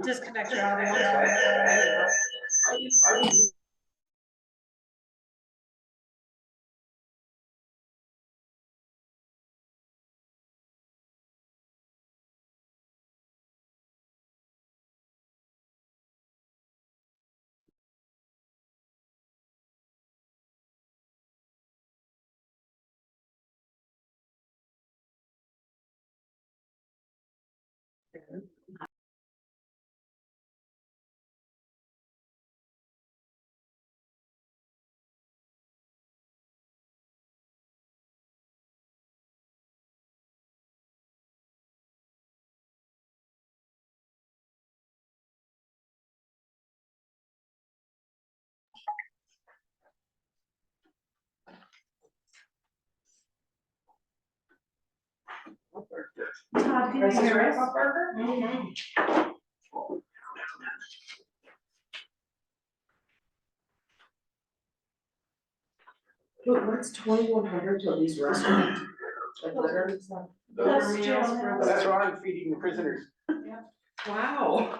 Disconnect your audio. Todd, can you hear us? Look, what's 2100 to these restaurants? That's where I'm feeding the prisoners. Wow.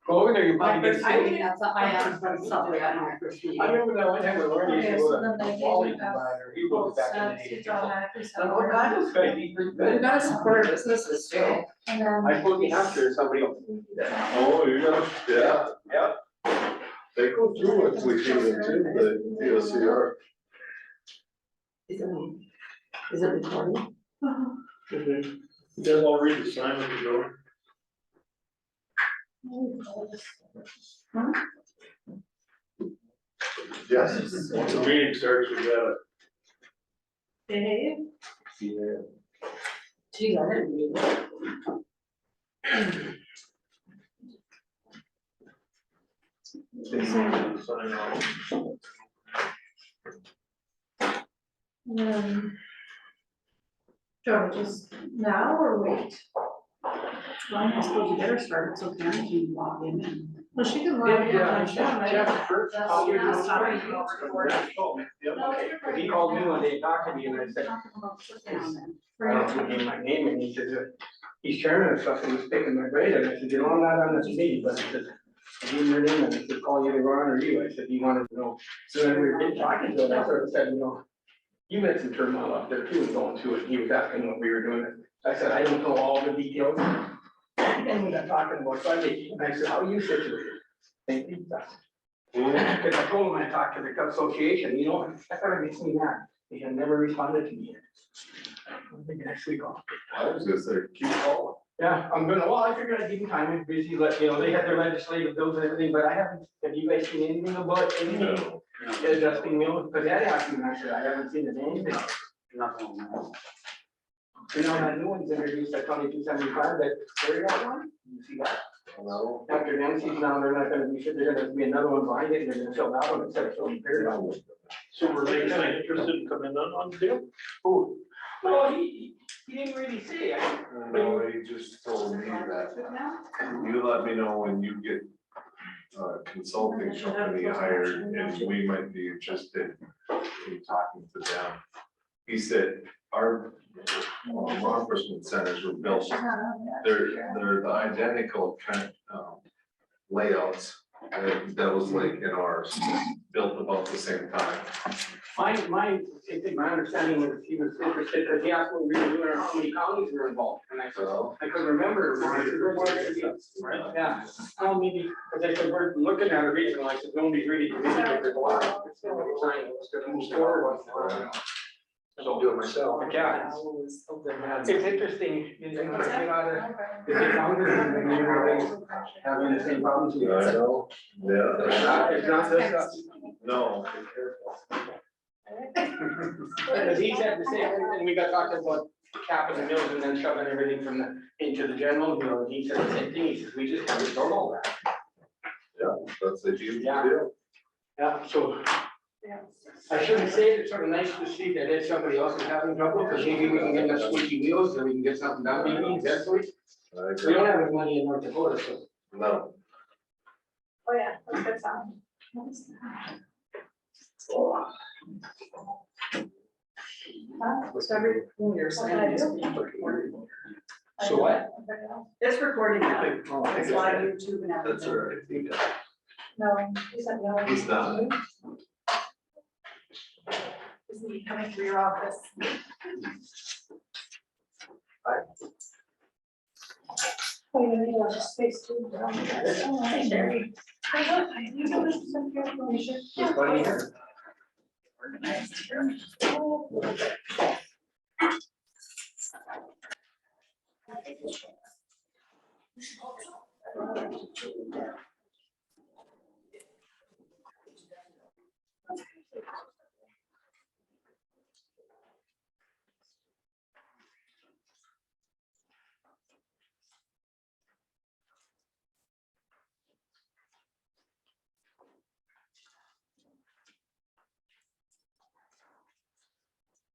Go over there, you might get I sick. think that's I asked for something I don't foresee. I remember that one time when Lauren used to go Okay, so then to they Wally gave you provider, he was back in the day. it's automatically set. Oh, God, those guys eat pretty You good. gotta support our businesses too. And then. I suppose you have to, or somebody else. Oh, you know, yeah, Yeah. they go through it with you too, the DSCR. Is it recording? You guys all read the sign at the door? Yes, once the meeting starts, we got it. Behave. Yeah. Gee, I didn't read that. Sign off. Do we just now or wait? Well, I suppose you better start it so Karen can log in. Well, she can log in. Yeah, on Zoom, right? Jeff first called you. That's not right. He called me one day and talked to me and I said, I don't know who gave my name and he said, he's chairman and stuff and he's picking my grade and I said, you know, I'm not on this committee, but he said, I gave him your name and I said, call either Ron or you. I said, he wanted to know. So then we were getting talking to him, I sort of said, you know, you had some turmoil up there too, going to it. He was asking what we were doing. I said, I don't know all the details. And we got talking about Sunday, and I said, how are you situated? Thank you. Because I told him I talked to the Cub Association, you know, that's what makes me mad. They had never responded to me. I'm thinking next week off. I was gonna say, keep calling. Yeah, I'm gonna, well, I figured I'd give them time, I'm busy, let, you know, they had their legislative bills and everything, but I haven't, have you guys seen anything about anything? Adjusting meals, because that happened, I said, I haven't seen anything. Nothing. You know, that new one's introduced at 2275, that area one, you see that? No. After Nancy's now, they're not gonna be, there's gonna be another one behind it, and they're gonna fill that one instead of filling Paragon. So were they kind of interested in coming in on the deal? Who? Well, he didn't really say, No, he just told me that you let me know when you get a consulting company hired and we might be interested in talking to them. He said, our law enforcement centers were built, they're the identical kind of layouts that was like in ours, built about the same time. I think my understanding was he was interested, because he asked what we were doing, or how many counties were involved, and I said, oh, I couldn't remember. Yeah, well, maybe, because I said, we're looking at a regional, I said, nobody's really committed, but there's a lot. It's gonna move forward. So I'll do it myself. Yeah. It's interesting, you know, the big counties, and then everybody's having the same problems. I know, yeah. It's not just us. No. Because he said the same thing, and we got talking about capping the mills and then shoving everything from the, into the general mill, and he said the same thing, he says, we just can't absorb all that. Yeah, that's a huge Yeah. deal. Yeah, so. I shouldn't say it's sort of nice to see that if somebody else is having trouble, because maybe we can get enough squeaky wheels, and we can get something done, maybe, eventually. I We agree. don't have any money in North Dakota, so. No. Oh, yeah, that's good sound. So everything you're saying is being recorded. So what? It's recording now. Oh, I It's think live it's- YouTube and That's all everything. right. No, he said no. He's not. Is he coming to your office? Oh, yeah, you have space too. Hey, Sherry. You know, this is some information. It's funny here. Organized here.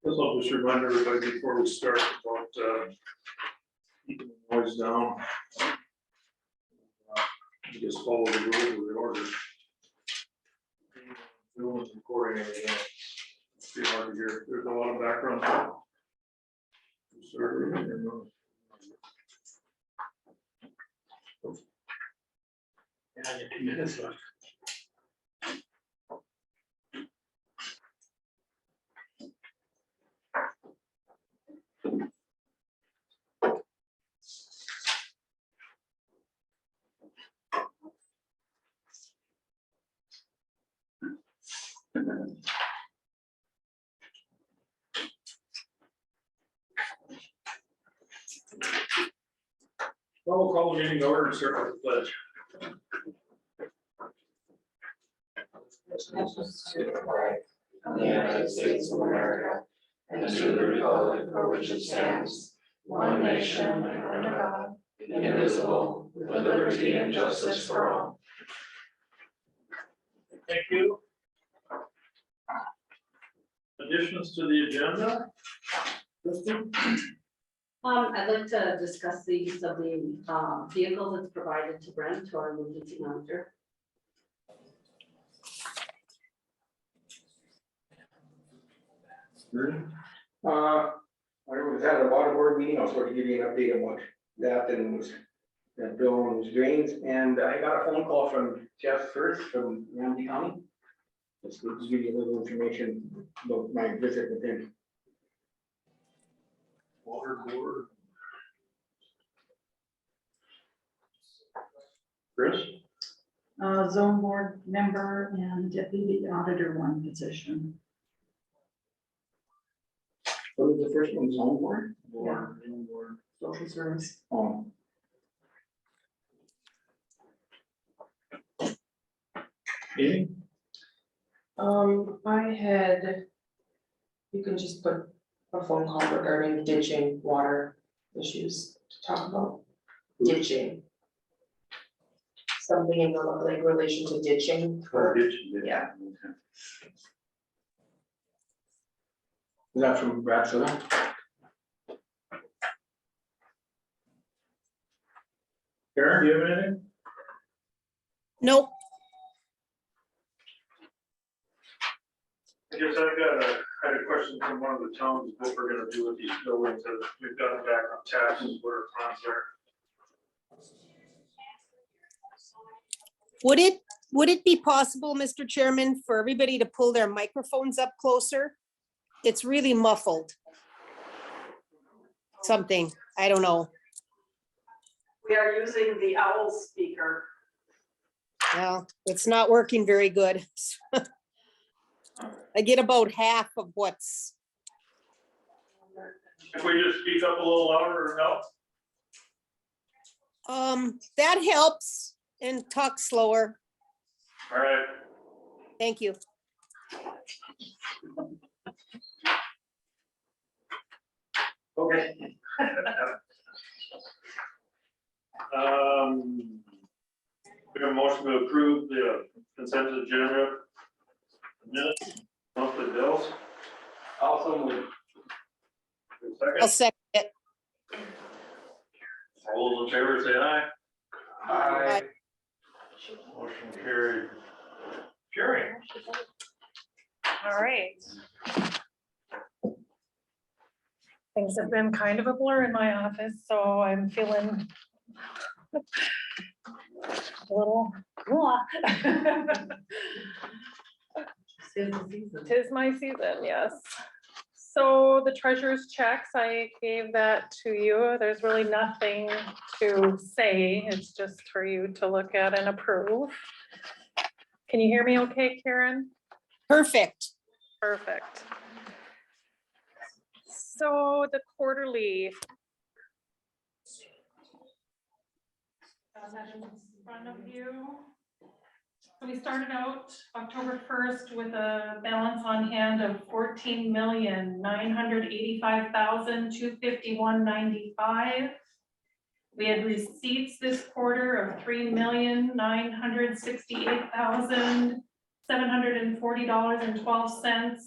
Guess I'll just remind everybody before we start about, keeping the noise down. Just follow the rules of the order. No one's recording anything. It's pretty hard to hear. There's a lot of background. Yeah, you have 2 minutes left. Well, we'll call the meeting to order and start with the pledge. Of the United States of America, and to the republic for which it stands, one nation, under God, indivisible, with liberty and justice for all. Thank you. Additions to the agenda? Kristen? I'd like to discuss the use of the vehicle that's provided to Brent, to our emergency manager. I was at a water board meeting, I was supposed to give you an update on what that and was, that bill was drains, and I got a phone call from Jeff Firth from Ramsey County. Just to give you a little information about my visit with him. Water board. Chris? Zone board member and deputy auditor one position. What was the first one, zone board? Board, social service. Amy? I had, you can just put a phone call regarding ditching water issues to talk about ditching. Something in the, like, relation to ditching. Yeah. Is that from Brad Soda? Karen, do you have anything? Nope. I guess I had a question from one of the towns, what we're gonna do with these buildings, that we've got them back on taxes, what our plans are. Would it be possible, Mr. Chairman, for everybody to pull their microphones up closer? It's really muffled. Something, I don't know. We are using the owl speaker. Well, it's not working very good. I get about half of what's, If we just speak up a little louder or no? that helps, and talk slower. All right. Thank you. Okay. We have a motion to approve the consent agenda. Minutes, monthly bills. Also moved. I'll Second, second it. all those in favor say aye. Aye. Motion carried. Jerry. All right. Things have been kind of a blur in my office, so I'm feeling a little. Tis my season, yes. So the treasurer's checks, I gave that to you. There's really nothing to say. It's just for you to look at and approve. Can you hear me okay, Karen? Perfect. Perfect. So the quarterly. In front of you. So we started out October 1st with a balance on hand of 14,985,251.95. We had receipts this quarter of $3,968,740.12.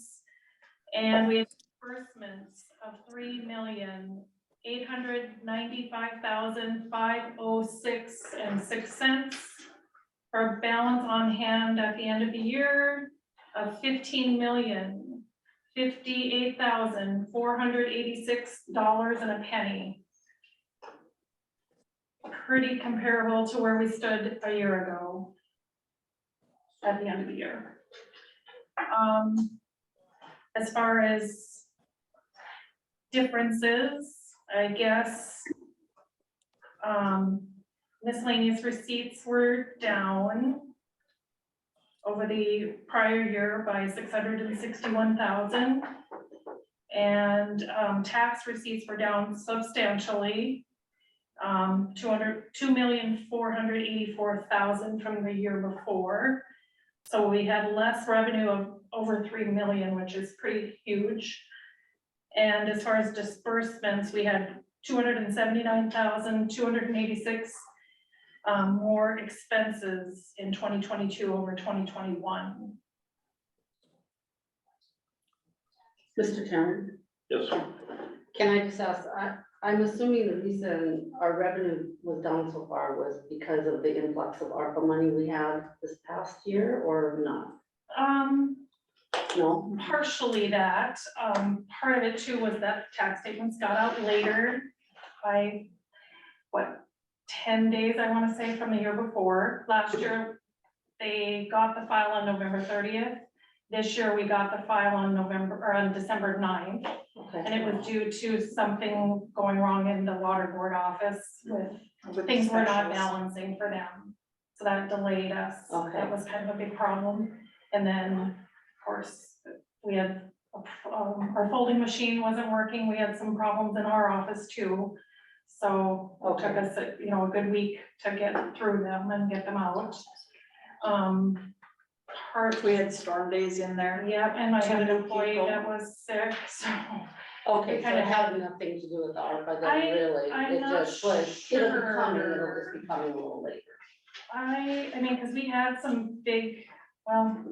And we had disbursements of $3,895,506.06, for a balance on hand at the end of the year of $15,058,486.01. Pretty comparable to where we stood a year ago at the end of the year. As far as differences, I guess miscellaneous receipts were down over the prior year by 661,000. And tax receipts were down substantially, 2,484,000 from the year before. So we had less revenue of over 3 million, which is pretty huge. And as far as disbursements, we had 279,286 more expenses in 2022 over 2021. Mr. Chairman, Yes, sir. can I just ask, I'm assuming the reason our revenue was down so far was because of the influx of ARPA money we had this past year, or not? No? Partially that. Part of it too was that tax statements got out later by, what, 10 days, I want to say, from the year before. Last year, they got the file on November 30th. This year, we got the file on December 9th. Okay. And it was due to something going wrong in the water board office with things were not balancing for them. So that delayed us. Okay. That was kind of a big problem. And then, of course, we had, our folding machine wasn't working. We had some problems in our office too. So it took us, a good week to get through them and get them out. We had storm days in there. Yeah, and I had an Two employee people. that was sick, so. Okay, It so kinda it had nothing to do with the ARPA then, really, I'm it not just was, it'll be coming, sure. it'll just be coming a little later. I mean, because we had some big, well,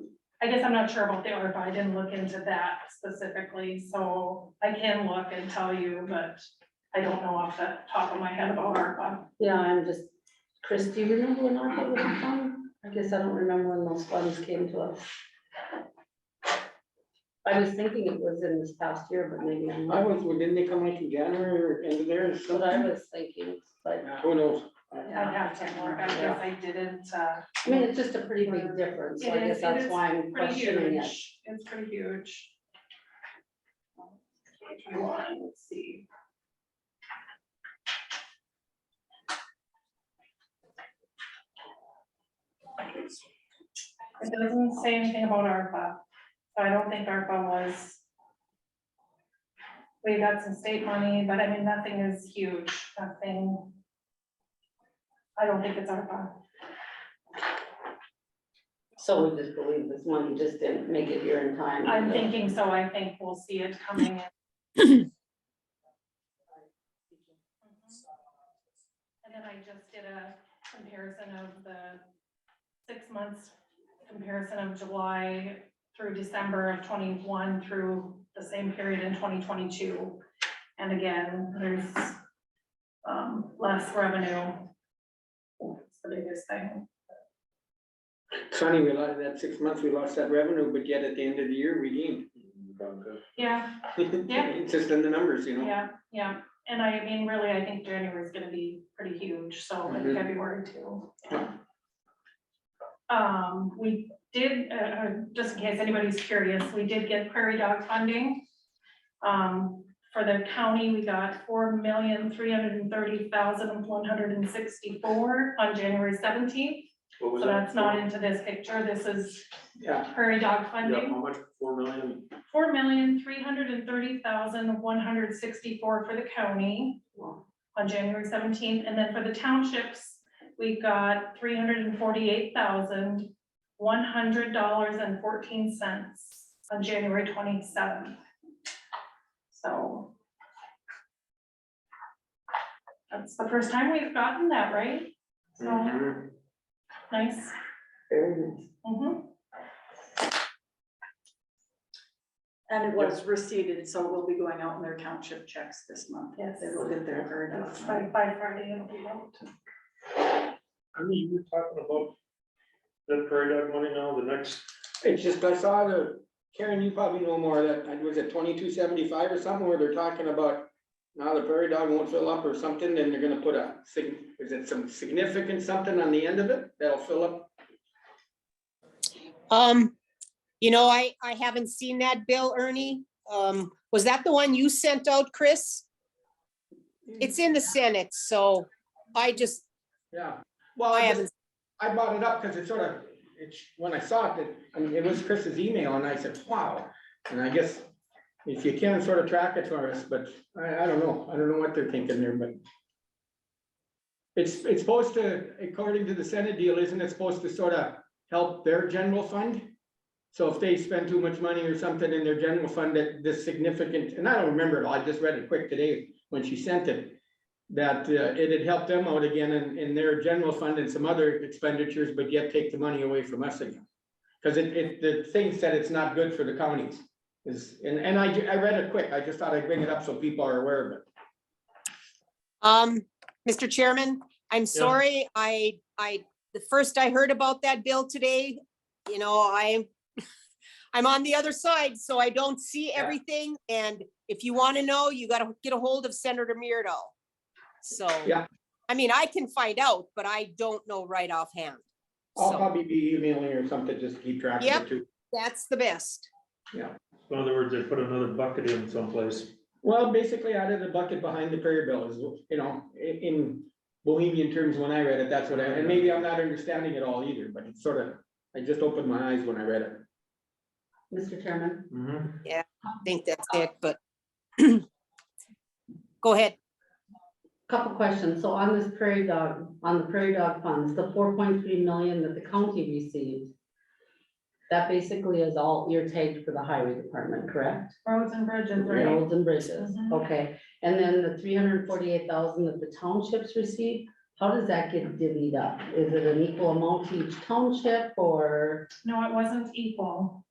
I guess I'm not sure about the ARPA, I didn't look into that specifically, so I can look and tell you, but I don't know off the top of my head about ARPA. Yeah, I'm just, Chris, do you remember when ARPA was from? I guess I don't remember when those funds came to us. I was thinking it was in this past year, but maybe I'm not. Didn't they come like in January or end of there or That's what I was thinking, but Who knows? I'd have to look, I guess I didn't, I mean, it's just a pretty big difference, so I guess that's why I'm pretty questioning it. huge, it's pretty huge. Let's see. It doesn't say anything about ARPA, so I don't think ARPA was. We got some state money, but I mean, nothing is huge, nothing. I don't think it's ARPA. So we just believe this money just didn't make it here in time. I'm thinking so, I think we'll see it coming in. And then I just did a comparison of the 6 months comparison of July through December of 21 through the same period in 2022. And again, there's less revenue. It's the biggest thing. It's funny, we lost that 6 months, we lost that revenue, but yet at the end of the year, we gained. Yeah, Yeah. It's just in the numbers, you know? yeah, and I mean, really, I think January is gonna be pretty huge, so in Mhm. February too. We did, just in case anybody's curious, we did get prairie dog funding. For the county, we got $4,330,164 on January 17th. What was So that? that's not into this picture, this is Yeah. prairie dog Yeah, funding. how much, 4 million? $4,330,164 for the county on January 17th, and then for the townships, we got $348,100.14 on January 27th. So that's the first time we've gotten that, right? So, Mhm. nice. Very nice. Mhm. And it was receipted, so it will be going out in their township checks this month. Yes. They will get their very That's much. by Friday, it'll be out. I mean, you were talking about the prairie dog money now, the next, It's just, I saw Karen, you probably know more, that, was it 2275 or something, where they're talking about now the prairie dog won't fill up or something, then they're gonna put is it some significant something on the end of it that'll fill up? You know, I haven't seen that bill, Ernie. Was that the one you sent out, Chris? It's in the Senate, so I just, Yeah, well, I I haven't, brought it up because it's sort of, when I saw it, I mean, it was Chris's email and I said, wow. And I guess if you can sort of track it for us, but I don't know what they're thinking there, but it's supposed to, according to the Senate deal, isn't it supposed to sort of help their general fund? So if they spend too much money or something in their general fund, that this significant, and I don't remember it all, I just read it quick today when she sent it, that it'd help them out again in their general fund and some other expenditures, but yet take the money away from us again. Cause the thing said it's not good for the counties, and I read it quick, I just thought I'd bring it up so people are aware of it. Mr. Chairman, I'm sorry, the first I heard about that bill today, you know, I'm on the other side, so I don't see everything, and if you want to know, you gotta get a hold of Senator Myrdal. So, Yeah. I mean, I can find out, but I don't know right offhand. I'll So probably be emailing or something, just to keep track of Yep. it too. that's the best. Yeah, in other words, they put another bucket in someplace. well, basically out of the bucket behind the prairie bill is, you know, in Bohemian terms, when I read it, that's what and maybe I'm not understanding it all either, but it's sort of, I just opened my eyes when I read it. Mr. Chairman, Mm-hmm. I think that's it, but go ahead. couple questions. So on this prairie dog, on the prairie dog funds, the 4.3 million that the county received, that basically is all ear tagged for the highway department, correct? Roads and bridges, right? Roads and bridges, Mhm. okay. And then the 348,000 that the townships receive, how does that get divvied up? Is it an equal amount to each township or? No, it wasn't equal.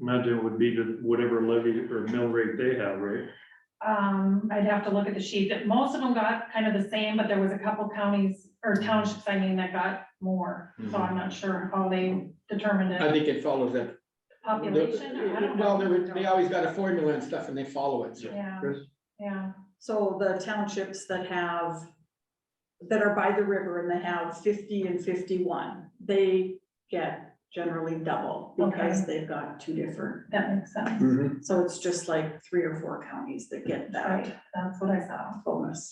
Imagine it would be to whatever levy or mill rate they have, right? I'd have to look at the sheet, that most of them got kind of the same, but there was a couple counties or townships, I mean, that got more. So I'm not sure how they determined I it. think it follows that. Population, or I don't Well, know. they always got a formula and stuff and they follow it, so. Yeah, Chris? yeah. So the townships that are by the river and they have 50 and 51, they get generally double because they've got two different. That makes sense. Mhm. So it's just like 3 or 4 counties that get that Right, that's what I saw. bonus.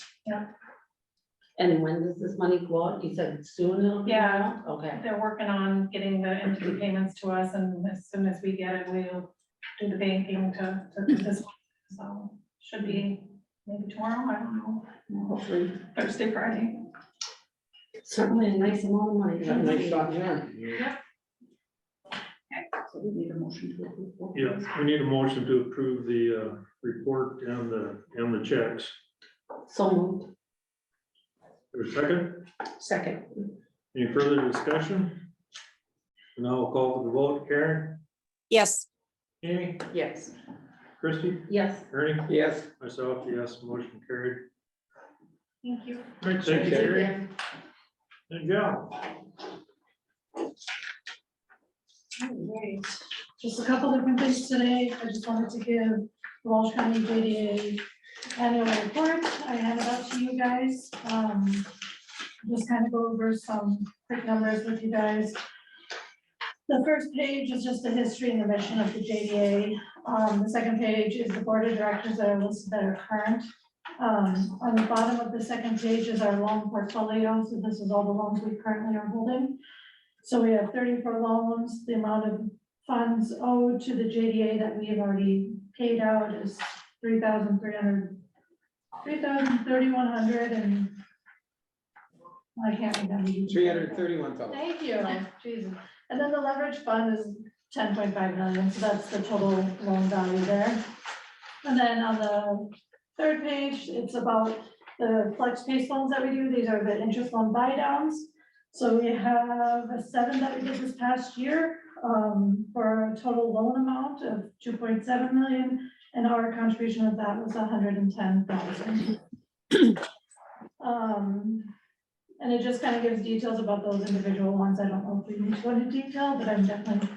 And when does this money go out? You said soon it'll be Yeah. out? Okay. They're working on getting the entity payments to us, and as soon as we get it, we'll do the banking to this one. So should be maybe tomorrow, I don't know, Hopefully. Thursday, Friday. Certainly a nice amount of money. Nice shot, yeah. So we need a motion to approve. both of Yeah, those. we need a motion to approve the report and the checks. So moved. For a second, Second. any further discussion? Now we'll call for the vote. Karen, Yes, Amy, Yes. Christie, Yes. Ernie, Yes, myself, yes, motion carried. Thank you. All right, thank you, Jerry. Good job. Alright, just a couple different things today. I just wanted to give the Walsh County JDA annual report. I handed out to you guys. Just kind of go over some quick numbers with you guys. The first page is just the history and the mission of the JDA. The second page is the board of directors that are listed that are current. On the bottom of the second page is our loan portfolio. So this is all the loans we currently are holding. So we have 34 loans. The amount of funds owed to the JDA that we have already paid out is $3,100, and I can't remember. 331,000. Thank you, Jesus. And then the leverage fund is 10.5 million, so that's the total loan value there. And then on the third page, it's about the flex pace loans that we do. These are the interest loan buy downs. So we have 7 that we did this past year, for a total loan amount of 2.7 million, and our contribution of that was 110,000. And it just kind of gives details about those individual ones. I don't know if we need to go into detail, but I'm definitely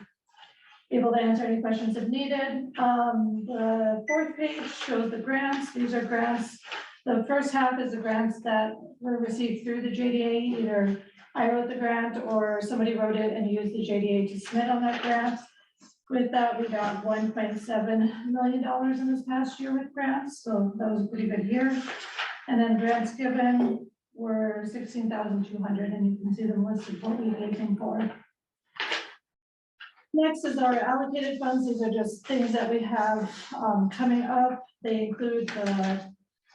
able to answer any questions if needed. The fourth page shows the grants. These are grants. The first half is the grants that were received through the JDA. Either I wrote the grant or somebody wrote it and used the JDA to submit on that grant. With that, we got $1.7 million in this past year with grants. So that was a pretty good year. And then grants given were 16,200, and you can see them listed what we gave them for. Next is our allocated funds. These are just things that we have coming up. They include the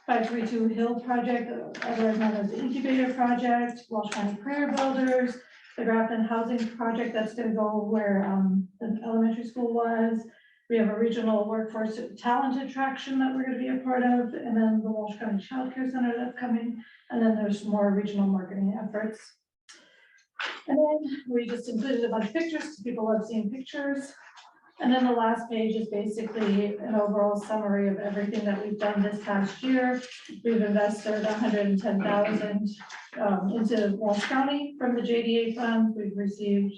532 Hill project, otherwise known as the incubator project, Walsh County Career Builders, the Grafton Housing project that's going to go where the elementary school was. We have a regional workforce talent attraction that we're going to be a part of, and then the Walsh County Child Care Center that's coming, and then there's more regional marketing efforts. And then we just included a bunch of pictures because people love seeing pictures. And then the last page is basically an overall summary of everything that we've done this past year. We've invested 110,000 into Walsh County from the JDA fund. We've received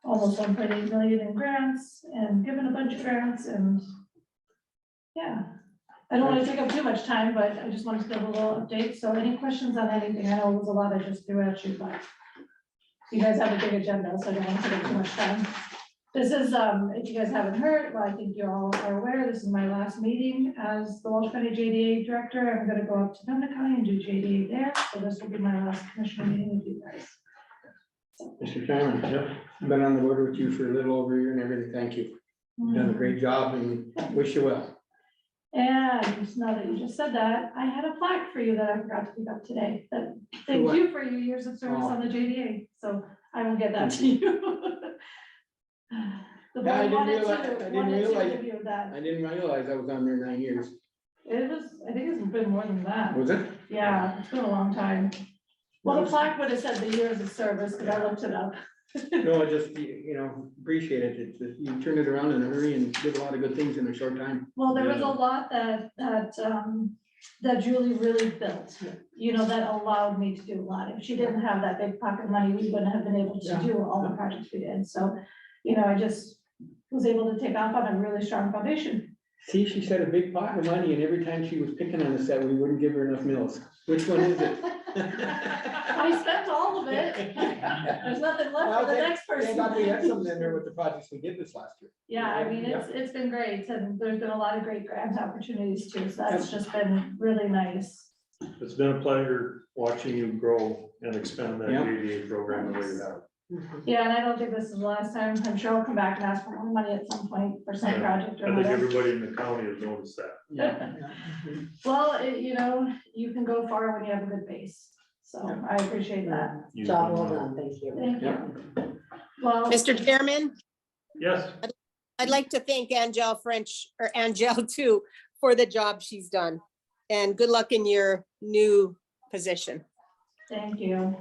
almost 1.8 million in grants and given a bunch of grants, and yeah, I don't want to take up too much time, but I just wanted to give a little update. So any questions on anything? I know it was a lot I just threw at you, but you guys have a big agenda, so I don't want to take up too much time. This is, if you guys haven't heard, well, I think you all are aware, this is my last meeting as the Walsh County JDA director. I'm going to go up to Pembina County and do JDA there. So this will be my last commissioner meeting with you guys. Mr. Chairman, I've been on the board with you for a little over a year and everything. Thank you. You've done a great job and wish you well. And now that you just said that, I had a plaque for you that I forgot to pick up today. That thank you for your years of service on the JDA. So I will get that to you. The board wanted to give you that. I didn't realize I was on there 9 years. It was, I think it's been more than that. Was it? Yeah, it's been a long time. Well, the plaque would have said the years of service, but I looked it up. No, I just, appreciate it. You turned it around in a hurry and did a lot of good things in a short time. Well, there was a lot that Julie really built, that allowed me to do a lot. If she didn't have that big pocket money, we wouldn't have been able to do all the projects we did. So, I just was able to take off on a really strong foundation. See, she said a big pot of money, and every time she was picking on us that we wouldn't give her enough meals. Which one is it? I spent all of it. There's nothing left for the next person. We had something in there with the projects we did this last year. Yeah, I mean, it's been great, and there's been a lot of great grant opportunities too, so that's just been really nice. It's been a pleasure watching you grow and expand that Yeah. JDA program the way you have. Yeah, and I don't think this is the last time. I'm sure I'll come back and ask for more money at some point for some Yeah. project or I think whatever. everybody in the county has noticed that. Yeah. Well, you can go far when you have a good base, so I appreciate that. You- Job well done, thank you. Thank you. Well. Mr. Chairman, Yes, I'd like to thank Angel too, for the job she's done. And good luck in your new position. Thank you.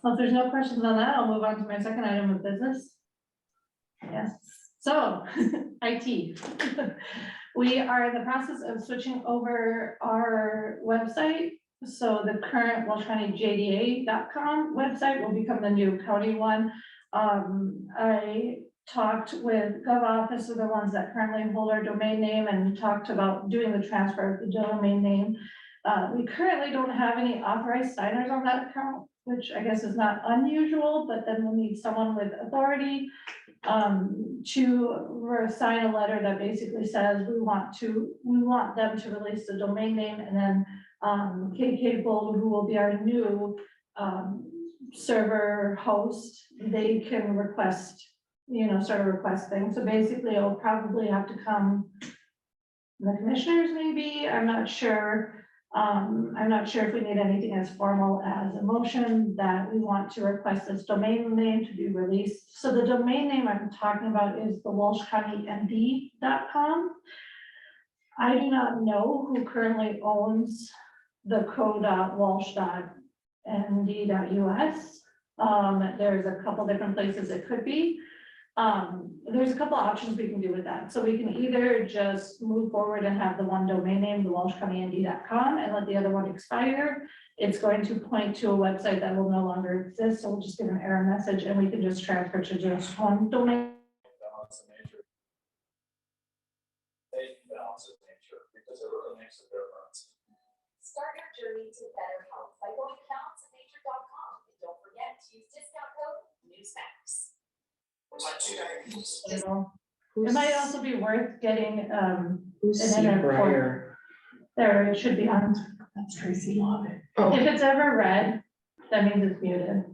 Well, if there's no questions on that, I'll move on to my second item of business. Yes, so IT. We are in the process of switching over our website. So the current WalshCountyJDA.com website will become the new county one. I talked with Gov Office, are the ones that currently hold our domain name, and talked about doing the transfer of the domain name. We currently don't have any authorized signers on that account, which I guess is not unusual, but then we'll need someone with authority to sign a letter that basically says we want them to release the domain name, and then KK Bold, who will be our new server host, they can request, sort of request things. So basically it'll probably have to come from the commissioners maybe, I'm not sure. I'm not sure if we need anything as formal as a motion that we want to request this domain name to be released. So the domain name I'm talking about is the walshcountymd.com. I do not know who currently owns the co.walsh.md.us. There's a couple different places it could be. There's a couple options we can do with that. So we can either just move forward and have the one domain name, the walshcountymd.com, and let the other one expire. It's going to point to a website that will no longer exist, so we'll just get an error message and we can just transfer to just one domain. Start your journey to better health by going balanceofnature.com, and don't forget to use discount code Newsmax. It might also be worth getting, Who's an Steve internet port. Breyer? There, it should be on. That's Tracy Lovitt. Oh, If it's ever red, that means it's muted.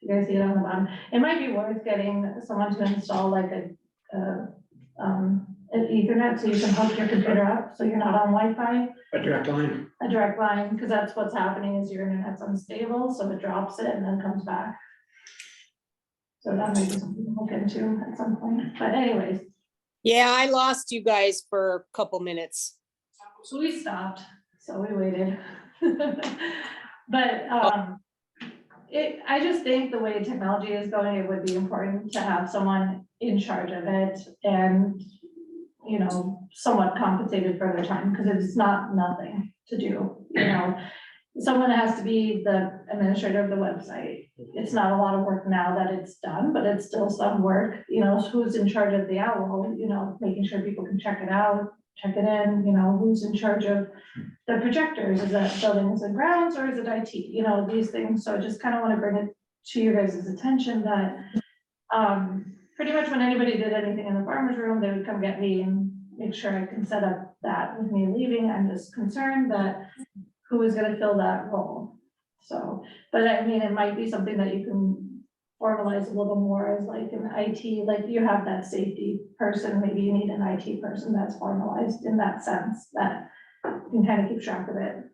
You guys see it on the bottom. It might be worth getting someone to install like an Ethernet, so you can hook your computer up, so you're not on Wi-Fi, A direct line. a direct line, because that's what's happening is your internet's unstable, so it drops it and then comes back. So that might be something to look into at some point, but anyways, Yeah, I lost you guys for a couple minutes. so we stopped, so we waited. But, I just think the way technology is going, it would be important to have someone in charge of it and, somewhat compensated for their time, because it's not nothing to do, Someone has to be the administrator of the website. It's not a lot of work now that it's done, but it's still some work, who's in charge of the owl, making sure people can check it out, check it in, who's in charge of the projectors, is that buildings and grounds, or is it IT, these things, so I just kind of want to bring it to your guys' attention that pretty much when anybody did anything in the farmer's room, they would come get me and make sure I can set up that with me leaving. I'm just concerned that who is gonna fill that role. So, but I mean, it might be something that you can formalize a little more as like an IT, like you have that safety person, maybe you need an IT person that's formalized in that sense, that can kind of keep track of it.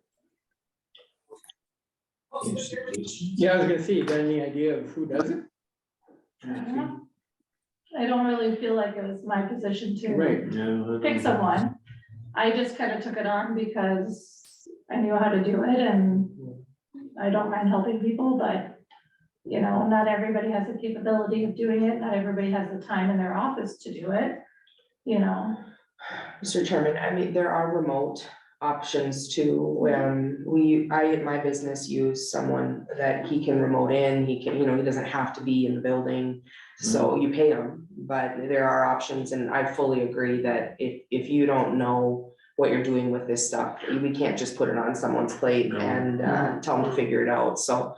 Yeah, I was gonna say, you got any idea of who does it? I don't really feel like it was my position to Right. pick someone. I just kind of took it on because I knew how to do it, and I don't mind helping people, but not everybody has the capability of doing it. Not everybody has the time in their office to do it, Mr. Chairman, I mean, there are remote options too, when I at my business use someone that he can remote in, he can, he doesn't have to be in the building. So you pay him, but there are options, and I fully agree that if you don't know what you're doing with this stuff, we can't just put it on someone's plate and tell them to figure it out, so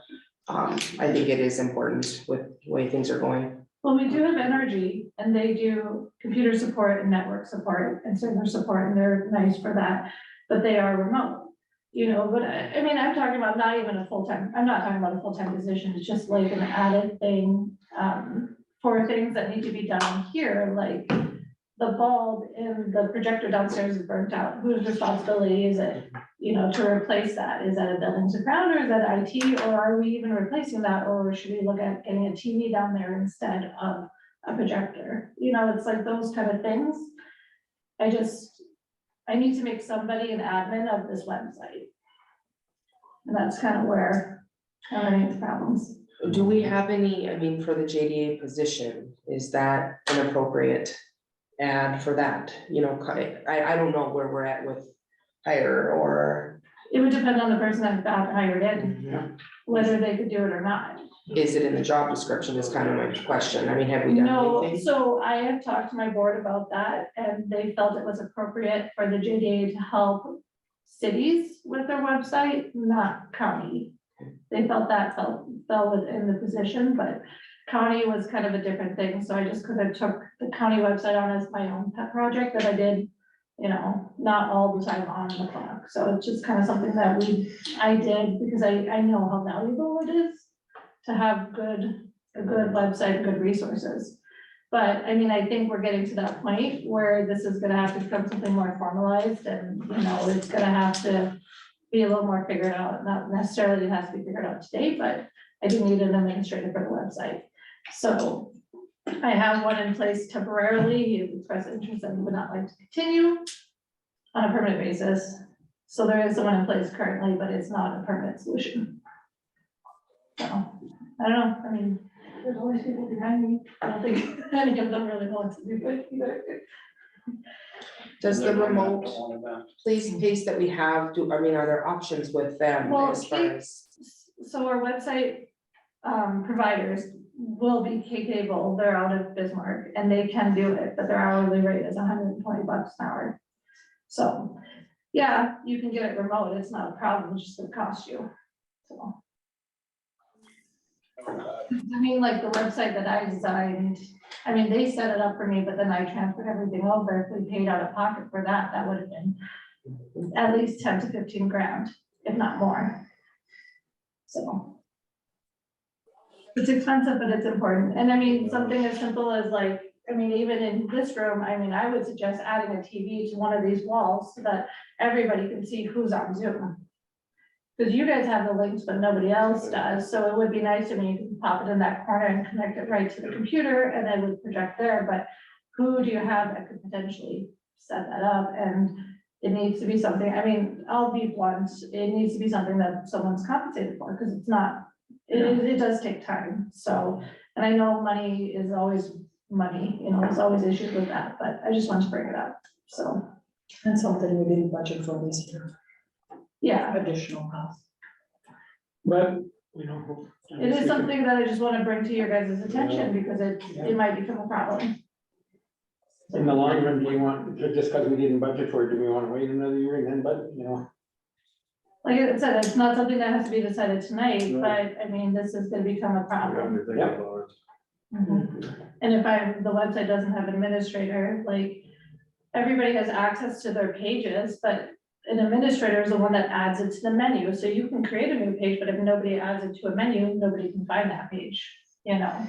I think it is important with the way things are going. Well, we do have Energy, and they do computer support and network support and server support, and they're nice for that, but they are remote. But I mean, I'm talking about not even a full-time, I'm not talking about a full-time position, it's just like an added thing, for things that need to be done here, like the bulb in the projector downstairs is burnt out, whose responsibility is it? To replace that, is that a buildings and ground, or is that IT, or are we even replacing that, or should we look at getting a TV down there instead of a projector? It's like those kind of things. I need to make somebody an admin of this website. And that's kind of where I'm running into problems. Do we have any, I mean, for the JDA position, is that an appropriate ad for that? I don't know where we're at with hire, or It would depend on the person that got hired in, Mhm. whether they could do it or not. Is it in the job description is kind of my question. I mean, have we done No, anything? so I have talked to my board about that, and they felt it was appropriate for the JDA to help cities with their website, not county. They felt that fell within the position, but county was kind of a different thing, so I just could have took the county website on as my own pet project that I did, you know, not all the time on the clock, so it's just kind of something that I did, because I know how valuable it is to have a good website, and good resources. But, I mean, I think we're getting to that point where this is gonna have to become something more formalized, and, you know, it's gonna have to be a little more figured out, not necessarily it has to be figured out today, but I do need an administrator for the website. So I have one in place temporarily, he expressed interest and would not like to continue on a permanent basis. So there is someone in place currently, but it's not a permanent solution. So, I don't know, I mean, there's always people behind me, I don't think any of them really want to do it either. Does the remote please paste that we have, are there options with them Well, as far as? So our website providers will be K-Cable, they're out of Bismarck, and they can do it, but their hourly rate is $120 an hour. So, yeah, you can get it remote, it's not a problem, it's just gonna cost you, so. I mean, like the website that I designed, I mean, they set it up for me, but then I transferred everything over. If we paid out of pocket for that, that would have been at least 10 to 15 grand, if not more. So. It's expensive, but it's important. And I mean, something as simple as like, I mean, even in this room, I mean, I would suggest adding a TV to one of these walls so that everybody can see who's on Zoom. Because you guys have the links, but nobody else does, so it would be nice to me to pop it in that corner and connect it right to the computer, and then would project there, but who do you have that could potentially set that up? And it needs to be something, I mean, I'll be blunt, it needs to be something that someone's compensated for, because it's not, it does take time, so, and I know money is always money, you know, there's always issues with that, but I just want to bring it up, so. And something we didn't budget for this year, Yeah, additional cost. But, you know. it is something that I just want to bring to your guys' attention, because it might become a problem. In the long run, do you want, just because we didn't budget for it, do we want to wait another year and then, but, you know? Like I said, it's not something that has to be decided tonight, No. but I mean, this is gonna become a problem. Yeah. And if the website doesn't have an administrator, like, everybody has access to their pages, but an administrator is the one that adds it to the menu, so you can create a new page, but if nobody adds it to a menu, nobody can find that page, you know?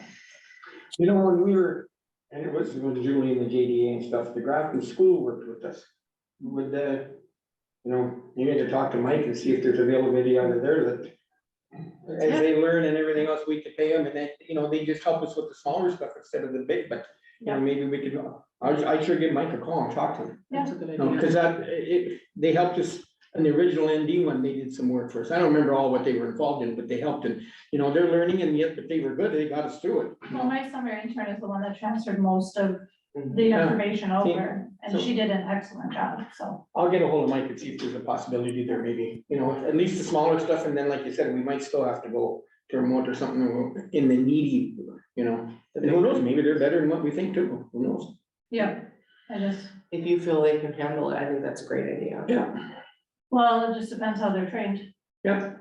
You know, when we were, and it was when Julie and the JDA and stuff, the Grafton School worked with us. Would, you know, you need to talk to Mike and see if there's availability out of there that as they learn and everything else, we could pay them, and then, you know, they just help us with the smaller stuff instead of the big, but, you know, maybe we could, I sure give Mike a call and talk to him. Yeah. Because they helped us, in the original ND one, they did some work for us. I don't remember all what they were involved in, but they helped, and, you know, they're learning, and yet, but they were good, they got us through it. Well, my summer intern is the one that transferred most of the Yeah. information over, and So- she did an excellent job, so. I'll get a hold of Mike and see if there's a possibility there, maybe, you know, at least the smaller stuff, and then, like you said, we might still have to go to remote or something in the needy, you know. And who knows, maybe they're better than what we think too, who knows? Yeah, I just, If you feel they can handle it, I think that's a great idea. Yeah, well, it just depends how they're trained, yeah,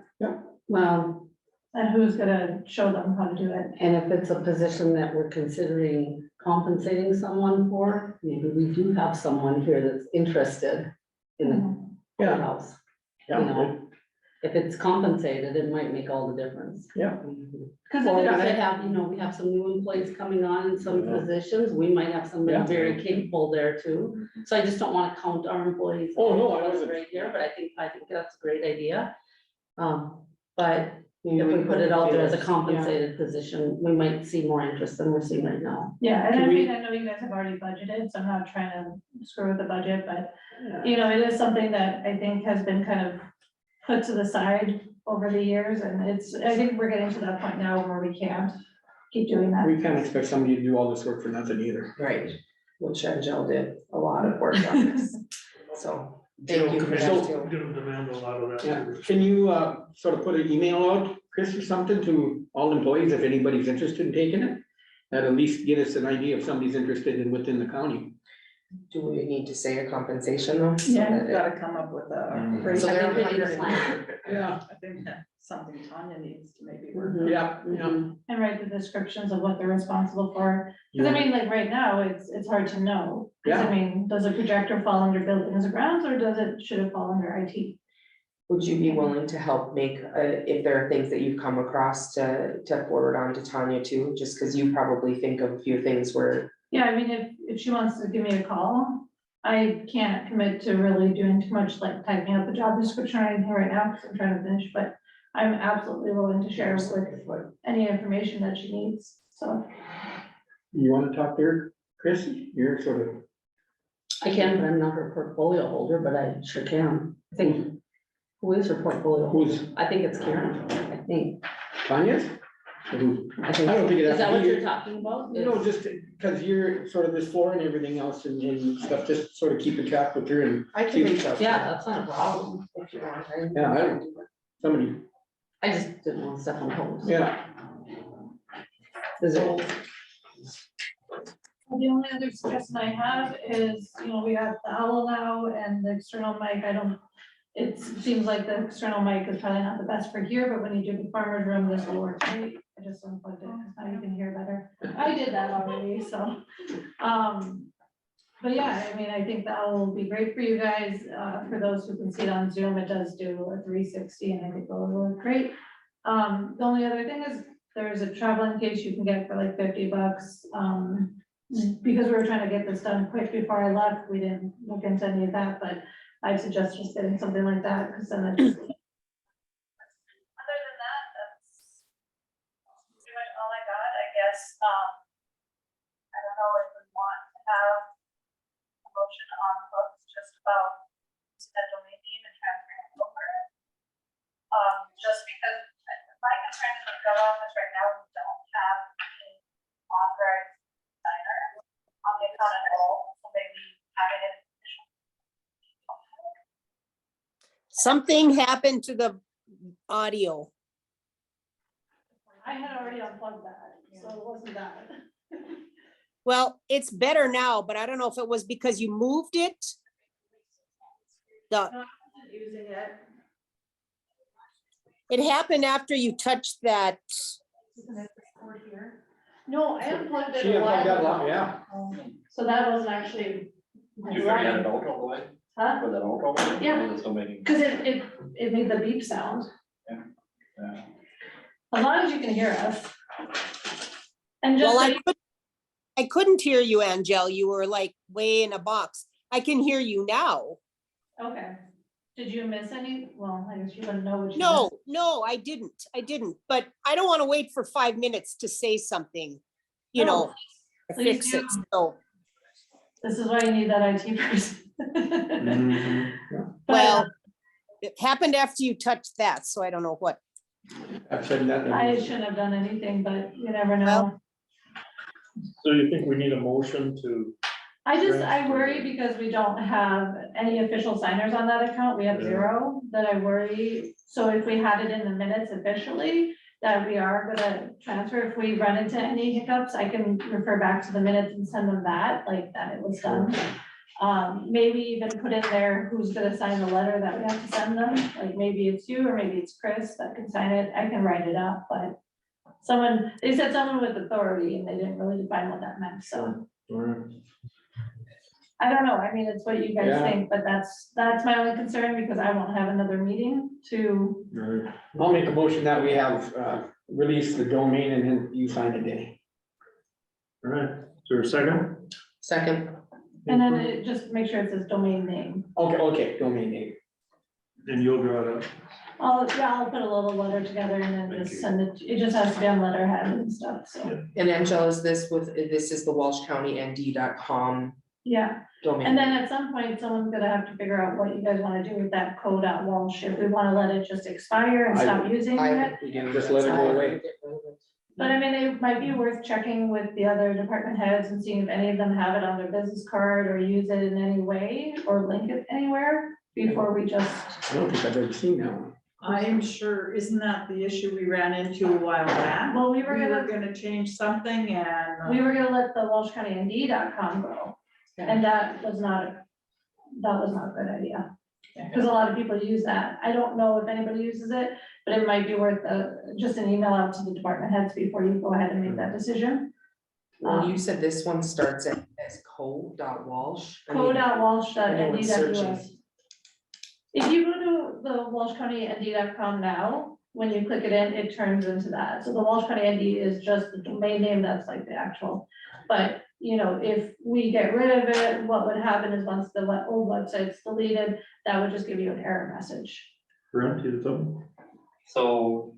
Well, and who's gonna show them how to do it. and if it's a position that we're considering compensating someone for, maybe we do have someone here that's interested in the yeah, courthouse. You yeah. know, if it's compensated, it might make all the difference. Yeah. Cause Or it we is, might have, you know, we have some new employees coming on in some Yeah. positions, we might have somebody Yeah. very capable there too. So I just don't wanna count our employees. Oh, no, I wasn't. Right here, but I think that's a great idea. But Maybe if we put it out there as a yeah. compensated position, we might see more interest than we're seeing right now. yeah, and Can I we- mean, I know you guys have already budgeted, so I'm not trying to screw with the budget, but, you know, it is something that I think has been kind of put to the side over the years, and I think we're getting to that point now where we can't keep doing that. We can't expect somebody to do all this work for nothing either. Right, which Angel did a lot of work on this, so. Thank you for that So- too. Get them to handle a lot of that. Yeah, too. can you, sort of put an email out, Chris, or something to all employees, if anybody's interested in taking it? That'll at least get us an idea if somebody's interested in within the county. Do we need to say a compensation though? So Yeah, that we've it- gotta come up with a. Mm. rate. So they're I think we need 100 a plan. Yeah, I think that's something Tanya needs to maybe work. Mhm. yeah, yeah. Mhm. And write the descriptions of what they're responsible for. Cause I mean, like right now, it's hard to know. 'Cause I Yeah. mean, does a projector fall under buildings and grounds or should it fall under IT? Would you be willing to help make, if there are things that you've come across to forward on to Tanya too? Just because you probably think of a few things where, Yeah, I mean, if she wants to give me a call, I can't commit to really doing too much like typing up a job description or anything right now, because I'm trying to finish, but I'm absolutely willing to share with any information that she needs, so. You wanna talk there, Chris? You're sort of, I can, but I'm not her portfolio holder, but I sure can. I think, who is her portfolio? holder? who's I think it's Karen, I think. Tanya's? Or who? I think, I don't think it has is that to what be- you're talking about? You know, just because you're sort of this floor and everything else and stuff, just sort of keeping track with her and I can reach out. to Yeah, her that's not a problem. If you want. Yeah, I don't- somebody, I just didn't want to step on toes. yeah. Is it? Well, the only other suggestion I have is, you know, we have the owl now and the external mic, it seems like the external mic is probably not the best for here, but when you do the farmer's room, this will work great. I just unplugged it, because now you can hear better. I did that already, so, but yeah, I mean, I think the owl will be great for you guys, for those who can see it on Zoom, it does do a 360 and I think it will work great. The only other thing is, there's a traveling case you can get for like $50. Because we were trying to get this done quick before I left, we didn't look into any of that, but I suggest just getting something like that, because then it's. Other than that, that's pretty much all I got, I guess, I don't know if we want to have a motion on the books just about schedule meeting and transferring it over. Just because my concern is with the office right now, we don't have an authorized signer on the account at all, so maybe having it. Something happened to the audio. I had already unplugged that, so it wasn't that. Well, it's better now, but I don't know if it was because you moved it. Using it. It happened after you touched that. Isn't it over here? No, I unplugged it She a while unplugged that, ago. yeah. So that wasn't actually. running. Huh? For that auto? Yeah. That's so many. Cause it made the beep sound. Yeah. Yeah. As long as you can hear us. And just Well, like, I couldn't hear you, Angel. You were like way in a box. I can hear you now. okay, did you miss any? Well, I guess you wouldn't know what you. No, no, I didn't. But I don't want to wait for 5 minutes to say something, you know, to please fix do. it. So, This is why you need that IT person. But, well, it happened after you touched that, so I don't know what. I've said that. I shouldn't have done anything, but you never know. So you think we need a motion to? I worry because we don't have any official signers on that account. We have Yeah. 0 that I worry. So if we had it in the minutes officially, that we are gonna transfer, if we run into any hiccups, I can refer back to the minutes and send them that, like that it was done. Maybe even put in there who's gonna sign the letter that we have to send them, like maybe it's you or maybe it's Chris that can sign it. I can write it up, but they said someone with authority and they didn't really define what that meant, so. I don't know, I mean, it's what you guys Yeah. think, but that's my only concern because I won't have another meeting to, I'll make a motion that we have, released the domain and then you sign it, Danny. All right, is there a second? Second, and then it just make sure it says domain name. Okay, domain name. And you'll draw it up. I'll put a little letter together and then just send it, it just has to be on letterhead and stuff, so, and Angela, is this the walshcountynd.com yeah. domain? And then at some point, someone's gonna have to figure out what you guys wanna do with that code.walsh, if we wanna let it just expire and stop using I it. think we do. Just let it go away. But I mean, it might be worth checking with the other department heads and seeing if any of them have it on their business card or use it in any way or link it anywhere before we just. I don't think I've ever seen that one. I'm sure, isn't that the issue we ran into a while back? Well, we We were were gonna, gonna change something and. we were gonna let the WalshCountyND.com go, and that was not a good idea. Because a lot of people use that. I don't know if anybody uses it, but it might be worth just an email out to the department heads before you go ahead and make that decision. Well, you said this one starts as co.walsh. I mean, anyone's Code.walsh.nd.us. searching. If you go to the WalshCountyND.com now, when you click it in, it turns into that. So the Walsh County ND is just the domain name, that's like the actual. But, you know, if we get rid of it, what would happen is once the old website's deleted, that would just give you an error message. Brent, you have something? So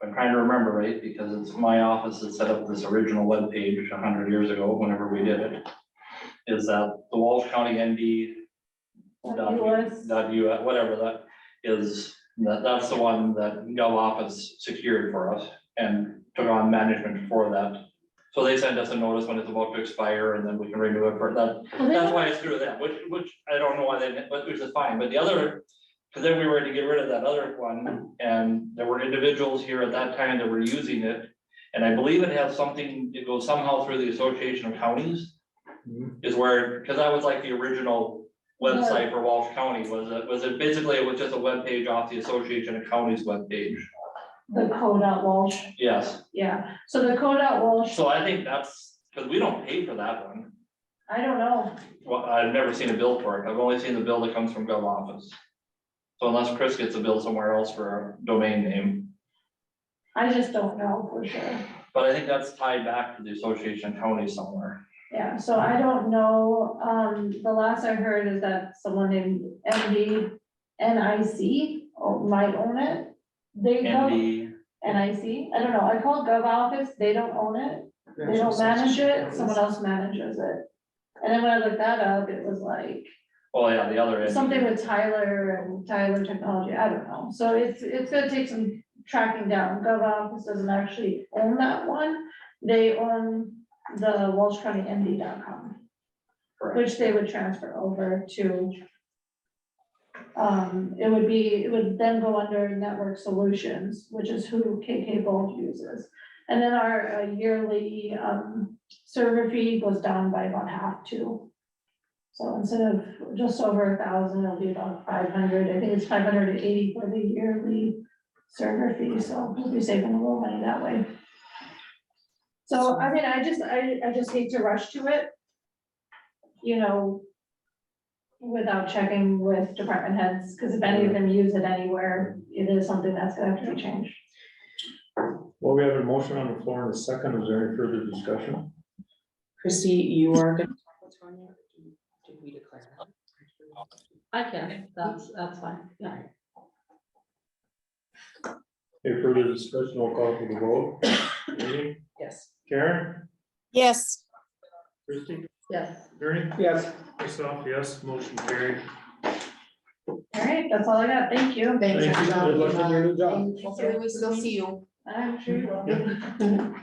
I'm trying to remember, right, because it's my office that set up this original webpage 100 years ago, whenever we did it. Is that the Walsh County ND .us. .us, whatever that is, that's the one that GovOffice secured for us and took on management for that. So they send us a notice when it's about to expire and then we can renew it for that. That's why it's through them, which I don't know why they, but which is fine, but the other, because then we were to get rid of that other one, and there were individuals here at that time that were using it. And I believe it has something, it goes somehow through the Association of Counties. Is where, because that was like the original website for Walsh County, was it basically, it was just a webpage off the Association of Counties webpage. The code.walsh, Yes, yeah. So the code.walsh, so I think that's, because we don't pay for that one. I don't know. Well, I've never seen a bill for it. I've only seen the bill that comes from GovOffice. So unless Chris gets a bill somewhere else for a domain name, I just don't know for sure. but I think that's tied back to the Association of Counties somewhere. Yeah, so I don't know, the last I heard is that someone named MD NIC might own it. They don't, ND, NIC, I don't know, I called GovOffice, they don't own it, they don't manage it, someone else manages it. And then when I looked that up, it was like, oh yeah, the other ND. something with Tyler and Tyler Technology, I don't know, so it's gonna take some tracking down. GovOffice doesn't actually own that one, they own the WalshCountyND.com, Correct. which they would transfer over to. It would then go under Network Solutions, which is who KK Bolt uses. And then our yearly server fee goes down by about half too. So instead of just over 1,000, it'll be about 500. I think it's 580 for the yearly server fee, so we'll be saving a little money that way. So, I mean, I just hate to rush to it, you know, without checking with department heads, because if any of them use it anywhere, it is something that's gonna have to be changed. Well, we have a motion on the floor in a second. Is there any further discussion? Christie, you are gonna talk with Tanya? Did we declare that? I can, that's fine, yeah. Any further discussion? We'll call for the vote. Amy? Yes. Karen? Yes, Christie? Yes. Ernie? Yes. Myself, yes, motion carried. All right, that's all I got, thank you. Thanks, Thank you. Good luck in your new job. Hopefully we still see you. I'm sure you will.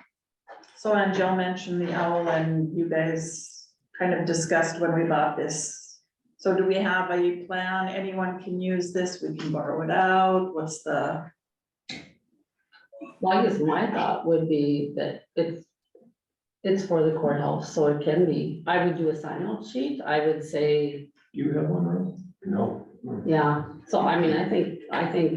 So, and Jill mentioned the owl and you guys kind of discussed when we bought this. So do we have a plan? Anyone can use this, we can borrow it out, what's the? Well, I guess my thought would be that it's for the courthouse, so it can be, I would do a sign out sheet, I would say, You have one, right? No. yeah. So I mean, I think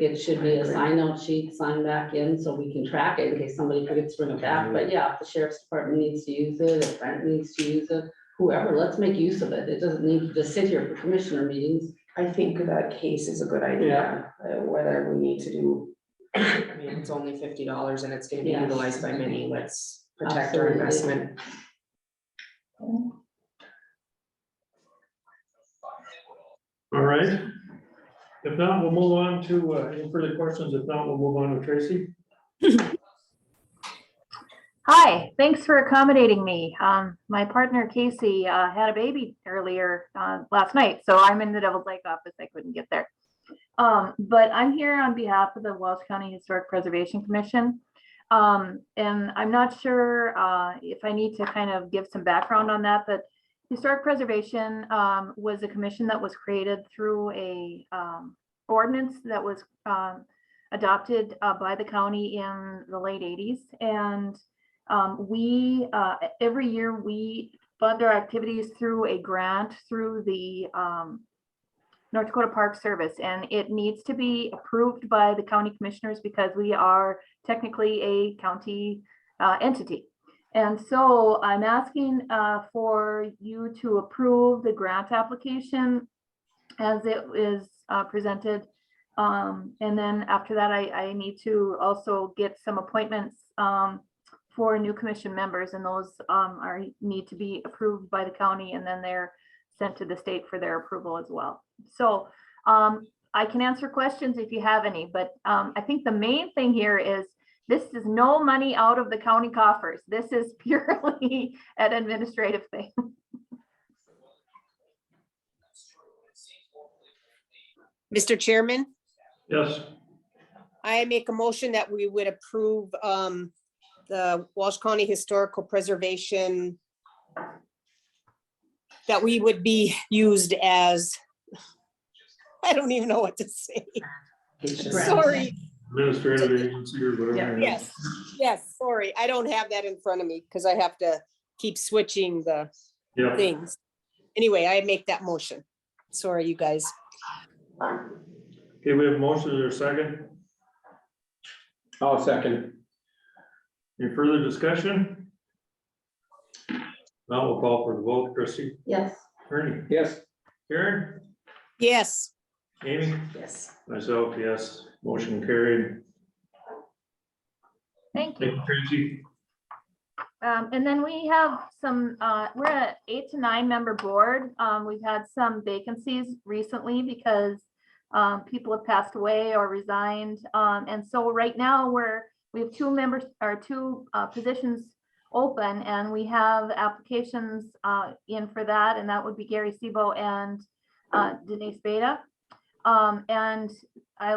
it should be a sign out sheet, sign back in, so we can track it in case somebody forgets to bring it back. But yeah, if the sheriff's department needs to use it, if Brent needs to use it, whoever, let's make use of it. It doesn't need to just sit here for commissioner meetings. I think that case is a good idea, whether we need to do, I mean, it's only $50 and it's gonna be Yes. utilized by many, let's protect our Absolutely. investment. All right. If not, we'll move on to, any further questions? If not, we'll move on to Tracy. Hi, thanks for accommodating me. My partner Casey had a baby earlier last night, so I'm in the Devil's Lake office. I couldn't get there. But I'm here on behalf of the Walsh County Historic Preservation Commission. And I'm not sure if I need to kind of give some background on that, but historic preservation was a commission that was created through a ordinance that was adopted by the county in the late 80s. And we every year we fund our activities through a grant through the North Dakota Park Service, and it needs to be approved by the county commissioners because we are technically a county entity. And so I'm asking for you to approve the grant application as it is presented. And then after that, I need to also get some appointments for new commission members, and those need to be approved by the county, and then they're sent to the state for their approval as well. So I can answer questions if you have any, but I think the main thing here is this is no money out of the county coffers. This is purely an administrative thing. Mr. Chairman, Yes. I make a motion that we would approve the Walsh County Historical Preservation, that we would be used as, I don't even know what to say. Sorry. Administrative agency or whatever. Yes, yes, sorry. I don't have that in front of me because I have to keep switching the Yeah. things. Anyway, I make that motion. Sorry, you guys. Okay, we have a motion, is there a second? I'll second. Any further discussion? Now we'll call for the vote. Christie, Yes. Ernie, Yes. Karen, Yes, Amy, Yes. myself, yes, motion carried. Thank you. Thank you, Tracy. And then we have some, we're an 8 to 9 member board. We've had some vacancies recently because people have passed away or resigned. And so right now we have 2 members or 2 positions open, and we have applications in for that, and that would be Gary Sebo and Denise Beta. And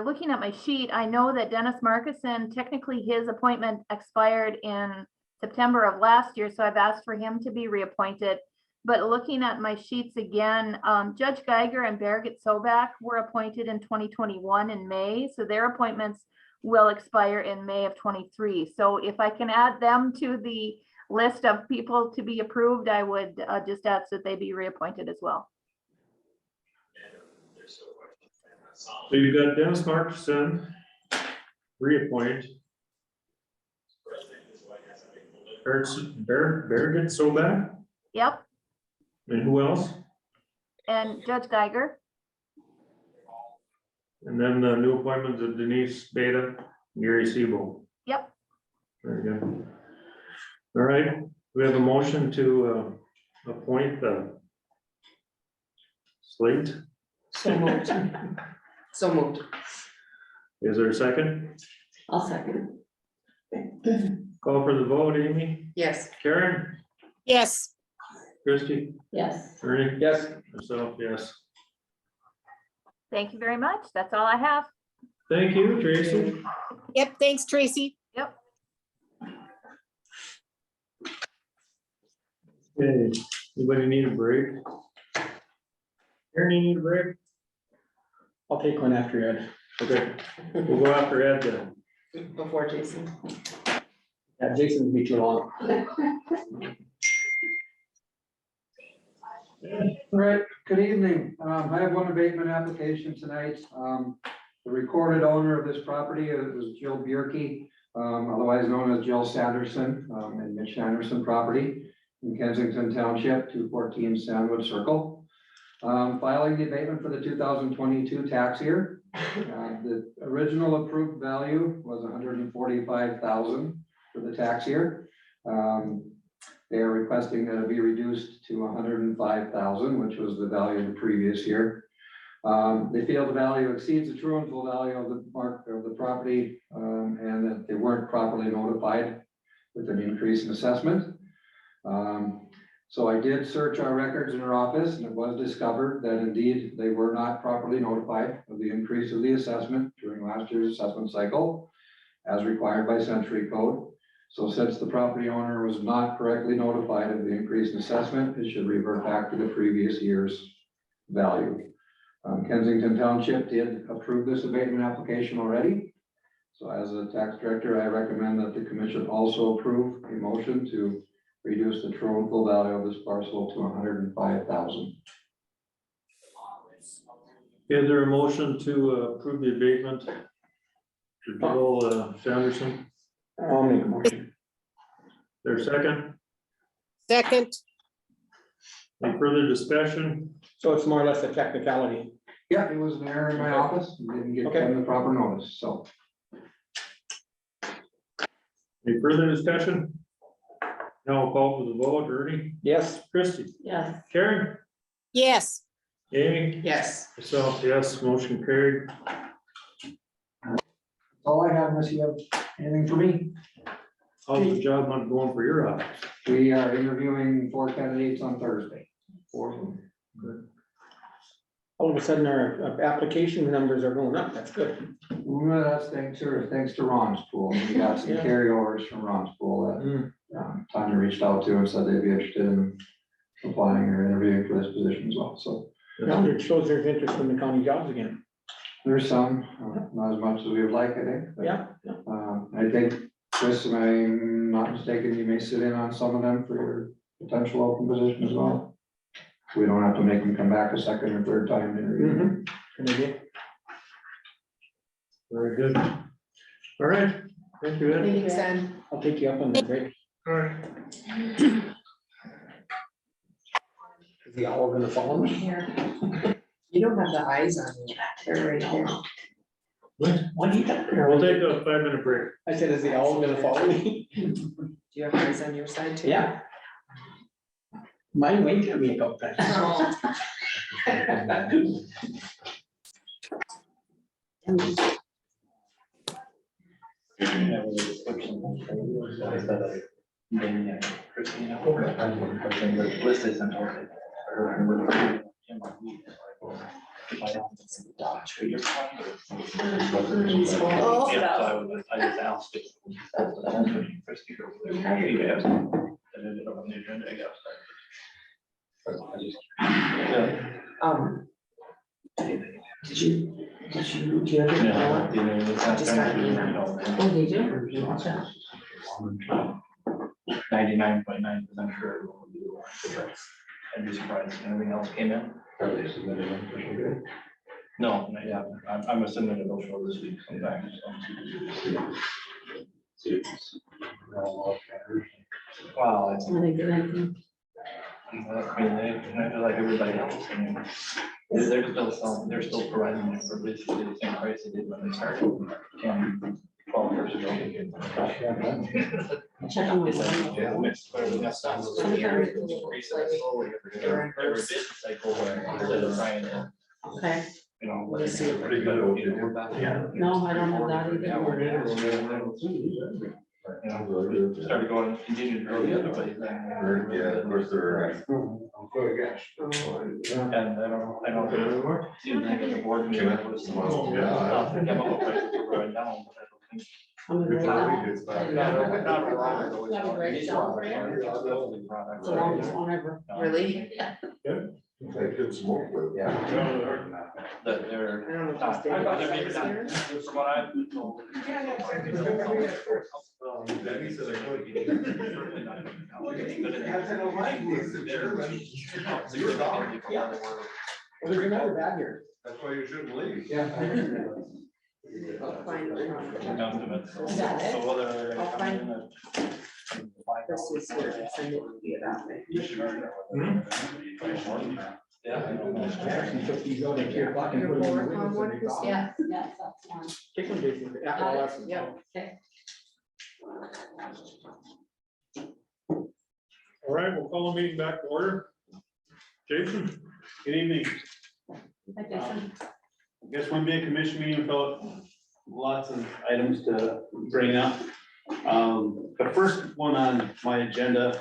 looking at my sheet, I know that Dennis Markison, technically his appointment expired in September of last year, so I've asked for him to be reappointed. But looking at my sheets again, Judge Geiger and Birgit Sobak were appointed in 2021 in May, so their appointments will expire in May of 23. So if I can add them to the list of people to be approved, I would just ask that they be reappointed as well. So you've got Dennis Markson, reappoint. Birgit Sobak, Yep, and who else? and Judge Geiger. And then the new appointments of Denise Beta, Gary Sebo. Yep. Very good. All right, we have a motion to appoint the slate. So moved. So moved. Is there a second? I'll second. Call for the vote, Amy, Yes. Karen, yes, Christie, Yes. Ernie, Yes. myself, yes. Thank you very much. That's all I have. Thank you, Tracy. yep, thanks, Tracy. Yep. Okay, anybody need a break? Karen, you need a break? I'll take one after Ed. Okay, we'll go after Ed then. Before Jason. Yeah, Jason will be too long. All right, good evening. I have one abatement application tonight. The recorded owner of this property is Jill Bierke, otherwise known as Jill Sanderson, and Mitch Sanderson property in Kensington Township, 214 Sandwood Circle. Filing the abatement for the 2022 tax year. The original approved value was $145,000 for the tax year. They are requesting that it be reduced to $105,000, which was the value of the previous year. They feel the value exceeds the true and full value of the property, and that they weren't properly notified with an increase in assessment. So I did search our records in our office, and it was discovered that indeed they were not properly notified of the increase of the assessment during last year's assessment cycle. as required by Century Code. So since the property owner was not correctly notified of the increased assessment, it should revert back to the previous year's value. Kensington Township did approve this abatement application already. So as a tax director, I recommend that the commission also approve a motion to reduce the true and full value of this parcel to $105,000. Is there a motion to approve the abatement to Joel Sanderson? I'll make a motion. There's a second. Second, Any further discussion? So it's more or less a technicality. Yeah, it was an error in my office, and didn't get them the proper notice, so. Any further discussion? Now we'll call for the vote. Ernie, Yes. Christie, Yes. Karen, yes. Amy, Yes. myself, yes, motion carried. That's all I have, unless you have anything for me. How's the job hunt going for your office? We are interviewing 4 candidates on Thursday. 4 of them. Good. All of a sudden, our application numbers are going up. That's good. Well, that's thanks to Ron's pool. We got some Yeah. carryovers from Ron's pool that Hmm. Tanya reached out to and said they'd be interested in applying or interviewing for this position as well. So Now it shows there's interest in the county jobs again. there's some, not as much as we would like, I think. but, Yeah. I think, Chris, am I not mistaken, you may sit in on some of them for your potential open position as well. We don't have to make them come back a second or third time to interview. Good idea. Very good. All right, thank you, Ed. Thanks, Ed. I'll take you up on that break. All right. Is the owl gonna follow me? You don't have the eyes on you. They're right there. What do you got there? We'll take a 5-minute break. I said, is the owl gonna follow me? Do you have eyes on your side too? Yeah. Mine winked at me a couple times. Oh. Did you ever I just got an email. Oh, did you? Okay. 99.9% sure. I'd be surprised if anything else came in. No, not yet. I'm assuming it'll show this week sometime. Wow, it's, Wanna get anything? I mean, they're like everybody else. I mean, they're still selling, they're still providing it for basically the same price they did when they started 10, 12 years ago. Check on my. It's like, yeah, mixed, but that's not so weird. It's increasing it slowly every business cycle where instead of trying to, Okay, you know. Let me see if Pretty good, okay. Yeah. no, I don't have that either. You know, started going, continued to grow the other way. Yeah, of course, they're. And I don't. Seems like at the board meeting, it was some stuff, the chemical prices were going down, but I don't think. I'm gonna roll It's that. not- Not reliable. You have a great job for you. It's the longest one ever. Really? They could smoke with. That they're. I don't know if not- it's I they're maybe not- from what I've been told. Danny said I know he Certainly not. Yeah. Well, there's another bag here. That's why you shouldn't leave. I'll find it. So Got it. whether they're gonna I'll come find- in at. This is here, and send it via that way. Yeah, I don't know. I actually took these out at 3 o'clock and Your put them in the board on windows one, and they gone. Yes, yes, that's fine. Take them, Jason. Yeah, I'll ask them. Yeah, okay. All right, we'll call the meeting back to order. Jason? Good evening. Hi, Jason. I guess one big commission meeting, felt lots of items to bring up. The first one on my agenda,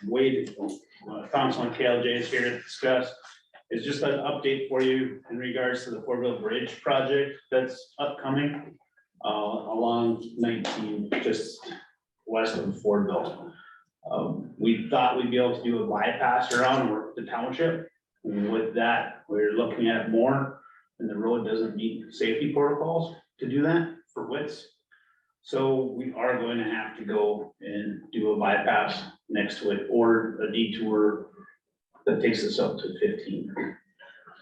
Wade, Councilman KLJ is here to discuss, is just an update for you in regards to the Fort Bridge project that's upcoming. along 19, just west of Fordville. We thought we'd be able to do a bypass around the township. With that, we're looking at more, and the road doesn't meet safety protocols to do that for widths. So we are going to have to go and do a bypass next to it, or a detour that takes us up to 15.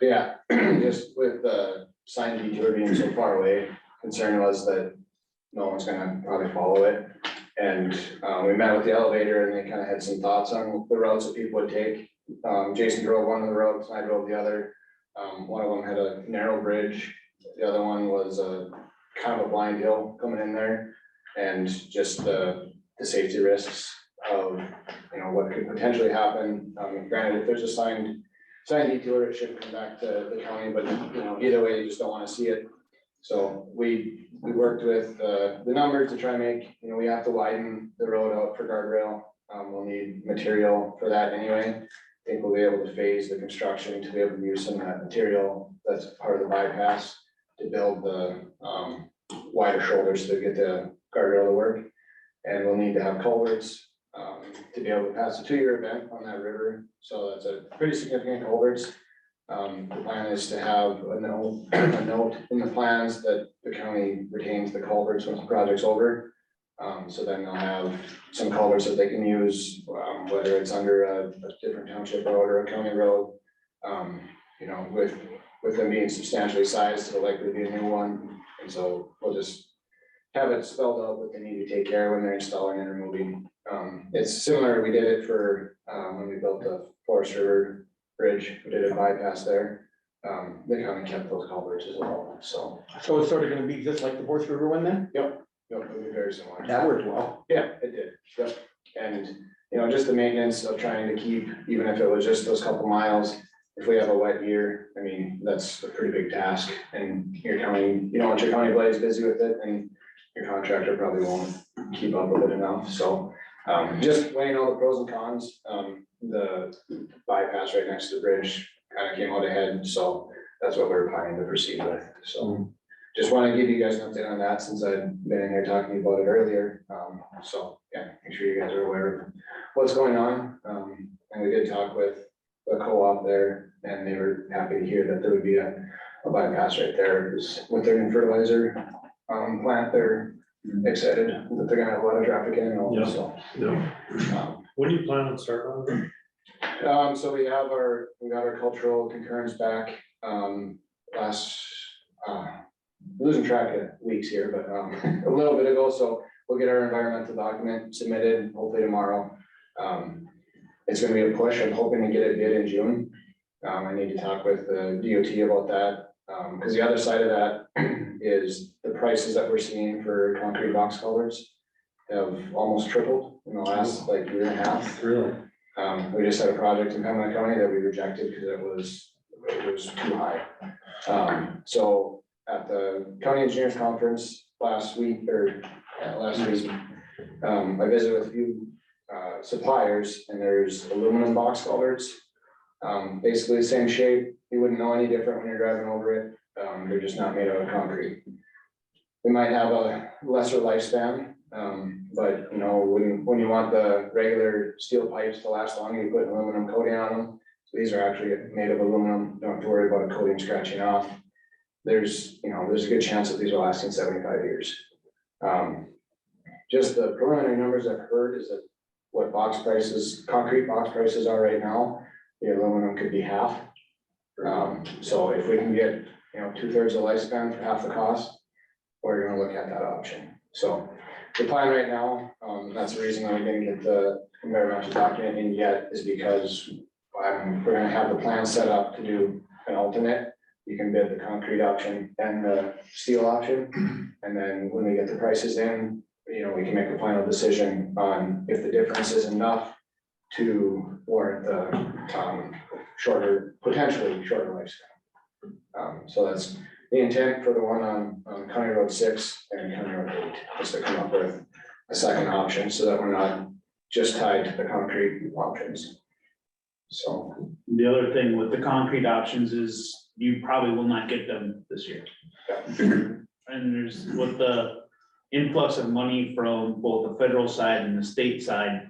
Yeah, just with the sign detour being so far away, concern was that no one's gonna probably follow it. And we met with the elevator and they kind of had some thoughts on the routes that people would take. Jason drove one of the roads, I drove the other. One of them had a narrow bridge, the other one was a kind of a blind hill coming in there. And just the safety risks of, you know, what could potentially happen. Granted, if there's a signed detour, it shouldn't come back to the county, but you know, either way, you just don't want to see it. So we worked with the numbers to try and make, you know, we have to widen the road out for guardrail. We'll need material for that anyway. I think we'll be able to phase the construction to be able to use some of that material that's part of the bypass to build the wider shoulders to get the guardrail to work. And we'll need to have culverts to be able to pass a 2-year event on that river. So that's a pretty significant culverts. The plan is to have a note in the plans that the county retains the culverts once the project's over. So then they'll have some culverts that they can use, whether it's under a different township road or a county road. You know, with them being substantially sized, it'll likely be a new one. And so we'll just have it spelled out what they need to take care of when they're installing and removing. It's similar, we did it for, when we built the Forest River Bridge, we did a bypass there. The county kept those culverts as well, so. So it's sort of gonna be just like the Forest River one then? Yep, it'll be very similar. That worked well. Yeah, it did, yep. And, you know, just the maintenance of trying to keep, even if it was just those couple miles, if we have a wet year, I mean, that's a pretty big task. And your county, you don't want your county blades busy with it, and your contractor probably won't keep up with it enough, so. Just weighing all the pros and cons, the bypass right next to the bridge kind of came out ahead, so that's what we're planning to proceed with, so. Just want to give you guys an update on that since I've been in here talking about it earlier, so, yeah, make sure you guys are aware of what's going on. And we did talk with the co-op there, and they were happy to hear that there would be a bypass right there, because with their new fertilizer plant, they're excited that they're gonna have a lot of traffic in and all, Yeah. so. Yeah. When do you plan on starting on it? So we got our cultural concurrence back, losing track of weeks here, but, a little bit ago, so we'll get our environmental document submitted hopefully tomorrow. It's gonna be a push, I'm hoping to get it bid in June. I need to talk with the DOT about that, because the other side of that is the prices that we're seeing for concrete box culverts have almost tripled in the last like year and a half. Really? We just had a project in Pembina County that we rejected because it was too high. So at the county engineers conference last week, I visited with a few suppliers, and there's aluminum box culverts. Basically the same shape, you wouldn't know any different when you're driving over it. They're just not made out of concrete. They might have a lesser lifespan, but you know, when you want the regular steel pipes to last longer, you put an aluminum coating on them. So these are actually made of aluminum, don't have to worry about a coating scratching off. There's a good chance that these are lasting 75 years. Just the preliminary numbers I've heard is that what concrete box prices are right now, the aluminum could be half. So if we can get, 2/3 of the lifespan for half the cost, we're gonna look at that option. So the plan right now, that's the reason that we didn't get the environmental document in yet, is because we're gonna have the plan set up to do an alternate. You can bid the concrete option and the steel option, and then when we get the prices in, we can make a final decision on if the difference is enough to warrant the potentially shorter lifespan. So that's the intent for the one on County Road 6 and County Road 8, is to come up with a second option so that we're not just tied to the concrete options. So The other thing with the concrete options is you probably will not get them this year. and there's with the influx of money from both the federal side and the state side,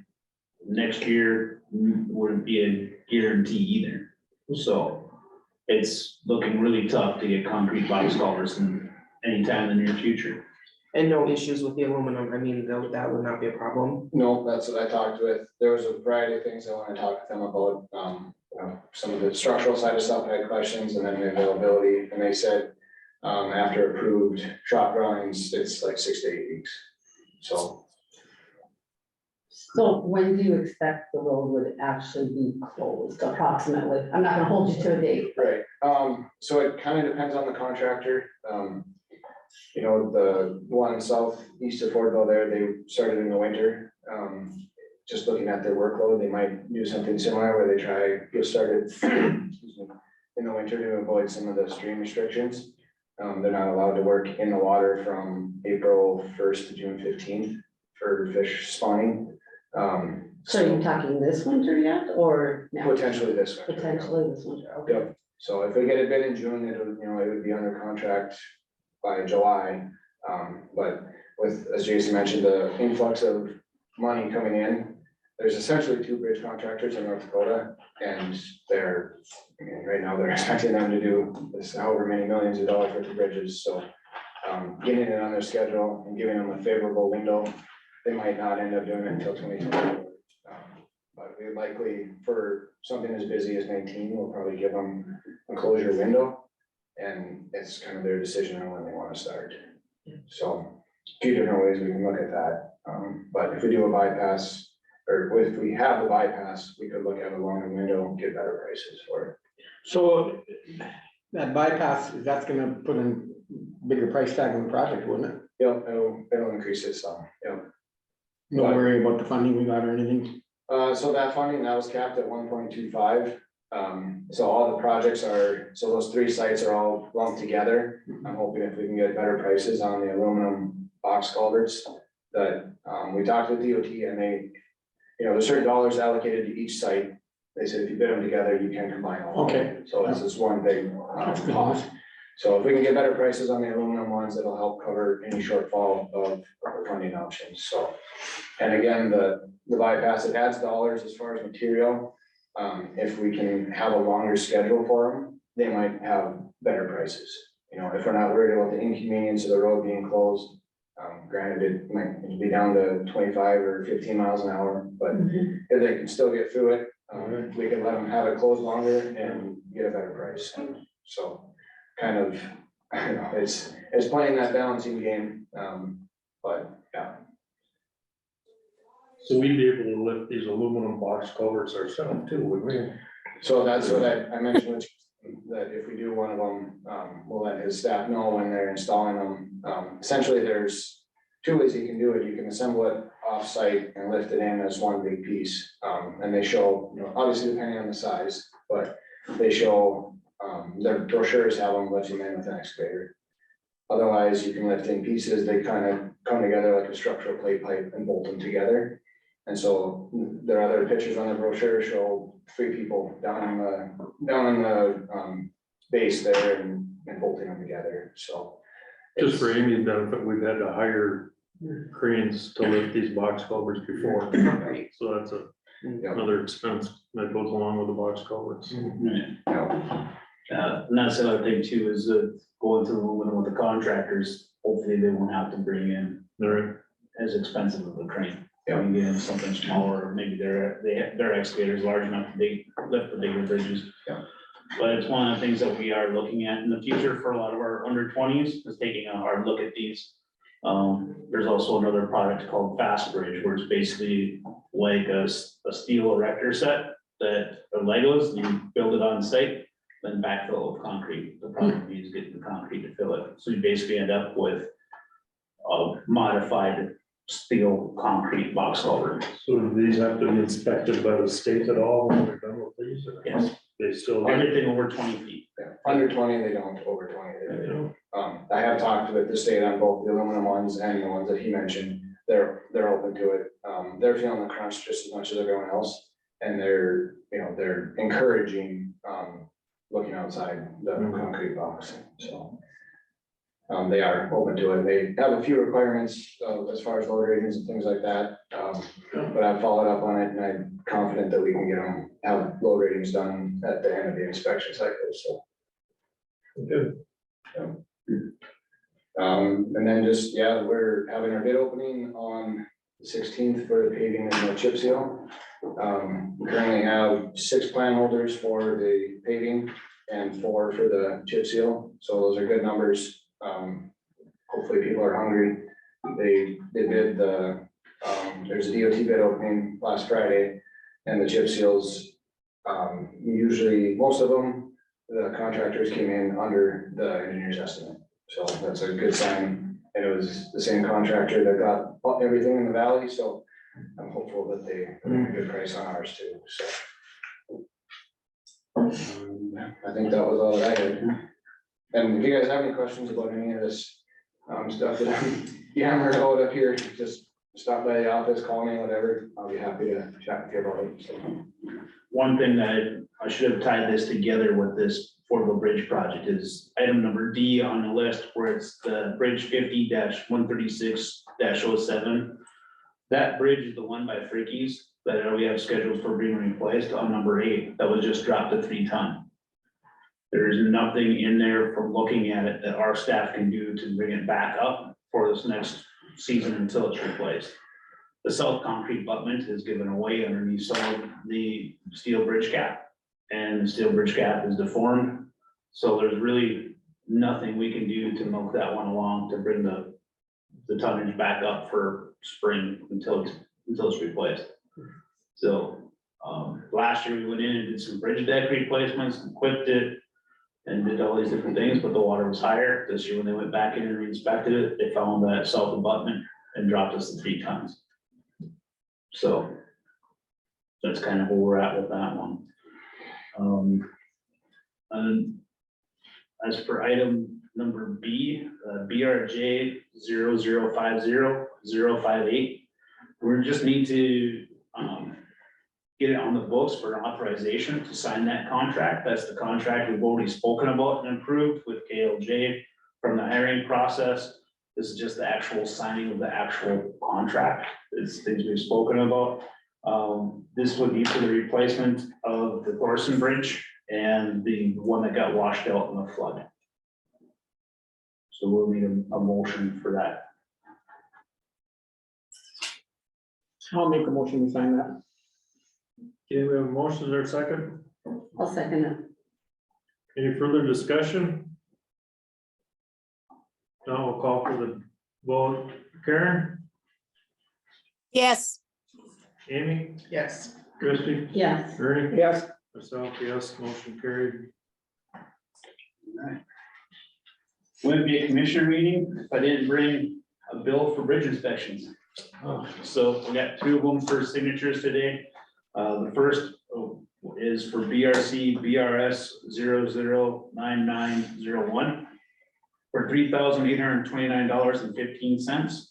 next year wouldn't be a guarantee either. So it's looking really tough to get concrete box culverts in any time in the near future. And no issues with the aluminum, I mean, that would not be a problem. No, that's what I talked with. There was a variety of things I want to talk to them about, some of the structural side of stuff, I had questions, and then the availability, and they said, after approved shop drawings, it's like 6 to 8 weeks. So, So when do you expect the road would actually be closed approximately? I'm not gonna hold you to a date. right, so it kind of depends on the contractor. The one southeast of Fordville there, they started in the winter. Just looking at their workload, they might do something similar where they get started excuse me, in the winter to avoid some of the stream restrictions. They're not allowed to work in the water from April 1st to June 15th for fish spawning. So you're talking this winter yet, or now? Potentially this winter. Potentially this winter, okay. Yep, so if we get it bid in June, it would be under contract by July. But with, as Jason mentioned, the influx of money coming in, there's essentially 2 bridge contractors in North Dakota, and right now they're expecting them to do this however many millions of dollars worth of bridges, so getting it on their schedule and giving them a favorable window, they might not end up doing it until 2024. But we likely, for something as busy as 19, we'll probably give them a closure window, and it's kind of their decision on when they want to start. So a few different ways we can look at that. But if we do a bypass, or if we have a bypass, we could look at a longer window and get better prices for it. So that bypass, that's gonna put in bigger price tag on the project, wouldn't it? Yep, it'll increase it some, yep. No worry about the funding we got or anything. So that funding, that was capped at 1.25. So all the projects so those 3 sites are all lumped together. I'm hoping if we can get better prices on the aluminum box culverts, that, we talked with DOT and they, there's certain dollars allocated to each site. They said if you bid them together, you can combine all of them. Okay. So this is one big cost. So if we can get better prices on the aluminum ones, it'll help cover any shortfall of our funding options, so. And again, the bypass, it adds dollars as far as material. If we can have a longer schedule for them, they might have better prices. If we're not worried about the inconvenience of the road being closed, granted, it might be down to 25 or 15 miles an hour, but if they can still get through it, we can let them have it closed longer and get a better price. So kind of, it's playing that balancing game, but yeah. So we'd be able to lift these aluminum box covers ourselves too, wouldn't we? So that's what I mentioned, that if we do one of them, we'll let his staff know when they're installing them. Essentially, there's 2 ways you can do it. You can assemble it off-site and lift it in as one big piece. And they show, obviously depending on the size, but they show, their brochures have them lifting in with an excavator. Otherwise, you can lift in pieces. They kind of come together like a structural plate pipe and bolt them together. And so there are other pictures on the brochure show 3 people down in the base there and bolting them together, so. Just for Amy's benefit, we've had to hire cranes to lift these box culverts before. So that's another expense that goes along with the box culverts. And that's the other thing too, is going to the aluminum with the contractors, hopefully they won't have to bring in as expensive of a crane. We can get in something smaller, or maybe their excavator's large enough to lift the bigger bridges. But it's one of the things that we are looking at in the future for a lot of our under 20s, is taking a hard look at these. There's also another product called Fast Bridge, where it's basically like a steel erector set that are Legos, you build it on site, then backfill with concrete. The problem is getting the concrete to fill it. So you basically end up with a modified steel concrete box culvert. So do these have to be inspected by the state at all when they're done with these? Yes. They still. Everything over 20 feet. Under 20, they don't, over 20, they do. I have talked with the state on both the aluminum ones and the ones that he mentioned. They're open to it. They're feeling the crunch just as much as everyone else. And they're encouraging, looking outside the concrete box, so. they are open to it. They have a few requirements, as far as load ratings and things like that. But I've followed up on it and I'm confident that we can get them, have load ratings done at the end of the inspection cycle, so. Good. And then just, yeah, we're having our bid opening on the 16th for the paving and the chip seal. We currently have 6 plan holders for the paving and 4 for the chip seal, so those are good numbers. Hopefully people are hungry. They bid the, there's a DOT bid opening last Friday, and the chip seals, usually, most of them, the contractors came in under the engineer's estimate. So that's a good sign, and it was the same contractor that got everything in the valley, so I'm hopeful that they put in a good price on ours too, so. I think that was all that I had. And if you guys have any questions about any of this stuff that I'm yammering out up here, just stop by the office, call me, whatever. I'll be happy to chat with you about it. So. One thing that I should have tied this together with this affordable bridge project is item number D on the list, where it's the bridge 50-136-07. That bridge is the one by Frickies that we have scheduled for being replaced on number 8, that was just dropped to 3 ton. There is nothing in there from looking at it that our staff can do to bring it back up for this next season until it's replaced. The south concrete abutment is given away underneath some of the steel bridge cap, and the steel bridge cap is deformed. So there's really nothing we can do to milk that one along to bring the tonnage back up for spring until it's replaced. So, last year we went in and did some bridge deck replacements, equipped it, and did all these different things, but the water was higher. This year when they went back in and re-inspected it, they found that south abutment and dropped us to 3 tons. So that's kind of where we're at with that one. And as for item number B, BRJ 0050-058, we just need to get it on the books for an authorization to sign that contract. That's the contract we've already spoken about and approved with KLJ from the hiring process. This is just the actual signing of the actual contract. It's things we've spoken about. This would be for the replacement of the Thorson Bridge and the one that got washed out in the flood. So we'll need a motion for that. I'll make a motion to sign that. Okay, we have a motion, is there a second? I'll second it. Any further discussion? Now we'll call for the vote. Karen, Yes. Amy, Yes. Christie, Yes. Ernie, Yes. myself, yes, motion carried. Wouldn't be a commissioner meeting if I didn't bring a bill for bridge inspections. So we got 2 of them for signatures today. The first is for BRC BRS 009901 for $3,829.15.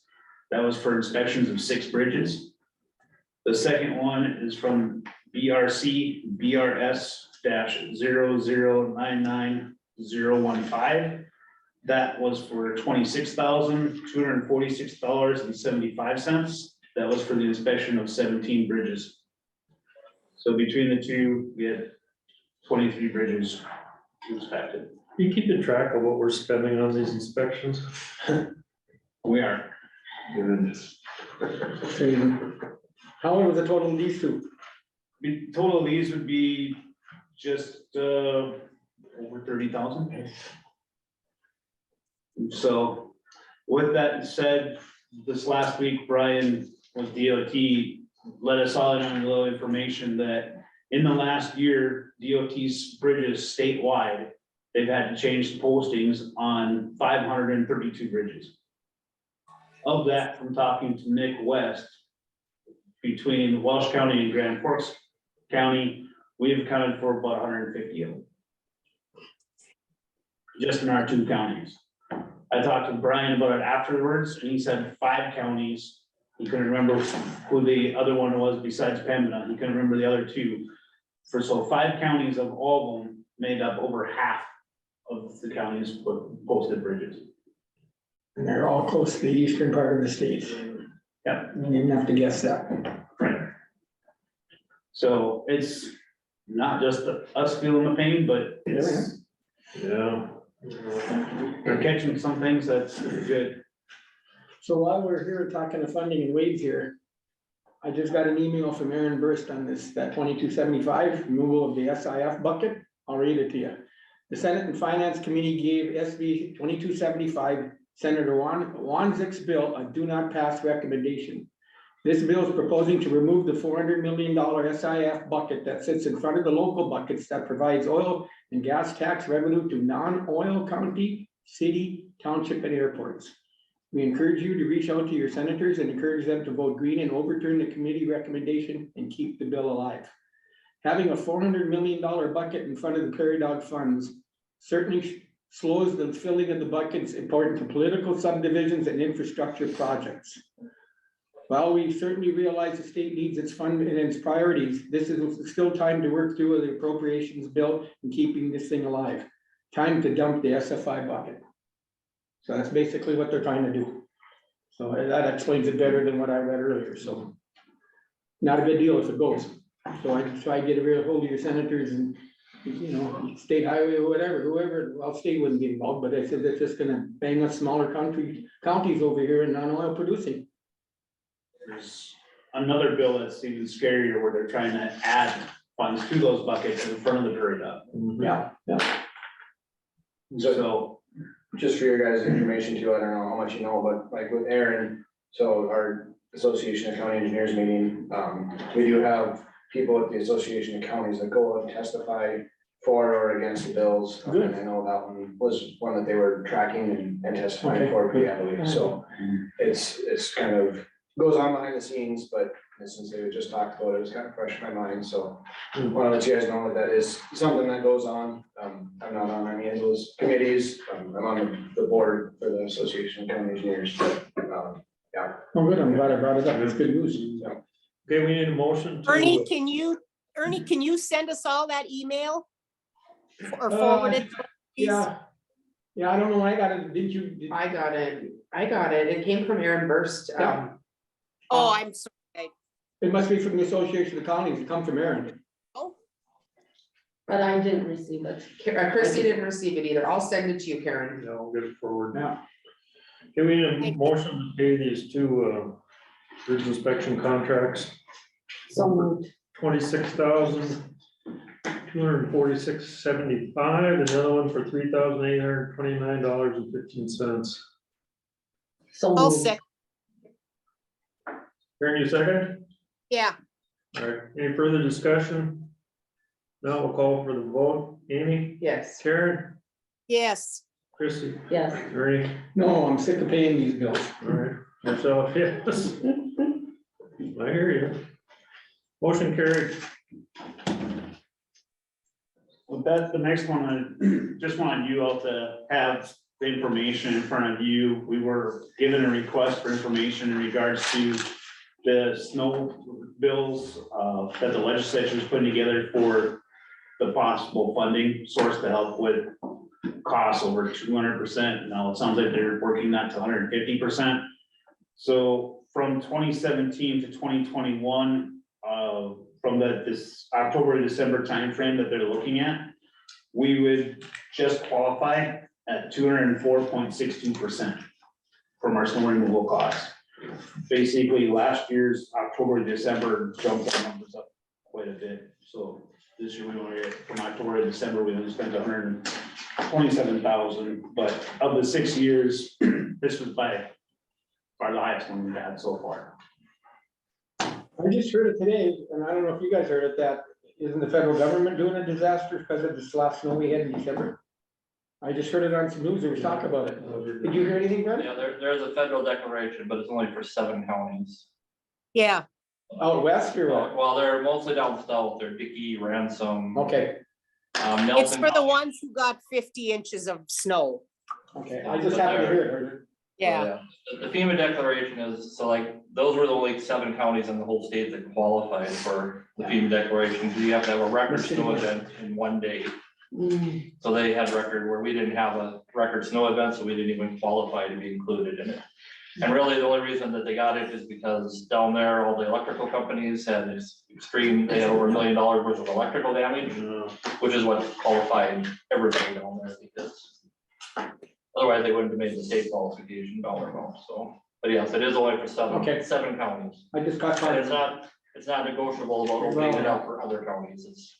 That was for inspections of 6 bridges. The second one is from BRC BRS -0099-015. That was for $26,246.75. That was for the inspection of 17 bridges. So between the 2, we had 23 bridges inspected. You keeping track of what we're spending on these inspections? We are. Good. How much was the total of these 2? The total of these would be just over 30,000. So with that said, this last week, Brian with DOT let us all in on a little information that in the last year, DOT's bridges statewide, they've had to change the postings on 532 bridges. Of that, from talking to Nick West, between Walsh County and Grand Forks County, we have accounted for about 150 of them. Just in our 2 counties. I talked to Brian about it afterwards, and he said 5 counties. He couldn't remember who the other one was besides Pembina. He couldn't remember the other 2. So 5 counties of all of them made up over half of the counties with posted bridges. And they're all close to the eastern part of the state. Yep, you didn't have to guess that. So it's not just us feeling the pain, but it's, Yeah. they're catching some things that's good. So while we're here talking of funding and waves here, I just got an email from Aaron Burst on this, that 2275 removal of the SIF bucket. I'll read it to you. The Senate and Finance Committee gave SB 2275 Senator Wanzik's bill a do not pass recommendation. This bill is proposing to remove the $400 million SIF bucket that sits in front of the local buckets that provides oil and gas tax revenue to non-oil county, city, township, and airports. We encourage you to reach out to your senators and encourage them to vote green and overturn the committee recommendation and keep the bill alive. Having a $400 million bucket in front of the Prairie Dog funds certainly slows the filling of the buckets important to political subdivisions and infrastructure projects. While we certainly realize the state needs its fund and its priorities, this is still time to work through the appropriations bill and keeping this thing alive. Time to dump the SFI bucket. So that's basically what they're trying to do. So that explains it better than what I read earlier, so. Not a big deal if it goes. So I try to get a real hold of your senators and, you know, state highway or whatever, whoever, well, state wouldn't get involved, but I said that's just gonna bang us smaller counties over here in non-oil producing. There's another bill that's even scarier where they're trying to add funds to those buckets in front of the Prairie Dog. Yeah, yeah. So, Just for your guys' information too, I don't know how much you know, but like with Aaron, so our Association of County Engineers meeting, we do have people at the Association of Counties that go and testify for or against the bills. Good. And I know that one was one that they were tracking and testifying for pretty heavily, so it's kind of goes on behind the scenes, but since they just talked about it, it was kind of fresh in my mind, so I want to let you guys know that is something that goes on. I'm not on any of those committees. I'm on the board for the Association of County Engineers, but, yeah. Oh, good, I'm glad I brought it up, it's good news. Okay, we need a motion to. Ernie, can you send us all that email? Or forward it? to us, please? Yeah, I don't know, I got it, did you? I got it, it came from Aaron Burst. Oh, I'm sorry. It must be from the Association of Counties, it come from Aaron. But I didn't receive it. Christie didn't receive it either, I'll send it to you, Karen. Yeah, I'll get it forward. Yeah. Okay, we need a motion to pay these two, bridge inspection contracts, So moved. $26,246.75, and the other one for $3,829.15. So I'll moved. second, Karen, you second? yeah. All right, any further discussion? Now we'll call for the vote. Amy, Yes. Karen, Yes. Christie, Yes. Ernie, No, I'm sick of paying these bills. all right, myself, yes. I hear you. Motion carried. with that, the next one, I just wanted you all to have the information in front of you. We were given a request for information in regards to the snow bills that the legislature is putting together for the possible funding source to help with costs over 200%. Now, it sounds like they're working that to 150%. So from 2017 to 2021, from this October, December timeframe that they're looking at, we would just qualify at 204.62% from our snow removal costs. Basically, last year's October, December jumped our numbers up quite a bit. So this year we only, from October to December, we only spent 127,000, but of the 6 years, this was by far the highest one we've had so far. I just heard it today, and I don't know if you guys heard it, that isn't the federal government doing a disaster because of this last snow we had in December? I just heard it on some news, there was talk about it. Did you hear anything, Brad? Yeah, there's a federal declaration, but it's only for 7 counties. Yeah. Out west or what? Well, they're mostly down south. They're Dickey, Ransom. Okay, Nelson. It's for the ones who got 50 inches of snow. okay, I just happened to hear it. Yeah. The FEMA declaration is, so like, those were the only 7 counties in the whole state that qualified for the FEMA declaration, because you have to have a record snow event in 1 day. So they had record where we didn't have a record snow event, so we didn't even qualify to be included in it. And really, the only reason that they got it is because down there, all the electrical companies had this extreme, they had over $1 million worth of electrical damage, which is what qualified everybody down there because otherwise they wouldn't have made the state qualification down there, so. But yes, it is only for Okay. seven counties. I just got And caught. it's not negotiable about opening it up for other counties. It's,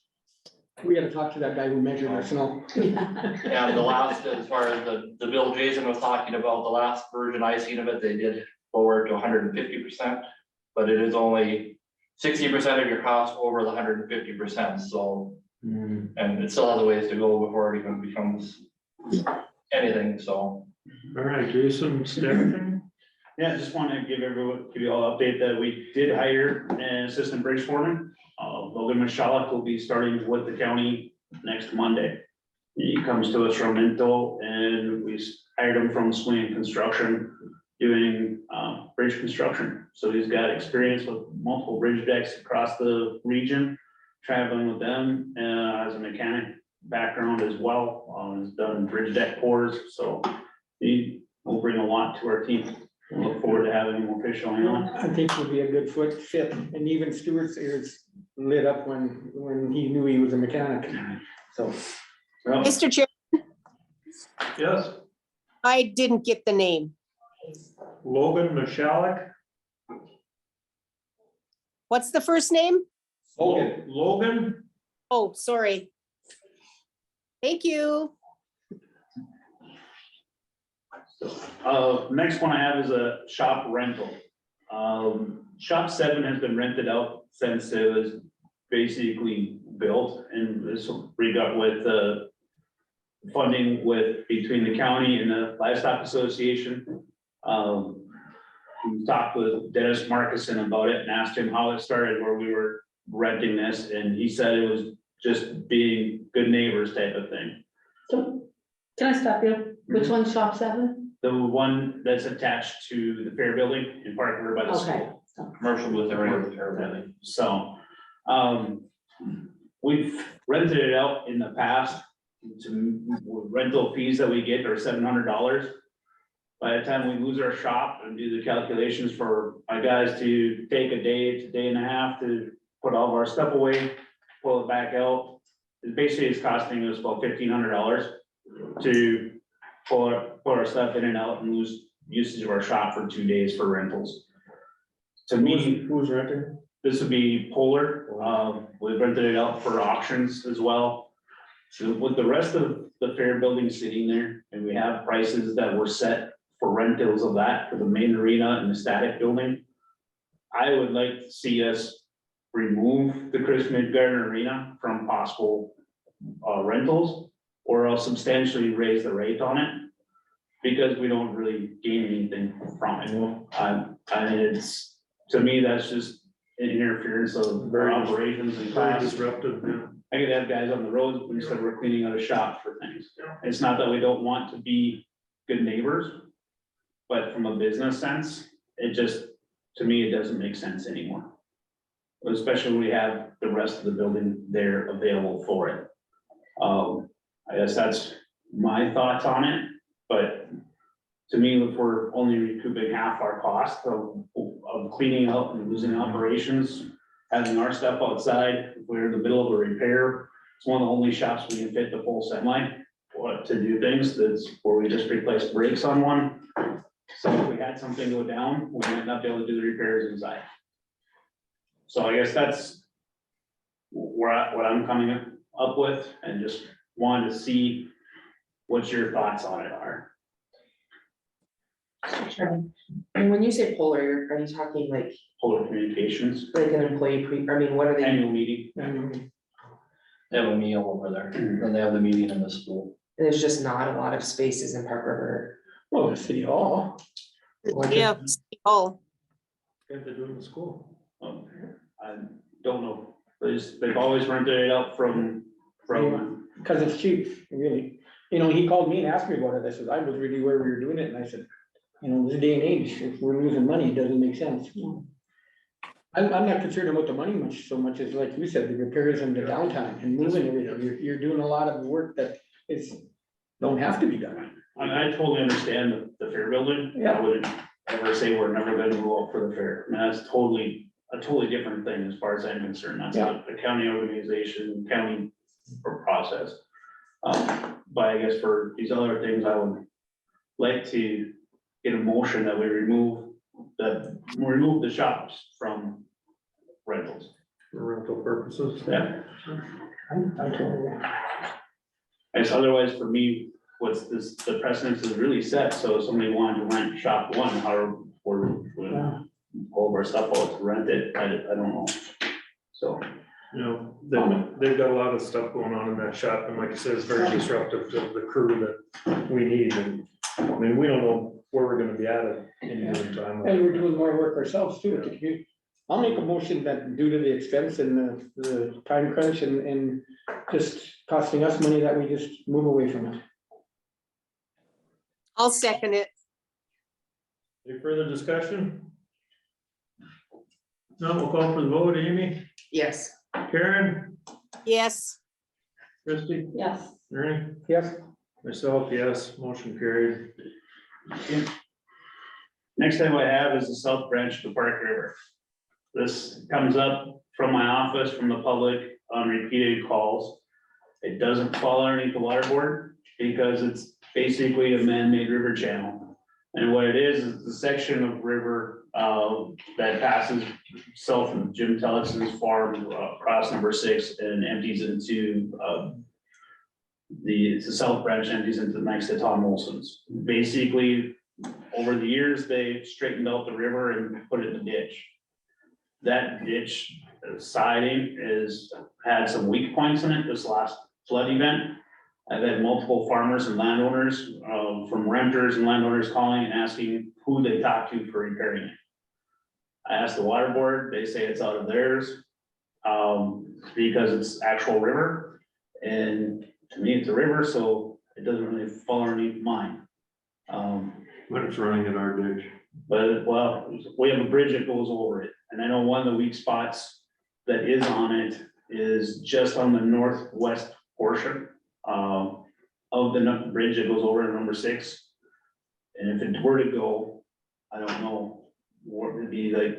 We gotta talk to that guy who measured our snow. and the last, as far as the bill Jason was talking about, the last version I seen of it, they did lower it to 150%. But it is only 60% of your cost over the 150%, so. And it still has a ways to go before it even becomes anything, so. All right, Jason, staffing? Yeah, just want to give you all an update that we did hire an assistant bridge foreman. Logan Michalek will be starting with the county next Monday. He comes to us from Minto and we hired him from Swing Construction doing bridge construction. So he's got experience with multiple bridge decks across the region, traveling with them as a mechanic background as well. He's done bridge deck pours, so he will bring a lot to our team. We look forward to having him officially on. I think he'll be a good fit, and even Stewart's ears lit up when he knew he was a mechanic, so. Well, Mr. Chair, Yes, I didn't get the name. Logan Michalek. What's the first name? Logan, Oh, sorry. Thank you. Next one I have is a shop rental. Shop 7 has been rented out since it was basically built, and this we got with funding between the county and the Livestock Association. We talked with Dennis Markison about it and asked him how it started, where we were renting this, and he said it was just being good neighbors type of thing. So, can I stop you? Which one's shop 7? The one that's attached to the fair building in Park River by the Okay. school. Commercial with area of the fair building. So, we've rented it out in the past. Rental fees that we get are $700. By the time we lose our shop and do the calculations for my guys to take a day to day and a half to put all of our stuff away, pull it back out, it basically is costing us about $1,500 to pull our stuff in and out and lose usage of our shop for 2 days for rentals. To me, who's renting? this would be Polar. We rented it out for auctions as well. So with the rest of the fair building sitting there, and we have prices that were set for rentals of that for the main arena and the static building, I would like to see us remove the Chris Midgarden Arena from possible rentals, or else substantially raise the rate on it, because we don't really gain anything from it. It's, to me, that's just interference of our operations and Very costs. disruptive, yeah. I could have guys on the roads instead we're cleaning out a shop for things. It's not that we don't want to be good neighbors, but from a business sense, it just, to me, it doesn't make sense anymore. Especially when we have the rest of the building there available for it. I guess that's my thoughts on it, but to me, if we're only recouping half our cost of cleaning out and losing operations, having our stuff outside, if we're in the middle of a repair, it's one of the only shops we can fit the full semi to do things. That's where we just replace brakes on one. So if we had something go down, we might not be able to do the repairs inside. So I guess that's what I'm coming up with, and just wanted to see what your thoughts on it are. And when you say Polar, are you talking like Polar Communications, an employee what are they? annual meeting. They have a meal over there, and they have the meeting in the school. There's just not a lot of spaces in Park River. Well, the city hall. Yeah. Oh, What they do in the school? I don't know, they've always rented it out from. Cause it's cheap, really. You know, he called me and asked me about it. I said, I was really where we were doing it, and I said, you know, this day and age, if we're losing money, it doesn't make sense. I'm not concerned about the money much, so much as like you said, the repairs and the downtime and moving everything. You're doing a lot of work that is, don't have to be done. I totally understand the fair building. Yeah. I wouldn't ever say we're never gonna go up for the fair. I mean, that's a totally different thing as far as I'm concerned. That's a county organization, county process. But I guess for these other things, I would like to get a motion that we remove the shops from rentals. For rental purposes. Yeah. I totally. As otherwise, for me, what's this, the precedence is really set, so if somebody wanted to rent shop one, how we're all of our stuff out to rent it, I don't know. So, You know, they've got a lot of stuff going on in that shop, and like I said, it's very disruptive to the crew that we need, and I mean, we don't know where we're gonna be at any given time. And we're doing more work ourselves too at the community. I'll make a motion that due to the expense and the time crunch and just costing us money, that we just move away from it. I'll second it. Any further discussion? No, we'll call for the vote. Amy, Yes. Karen, Yes. Christie, Yes. Ernie, Yes. myself, yes, motion carried. next thing I have is the south branch of the Park River. This comes up from my office, from the public on repeated calls. It doesn't fall underneath the water board because it's basically a man-made river channel. And what it is the section of river that passes south of Jim Tellison's farm across number 6 and empties into the south branch empties into next to Tom Olson's. Basically, over the years, they straightened out the river and put it in the ditch. That ditch siding had some weak points in it this last flood event. I've had multiple farmers and landowners, from renters and landowners calling and asking who they talk to for repairing it. I asked the water board, they say it's out of theirs, because it's actual river. And to me, it's a river, so it doesn't really fall underneath mine. But it's running in our ditch. But, well, we have a bridge that goes over it, and I know one of the weak spots that is on it is just on the northwest portion of the bridge that goes over to number 6. And if it were to go, I don't know, what would be like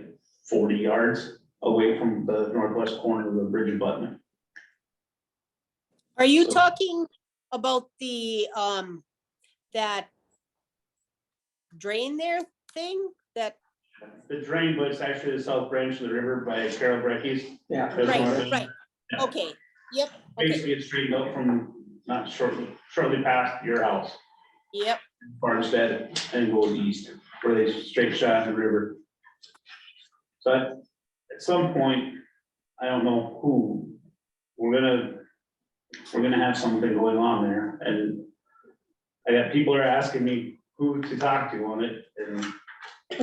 40 yards away from the northwest corner of the bridge abutment. Are you talking about the, that drain there thing that? The drain, but it's actually the south branch of the river by Carol Brecky's. Yeah. Right. Okay, yep, okay, Basically, it's straightened out from not shortly past your house, yep. Farmstead, and goes east, where they straight shot in the river. So at some point, I don't know who, we're gonna have something going on there, and I got people are asking me who to talk to on it, and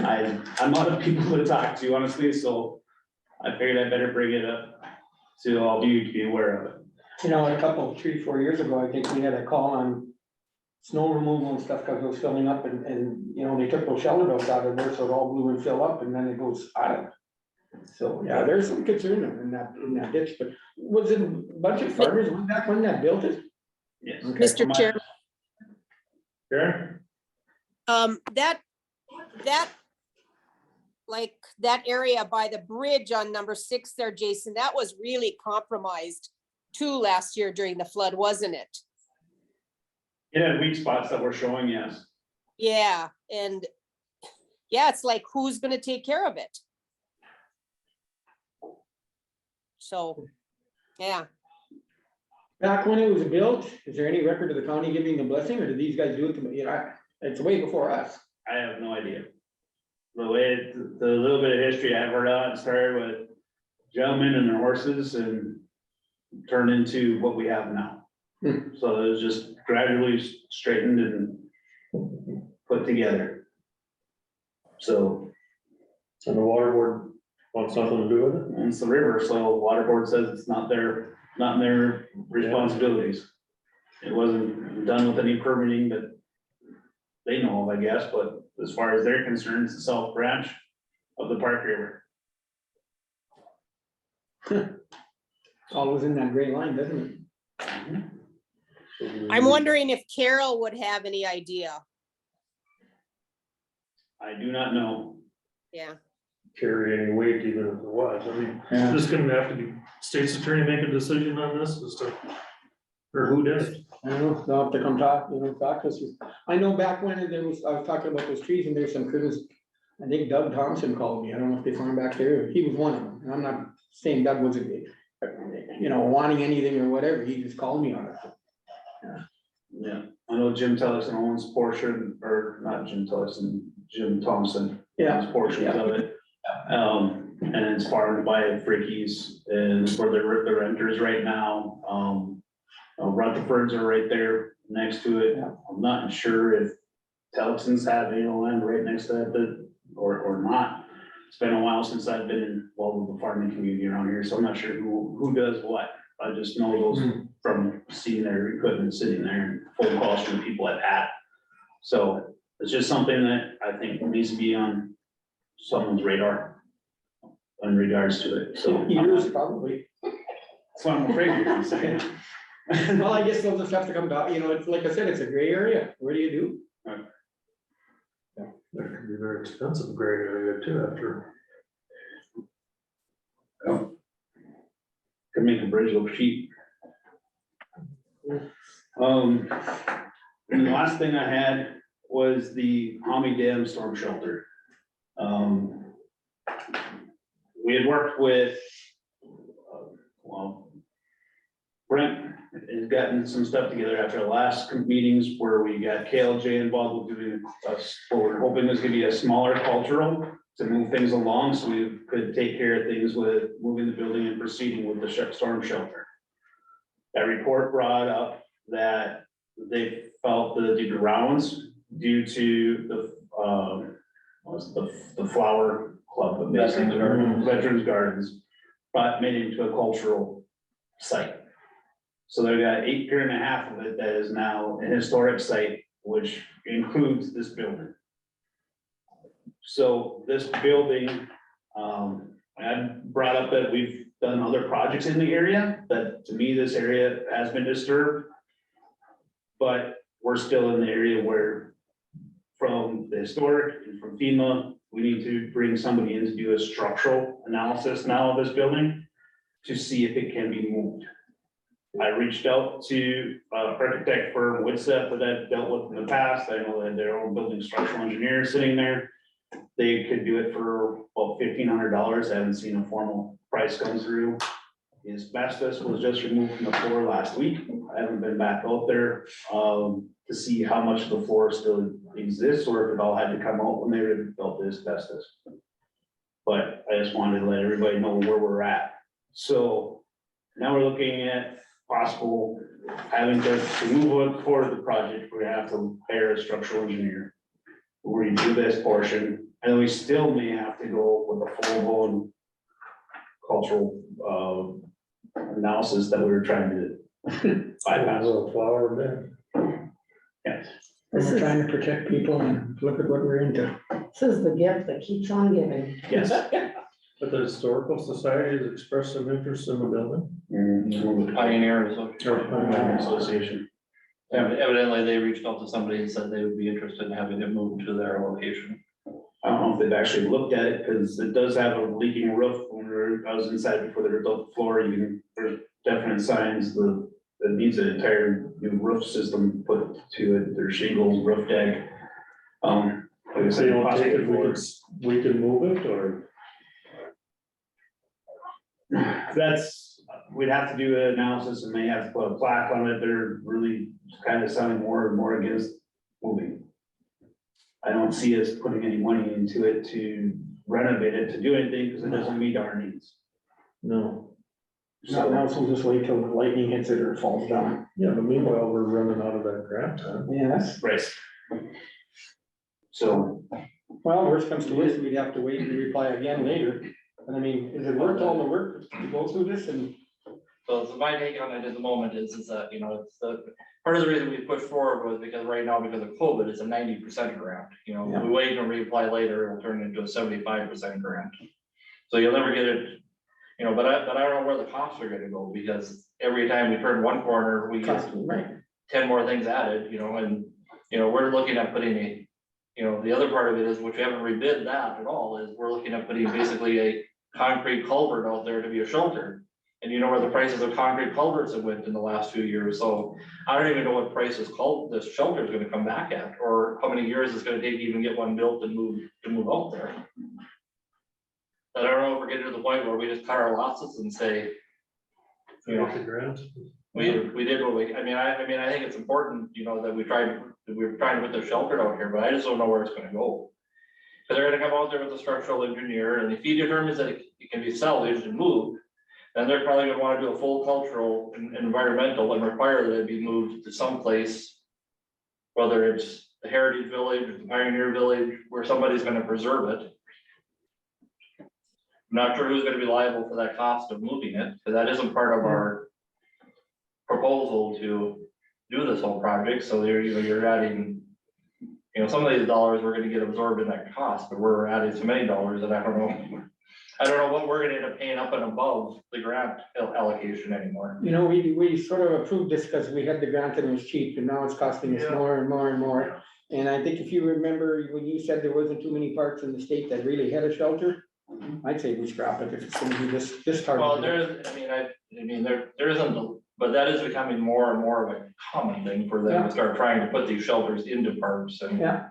I'm out of people to talk to, honestly, so I figured I better bring it up to all of you to be aware of it. You know, a couple, 3-4 years ago, I think we had a call on snow removal and stuff, because it was filling up and, you know, they took those shelter belts out of there, so it all blew and fill up, and then it goes out of. So, yeah, there's some concern in that ditch, but was it a bunch of farmers, was that when that built it? Yes. Okay. Mr. Chairman, Karen? that like that area by the bridge on number 6 there, Jason, that was really compromised too last year during the flood, wasn't it? It had weak spots that we're showing, yes. Yeah, and yeah, it's like, who's gonna take care of it? So, yeah. Back when it was built, is there any record of the county giving the blessing, or did these guys do it, you know, it's way before us? I have no idea. The way, the little bit of history I've heard on, it started with gentlemen and their horses and turned into what we have now. So it was just gradually straightened and put together. So. And the water board wants nothing to do with it? It's the river, so water board says it's not in their responsibilities. It wasn't done with any permitting that they know of, I guess, but as far as they're concerned, it's the south branch of the Park River. Always in that gray line, doesn't it? I'm wondering if Carol would have any idea. I do not know. Yeah. Carry any weight even if it was. I mean, Yeah. this gonna have to be state's attorney make a decision on this as to, or who did it. I don't know, they'll have to come talk, talk to us. I know back when I was talking about those trees and there's some criticism. I think Doug Thompson called me. I don't know if they found back there. He was one of them. And I'm not saying Doug was, wanting anything or whatever. He just called me on it. Yeah, I know Jim Tellison owns portion, or not Jim Tellison, Jim Thompson. Yeah. Owns portions of it. And it's farmed by Frickies and where the renters right now. Rutherfords are right there next to it. I'm not sure if Tellison's have any land right next to that, or not. It's been a while since I've been involved with the farming community around here, so I'm not sure who does what. I just know those from seeing their equipment sitting there and phone calls from the people I've had. So it's just something that I think needs to be on someone's radar in regards to it, so. Years probably. That's what I'm afraid you're gonna say. Well, I guess they'll just have to come back, it's like I said, it's a gray area. What do you do? That could be very expensive gray area too after. Could make a bridge look cheap. And the last thing I had was the Hommy Dam storm shelter. We had worked with, Brent has gotten some stuff together after the last meetings where we got KLJ involved with doing us, what we're hoping is gonna be a smaller cultural to move things along, so we could take care of things with moving the building and proceeding with the storm shelter. That report brought up that they felt that the grounds due to the flower club, Veterans Gardens, but made it into a cultural site. So they've got 1.5 acres of it that is now an historic site, which includes this building. So this building, I brought up that we've done other projects in the area, that to me, this area has been disturbed. But we're still in the area where from the historic and from FEMA, we need to bring somebody in to do a structural analysis now of this building to see if it can be moved. I reached out to architect firm Witset that I've dealt with in the past. I know they had their own building structural engineer sitting there. They could do it for about $1,500. I haven't seen a formal price come through. The asbestos was just removed from the floor last week. I haven't been back out there to see how much of the floor still exists or if it all had to come out when they rebuilt the asbestos. But I just wanted to let everybody know where we're at. So now we're looking at possible having to move forward the project. We're gonna have to hire a structural engineer. We're gonna do this portion, and we still may have to go with a full-blown cultural analysis that we were trying to bypass. Flower bed. Yes. We're trying to protect people and look at what we're into. This is the gift that keeps on giving. Yes. But the Historical Society has expressed some interest in the building. Pioneer Association. Evidently, they reached out to somebody and said they would be interested in having it moved to their location. I don't know if they've actually looked at it, because it does have a leaking roof. When I was inside before they rebuilt the floor, there's definite signs that it needs an entire new roof system put to it. There's shingles, roof deck. Like I So said, you don't take possibly it, we can move it, or? we'd have to do an analysis and may have to put a plaque on it. They're really kind of sounding more and more against moving. I don't see us putting any money into it to renovate it, to do anything, because it doesn't meet our needs. No. So now we'll just wait till the lightning hits it or it falls down. Yeah, but meanwhile, we're running out of that grant time. Yes. Right. So, Well, worst comes to worst, we'd have to wait and reply again later. And I mean, is it worth all the work to go through this and? So my take on it at the moment is that, it's part of the reason we pushed forward was because right now, because of COVID, it's a 90% grant. Yeah. We wait and reapply later, it'll turn into a 75% grant. So you'll never get it, You know, but I don't know where the costs are gonna go, because every time we turn one corner, we get Right. 10 more things added, you know, and, you know, we're looking at putting a, you know, the other part of it is, which we haven't rebid that at all, is we're looking at putting basically a concrete culvert out there to be a shelter. And you know where the prices of concrete culverts have went in the last few years, so I don't even know what prices this shelter is gonna come back at, or how many years it's gonna take to even get one built and move out there. But I don't know if we're getting to the point where we just cut our losses and say, you know, The grant. we did what we, I think it's important, you know, that we're trying to put the shelter out here, but I just don't know where it's gonna go. Cause they're gonna come out there with a structural engineer, and if he determines that it can be salvaged and moved, then they're probably gonna wanna do a full cultural and environmental and require that it be moved to someplace. Whether it's the Heritage Village, or the Pioneer Village, where somebody's gonna preserve it. I'm not sure who's gonna be liable for that cost of moving it, because that isn't part of our proposal to do this whole project, so you're adding, you know, some of these dollars we're gonna get absorbed in that cost, but we're adding so many dollars that I don't know what we're gonna end up paying up and above the grant allocation anymore. You know, we sort of approved this because we had the grant and it was cheap, and now it's costing us more and more and more. And I think if you remember, when you said there wasn't too many parts in the state that really had a shelter, I'd say we scrap it if it's gonna be this hard. Well, there isn't, but that is becoming more and more of a common thing for them to start trying to put these shelters into parks, and Yeah.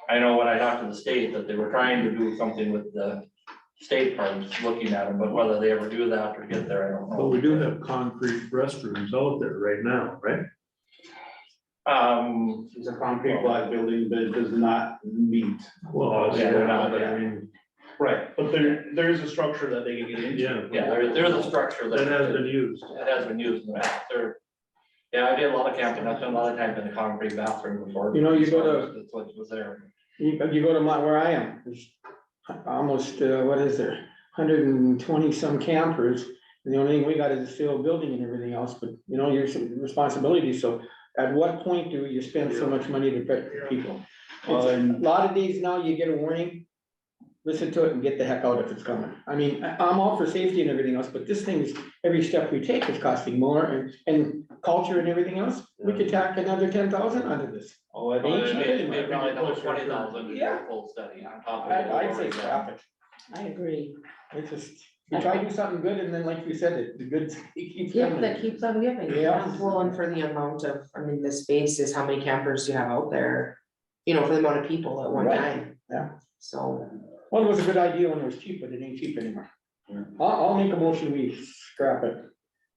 I know when I talked to the state that they were trying to do something with the state parks, looking at them, but whether they ever do that or get there, I don't know. But we do have concrete restrooms out there right now, right? It's a concrete block building, but it does not meet. Well, Yeah, they're not, but yeah. I mean, Right, but there's a structure that they can get into. yeah, There's a structure that has been used. It has been used in the past. Yeah, I did a lot of camping. I've done a lot of time in the concrete bathroom before. You know, you go to- That's what was there. You go to where I am, there's almost, what is there, 120 some campers. And the only thing we got is a steel building and everything else, but you know, your responsibility, so at what point do you spend so much money to protect people? Well, A lot of days now, you get a warning, listen to it and get the heck out if it's coming. I mean, I'm all for safety and everything else, but this thing is, every step we take is costing more, and culture and everything else, we could tack another 10,000 out of this. Oh, I Well, think. maybe probably another 20,000 to do Yeah. a full study on top of. I'd say scrap it. I agree. It's just, you try to do something good, and then like you said, the good keeps Gift coming. that keeps on giving. Yeah. Well, and for the amount of, I mean, the space is how many campers you have out there, you know, for the amount of people at one Right. time. Yeah. So, Well, it was a good idea when it was cheap, but it ain't cheap anymore. I'll make a motion, we scrap it.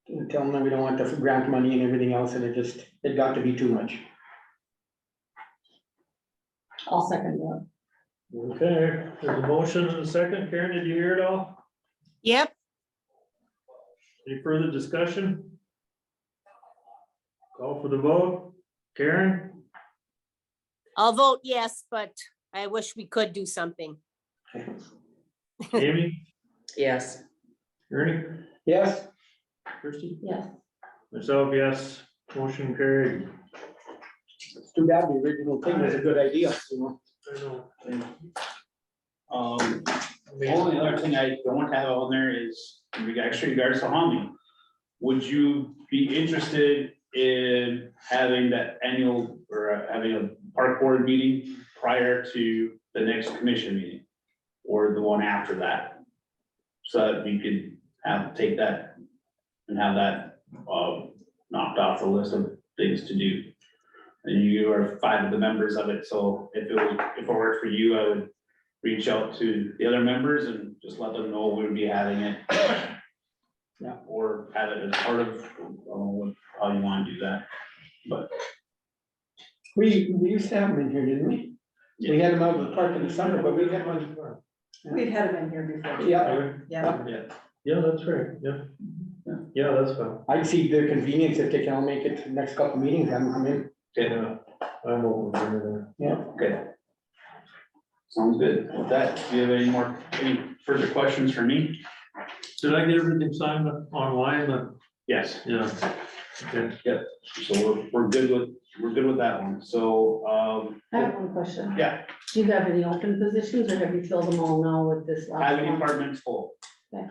And tell them that we don't want the grant money and everything else, and it got to be too much. I'll second that. Okay, there's a motion and a second. Karen, did you hear it all? Yep, Any further discussion? Call for the vote. Karen? I'll vote yes, but I wish we could do something. Amy? yes. Ernie? Yes, Christie? Yes. Myself, yes. Motion carried. it's too bad, the original thing was a good idea, you know. I know. The only other thing I don't have on there is, in regards to Humvee. Would you be interested in having that annual, or having a park board meeting prior to the next commission meeting? Or the one after that? So that we could take that and have that, knocked off the list of things to do. And you are 5 of the members of it, so if it worked for you, I would reach out to the other members and just let them know we'd be having it. Yeah. Or have it as part of, I don't know how you wanna do that, but. We used to have them in here, didn't we? We had them out in the park in the summer, but we had one. We've had them in here before. Yeah, Yeah. Yeah, that's right, yeah. Yeah, that's fine. I'd see their convenience if they can all make it to the next couple meetings, have them come in. Yeah, I'm open for anything. Yeah. Okay. Sounds good. With that, do you have any further questions for me? Did I get everything signed online? Yes. Yeah. Okay. Yep. So we're good with that one. So, I have one question. yeah, Do you have any open positions or have you filled them all now with this last highway one? department's full. Okay.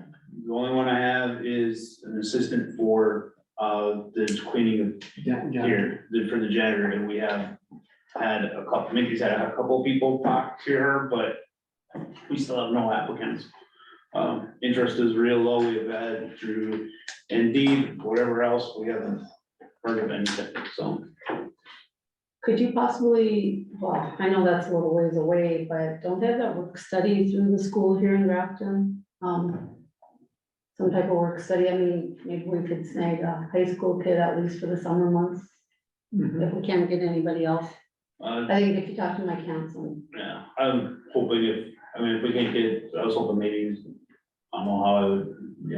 The only one I have is an assistant for, the cleaning of here, for the janitor, and we have had a couple, Mickey's had a couple people talk to her, but we still have no applicants. Interest is real low, we've had through Indeed, whatever else, we haven't heard of anything, so. Could you possibly, well, I know that's a little ways away, but don't they have that work study through the school here in Grafton? Some type of work study, I mean, maybe we could snag a high school kid at least for the summer months, if we can't get anybody else. I think if you talk to my counseling. Yeah, I'm hoping if we can't get, I was hoping maybe, I don't know how I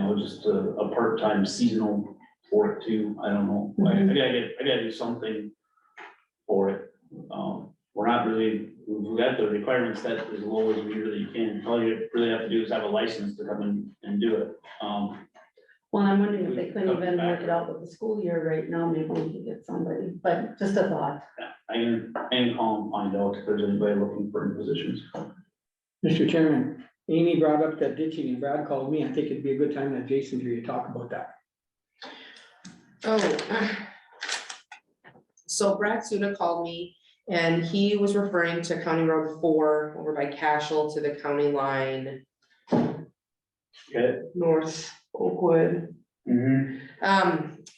would, just a part-time seasonal for it too, I don't know. I gotta do something for it. We're not really, we've got the requirements set as low as we really can. All you really have to do is have a license to come in and do it. Well, I'm wondering if they couldn't even work it out with the school year right now, maybe we could get somebody, but just a thought. I can call and find out if there's anybody looking for any positions. Mr. Chairman, Amy brought up that ditching and Brad called me. I think it'd be a good time that Jason here to talk about that. Oh. So Brad Suda called me and he was referring to County Road 4 over by Cashel to the county line. Okay. North Oakwood.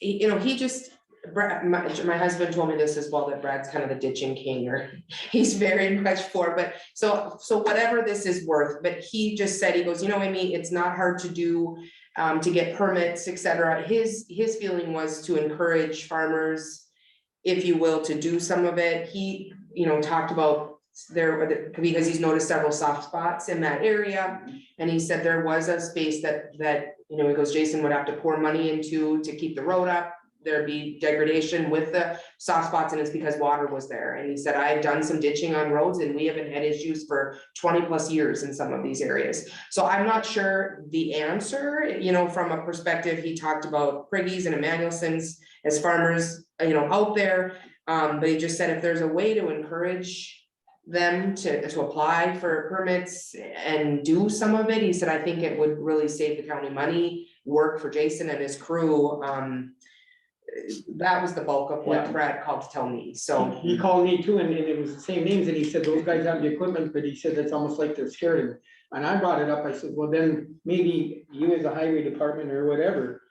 He just, Brad, my husband told me this as well, that Brad's kind of the ditching king, or he's very much for, but so whatever this is worth, but he just said, he goes, Amy, it's not hard to do, to get permits, etc. His feeling was to encourage farmers, if you will, to do some of it. He, talked about because he's noticed several soft spots in that area. And he said there was a space that, he goes, Jason would have to pour money into to keep the road up. There'd be degradation with the soft spots, and it's because water was there. And he said, I've done some ditching on roads and we haven't had issues for 20+ years in some of these areas. So I'm not sure the answer, from a perspective, he talked about Priggies and Emmanuelsons as farmers, out there. But he just said, if there's a way to encourage them to apply for permits and do some of it, he said, I think it would really save the county money, work for Jason and his crew. That was the bulk of what Brad called to tell me, so. He called me too, and it was the same names, and he said, those guys have the equipment, but he said, it's almost like they're scared of it. And I brought it up, I said, well, then maybe you as a highway department or whatever,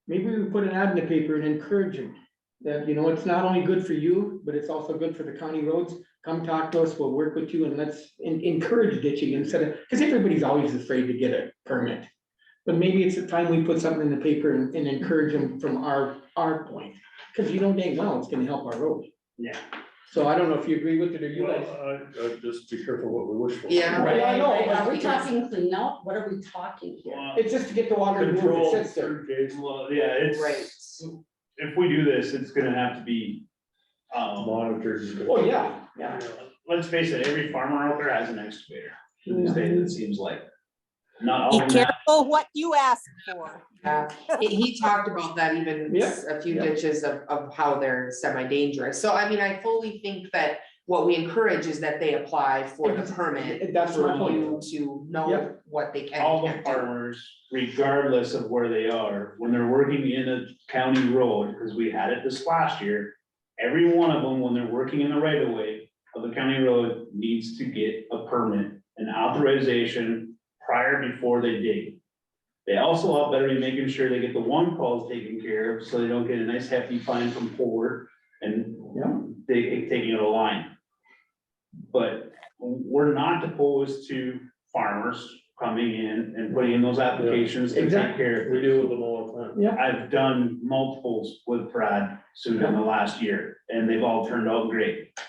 maybe we put an ad in the paper and encourage them. That, it's not only good for you, but it's also good for the county roads. Come talk to us, we'll work with you, and let's encourage ditching instead of, because everybody's always afraid to get a permit. But maybe it's the time we put something in the paper and encourage them from our point, because dang well, it's gonna help our road. Yeah. So I don't know if you agree with it or you guys. Just be careful what we wish for. Yeah. Right, I know, Are we talking clean out? What are we talking here? It's just to get the water moved, Control, it sits there. well, yeah, it's. Right. If we do this, it's gonna have to be, Monitored. Oh, yeah. let's face it, every farmer out there has an excavator. These days, it seems like. Not all Be of them. careful what you ask for. He talked about that even a few ditches of how they're semi-dangerous. So I mean, I fully think that what we encourage is that they apply for the permit. That's my For point. you to know what they can. All and the can't do. farmers, regardless of where they are, when they're working in a county road, because we had it this last year. Every one of them, when they're working in the right of way of the county road, needs to get a permit, an authorization prior before they dig. They also all better be making sure they get the one calls taken care of, so they don't get a nice hefty fine from forward and they taking out a line. But we're not opposed to farmers coming in and putting in those applications to take care of. We do with them all the time. Yeah. I've done multiples with Brad soon in the last year, and they've all turned out great.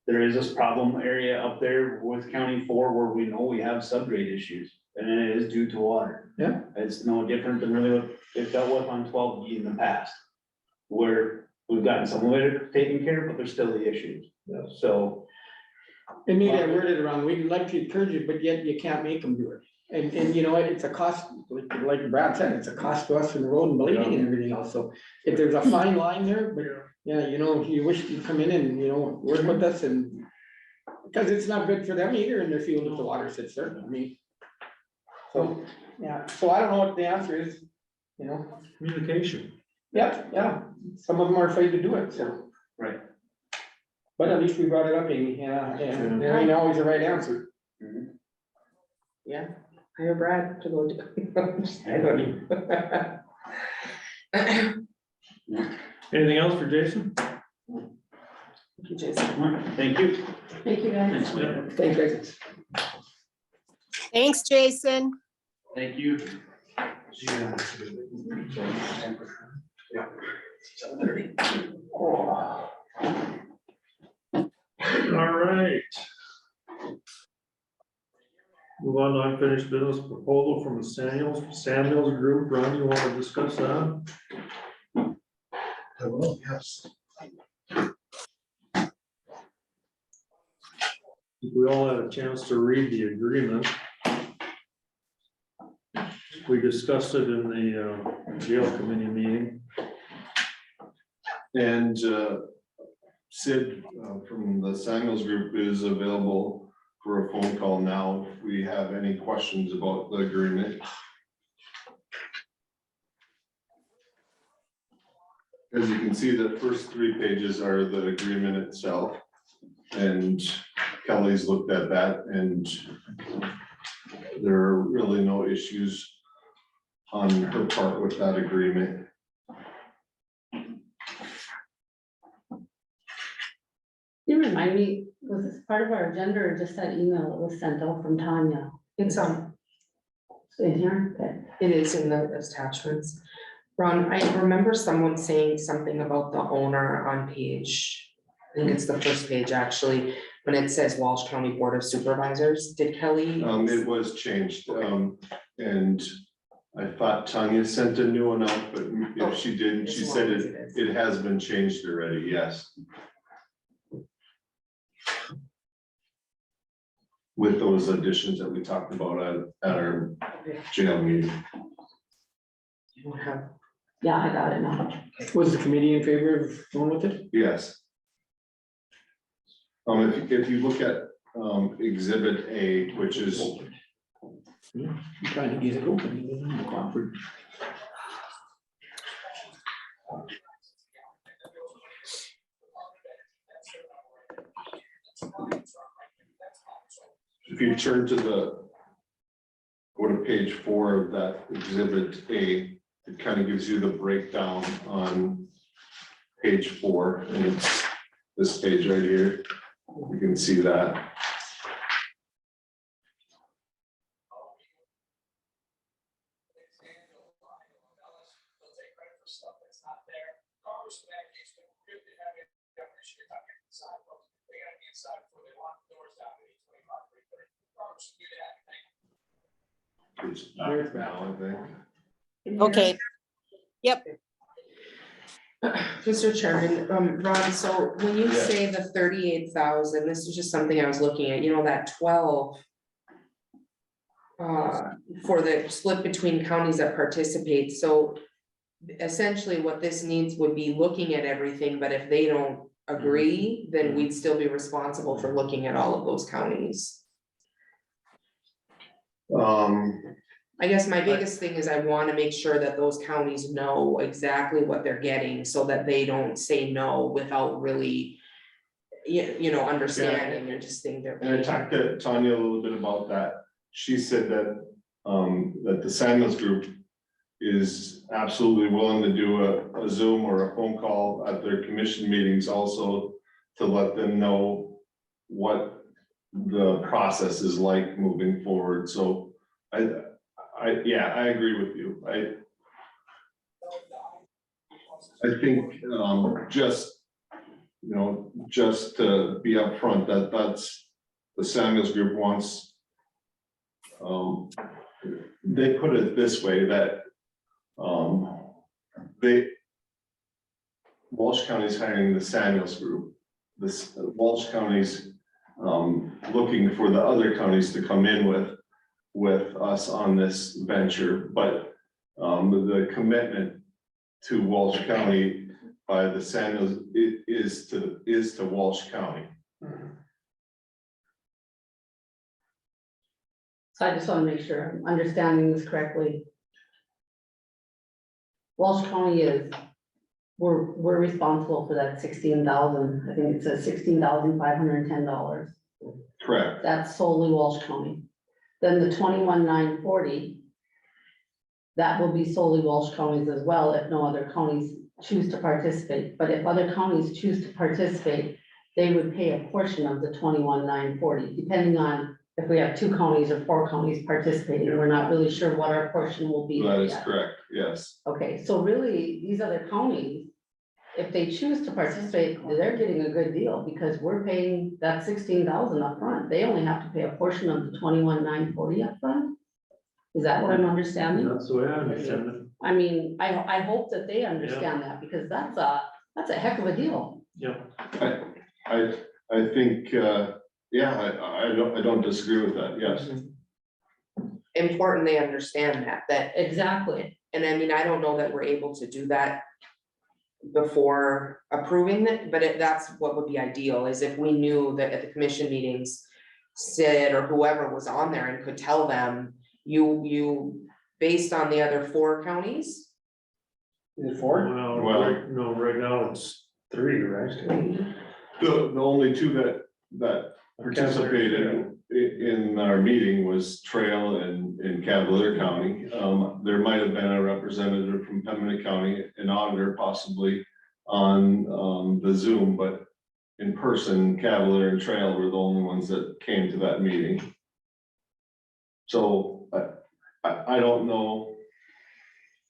There is this problem area up there with County 4 where we know we have subgrade issues, and it is due to water. Yeah. It's no different than really what they've dealt with on 12E in the past, where we've gotten some of it taken care of, but there's still the issues. Yeah. So. And maybe I worded it wrong, we'd like to encourage it, but yet you can't make them do it. And it's a cost, like Brad said, it's a cost to us in the road and blading and everything else, so if there's a fine line there, but you wish you'd come in and, work with us and. Because it's not good for them either in their field if the water sits there, I mean. So, yeah, so I don't know what the answer is, you know, Communication. yeah, some of them are afraid to do it, so. Right. But at least we brought it up, Amy, yeah, and there ain't always a right answer. Yeah, hire Brad to go do. I don't even. Anything else for Jason? Thank you, Jason. Thank you. Thank you, guys. Thanks, man. Thank you. Thanks, Jason. Thank you. All right. Move on to unfinished business proposal from the Samuels Group. Ron, you want to discuss that? I will, yes. We all had a chance to read the agreement. We discussed it in the jail committee meeting. And Sid from the Samuels Group is available for a phone call now if we have any questions about the agreement. As you can see, the first 3 pages are the agreement itself. And Kelly's looked at that and there are really no issues on her part with that agreement. You remind me, was this part of our agenda or just that email that was sent out from Tanya? It's In here, okay. it is in the attachments. Ron, I remember someone saying something about the owner on page, I think it's the first page actually, when it says Walsh County Board of Supervisors. Did Kelly? It was changed, and I thought Tanya sent a new one out, but if she didn't, she said it has been changed already, yes. With those additions that we talked about at our jail meeting. You don't have. Yeah, I got it now. Was the committee in favor of going with it? Yes. If you look at Exhibit A, which is I'm trying to get it open, even in the conference. if you turn to go to page 4 of that Exhibit A, it kind of gives you the breakdown on page 4, and it's this page right here. You can see that. It's now, I think. Okay. Yep. Mr. Chairman, Ron, so when you Yes. say the 38,000, this is just something I was looking at, you know, that 12. For the split between counties that participate, so essentially what this needs would be looking at everything, but if they don't agree, then we'd still be responsible for looking at all of those counties. I guess my biggest thing is I wanna make sure that those counties know exactly what they're getting, so that they don't say no without really. You know, understanding and just think they're. And I talked to Tanya a little bit about that. She said that, that the Samuels Group is absolutely willing to do a Zoom or a phone call at their commission meetings also to let them know what the process is like moving forward. So yeah, I agree with you. I think, just, you know, just to be upfront, that's the Samuels Group wants. They put it this way that Walsh County's hiring the Samuels Group. This Walsh County's looking for the other counties to come in with us on this venture, but the commitment to Walsh County by the Samuels is to Walsh County. So I just want to make sure I'm understanding this correctly. Walsh County is, we're responsible for that 16,000, I think it says $16,510. Correct. That's solely Walsh County. Then the 21,940. That will be solely Walsh counties as well, if no other counties choose to participate. But if other counties choose to participate, they would pay a portion of the 21,940, depending on if we have 2 counties or 4 counties participating. We're not really sure what our portion will be. That is yet. correct, yes. Okay, so really, these other counties, if they choose to participate, they're getting a good deal because we're paying that 16,000 up front. They only have to pay a portion of the 21,940 up front. Is that what I'm understanding? That's the way I understand it. I mean, I hope that they understand that because that's a heck of a deal. I think, yeah, I don't disagree with that, yes. Important they understand that, Exactly. and I mean, I don't know that we're able to do that before approving it, but that's what would be ideal, is if we knew that at the commission meetings, Sid or whoever was on there and could tell them, you, based on the other 4 counties, Is it 4? No, right now it's 3, right? The only 2 that participated in our meeting was Trail and Cavalier County. There might have been a representative from Pembina County, an auditor possibly on the Zoom, but in person, Cavalier and Trail were the only ones that came to that meeting. So I don't know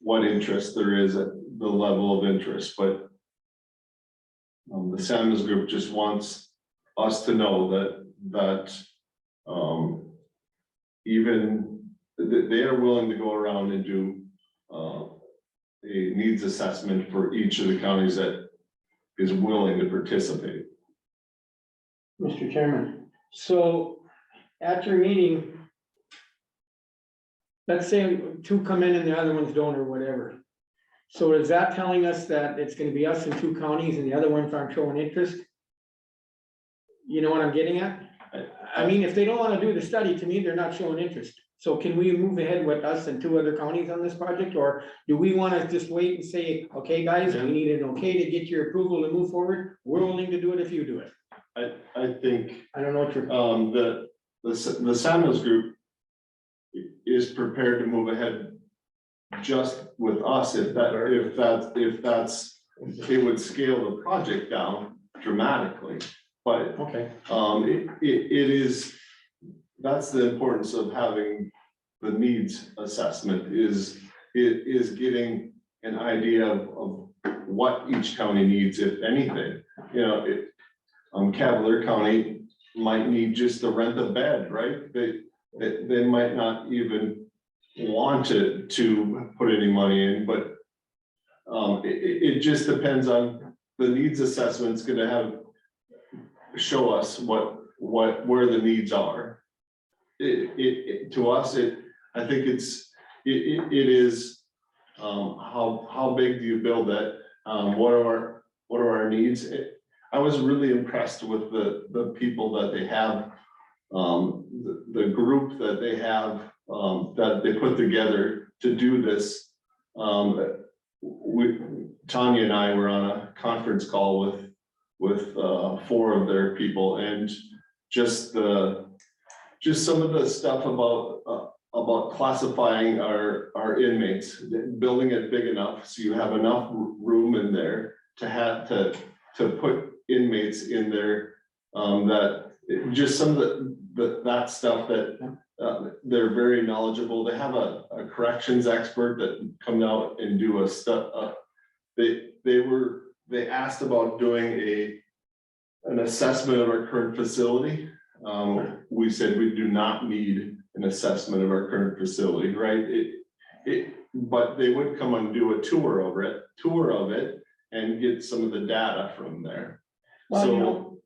what interest there is at the level of interest, but the Samuels Group just wants us to know that even they are willing to go around and do a needs assessment for each of the counties that is willing to participate. Mr. Chairman, so at your meeting, let's say 2 come in and the other ones don't or whatever. So is that telling us that it's gonna be us in 2 counties and the other ones aren't showing interest? You know what I'm getting at? I mean, if they don't wanna do the study, to me, they're not showing interest. So can we move ahead with us and 2 other counties on this project, or do we wanna just wait and say, okay, guys, we need an okay to get your approval to move forward? We're willing to do it if you do it. I think I don't know what you're. the Samuels Group is prepared to move ahead just with us if that's it would scale the project down dramatically. But Okay. it is, that's the importance of having the needs assessment is getting an idea of what each county needs, if anything. You know, Cavalier County might need just to rent a bed, right? They might not even want to put any money in, but it just depends on the needs assessment's gonna show us where the needs are. To us, I think it is how big do you build that? What are our needs? I was really impressed with the people that they have, the group that they have, that they put together to do this. Tanya and I were on a conference call with 4 of their people, and just some of the stuff about classifying our inmates, building it big enough so you have enough room in there to put inmates in there, that just some of that stuff that they're very knowledgeable. They have a corrections expert that come out and do a stuff. They asked about doing an assessment of our current facility. We said we do not need an assessment of our current facility, right? But they would come and do a tour of it and get some of the data from there. Well, you So, know,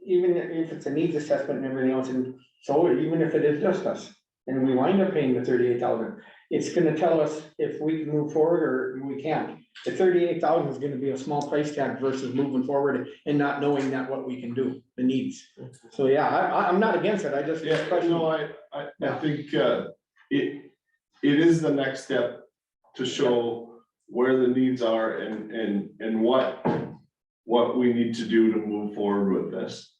even if it's a needs assessment and everything else, and so even if it is just us, and we wind up paying the 38,000, it's gonna tell us if we can move forward or we can't. the 38,000 is gonna be a small price tag versus moving forward and not knowing that what we can do, the needs. So, yeah, I'm not against it, I just. Yeah, no, I think, it is the next step to show where the needs are and what we need to do to move forward with this.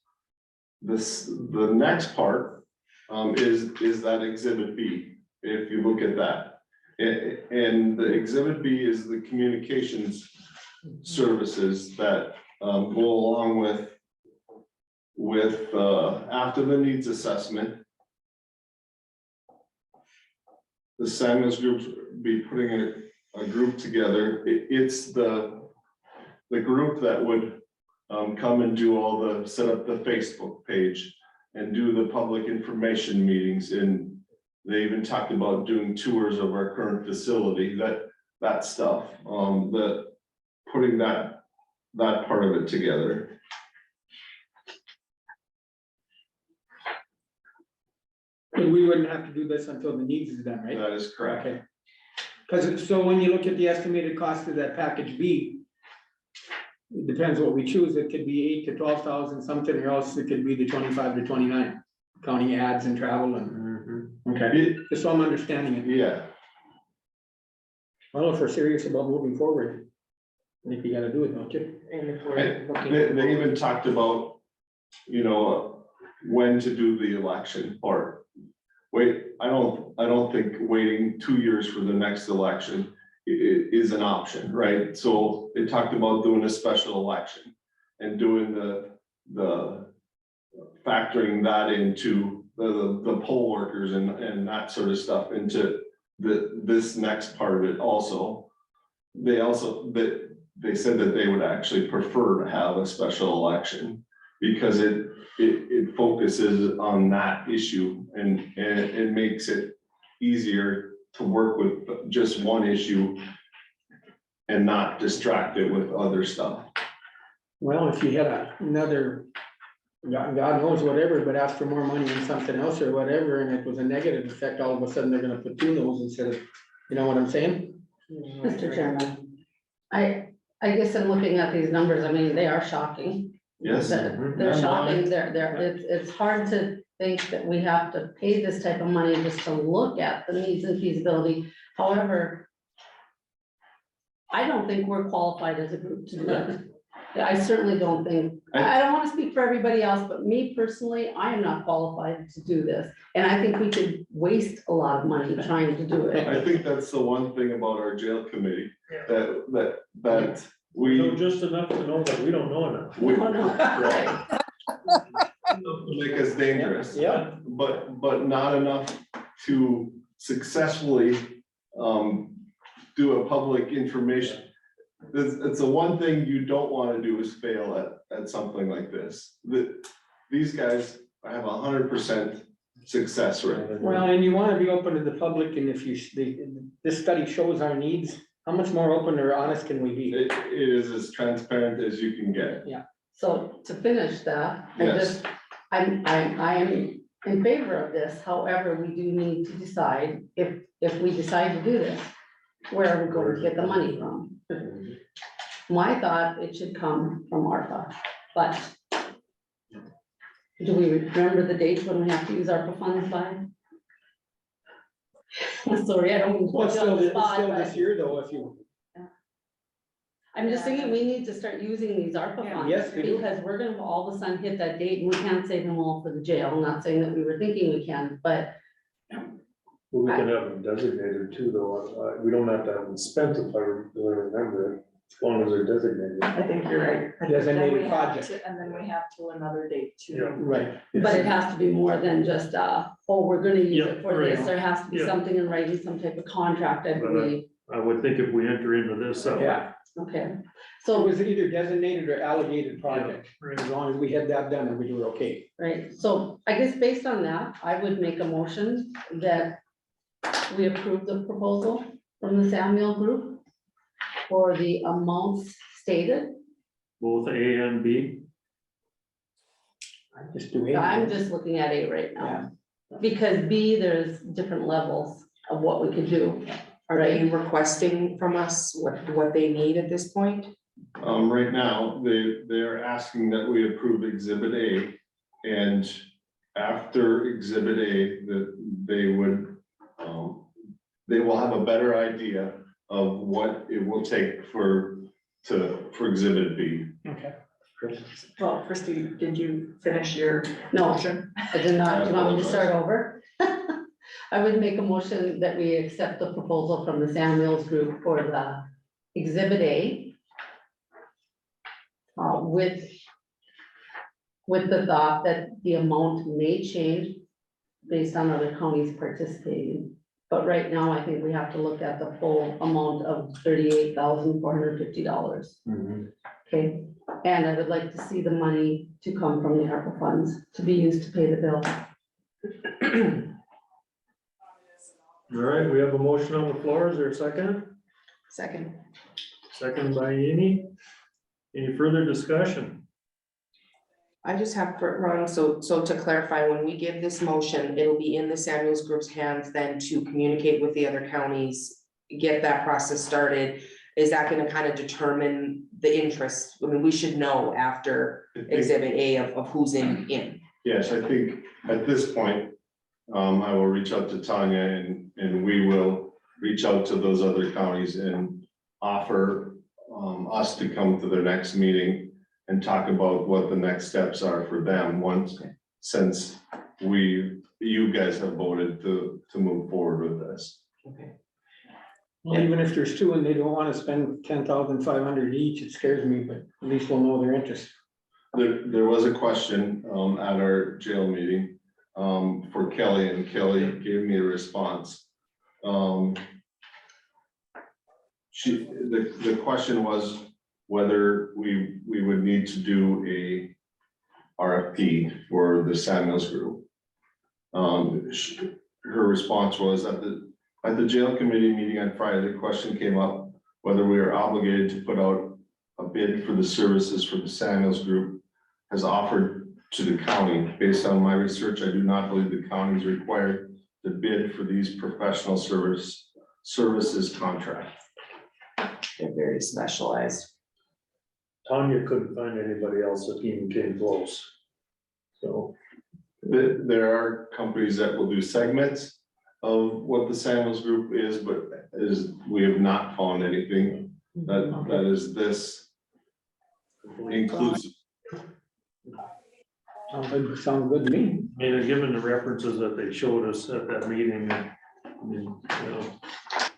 The next part, is that exhibit B, if you look at that. And the exhibit B is the communications services that, go along with, after the needs assessment. The Samuels group be putting a group together. It's the group that would come and do all the, set up the Facebook page and do the public information meetings. And they even talked about doing tours of our current facility, that stuff, putting that part of it together. And we wouldn't have to do this until the needs is done, right? That is correct. Okay. Because, so when you look at the estimated cost of that package B, it depends what we choose, it could be 8 to 12,000 something, or else it could be the 25 to 29, counting ads and travel and. Okay, just so I'm understanding it. Yeah. Well, if we're serious about moving forward, I think you gotta do it, don't you? And if we're looking. They even talked about, when to do the election part. Wait, I don't think waiting 2 years for the next election is an option, right? So they talked about doing a special election and doing the factoring that into the poll workers and that sort of stuff into this next part of it also. They said that they would actually prefer to have a special election because it focuses on that issue and it makes it easier to work with just one issue and not distract it with other stuff. Well, if you had another, God knows whatever, but ask for more money on something else or whatever, and it was a negative effect, all of a sudden they're gonna put 2 no's instead of, you know what I'm saying? Mr. Chairman, I guess in looking at these numbers, I mean, they are shocking. Yes. They're shocking, it's hard to think that we have to pay this type of money just to look at the needs and feasibility. However, I don't think we're qualified as a group to do that. I certainly don't think, I don't wanna speak for everybody else, but me personally, I am not qualified to do this. And I think we could waste a lot of money trying to do it. I think that's the one thing about our jail committee, that We know we. just enough to know that we don't know enough. Oh, no. Right. Make us dangerous. Yeah. But not enough to successfully do a public information. It's the one thing you don't want to do is fail at something like this. These guys have 100% success rate. Well, and you wanna be open to the public, and if this study shows our needs, how much more open or honest can we be? It is as transparent as you can get. So to finish that, Yes. I am in favor of this, however, we do need to decide if we decide to do this, where are we going to get the money from? My thought, it should come from ARPA, but do we remember the dates when we have to use ARPA funds by? Sorry, I don't mean to Well, put it's you on still, the it's spot, still but this year though, if you, I'm just thinking we need to start using these ARPA funds. Yes, we do. Because we're gonna all of a sudden hit that date and we can't save them all for the jail. I'm not saying that we were thinking we can, but Well, we can have them designated too, though. We don't have to have them spent if I remember it, as long as they're designated. I think you're right. I think Designated then we have project. to- And then we have to another date too. Yeah. right. but it has to be more than just, we're gonna use Yeah, it for right. this. There has to be Yeah. something in writing, some type of contract, I believe. I would think if we enter into this, Yeah, Okay, so it so, was either designated or allocated project, as long as we had that done, and we do it okay. right, so I guess based on that, I would make a motion that we approve the proposal from the Samuel Group for the amounts stated. both A and B. Just do it. I'm just looking at A right now. Because B, there's different levels of what we could do. Are they requesting from us what they need at this point? Right now, they're asking that we approve Exhibit A, and after Exhibit A, that they would, they will have a better idea of what it will take for Exhibit B. Okay. Well, Christie, did you finish your No. motion? I did not, do you want me to I start over? I would make a motion that we accept the proposal from the Samuels Group for the Exhibit A. With the thought that the amount may change based on other counties participating. But right now, I think we have to look at the full amount of $38,450. Okay, and I would like to see the money to come from the ARPA funds to be used to pay the bill. All right, we have a motion on the floor. Is there a second? Second. Second by Amy. Any further discussion? I just have for Ron, so to clarify, when we give this motion, it'll be in the Samuels Group's hands then to communicate with the other counties, get that process started. Is that gonna kind of determine the interest? I mean, we should know after Exhibit A of who's in. Yes, I think at this point, I will reach out to Tanya and we will reach out to those other counties and offer us to come to their next meeting and talk about what the next steps are for them since you guys have voted to move forward with this. Okay. Well, even if there's two and they don't wanna spend 10,500 each, it scares me, but at least we'll know their interest. There was a question at our jail meeting for Kelly, and Kelly gave me a response. The question was whether we would need to do a RFP for the Samuels Group. Her response was at the jail committee meeting on Friday, the question came up whether we are obligated to put out a bid for the services for the Samuels Group has offered to the county. Based on my research, I do not believe the county is required to bid for these professional services contract. They're very specialized. Tanya couldn't find anybody else that even came close. So, There are companies that will do segments of what the Samuels Group is, but we have not found anything that is this inclusive. Sounds good to me. I mean, given the references that they showed us at that meeting, I mean, you know,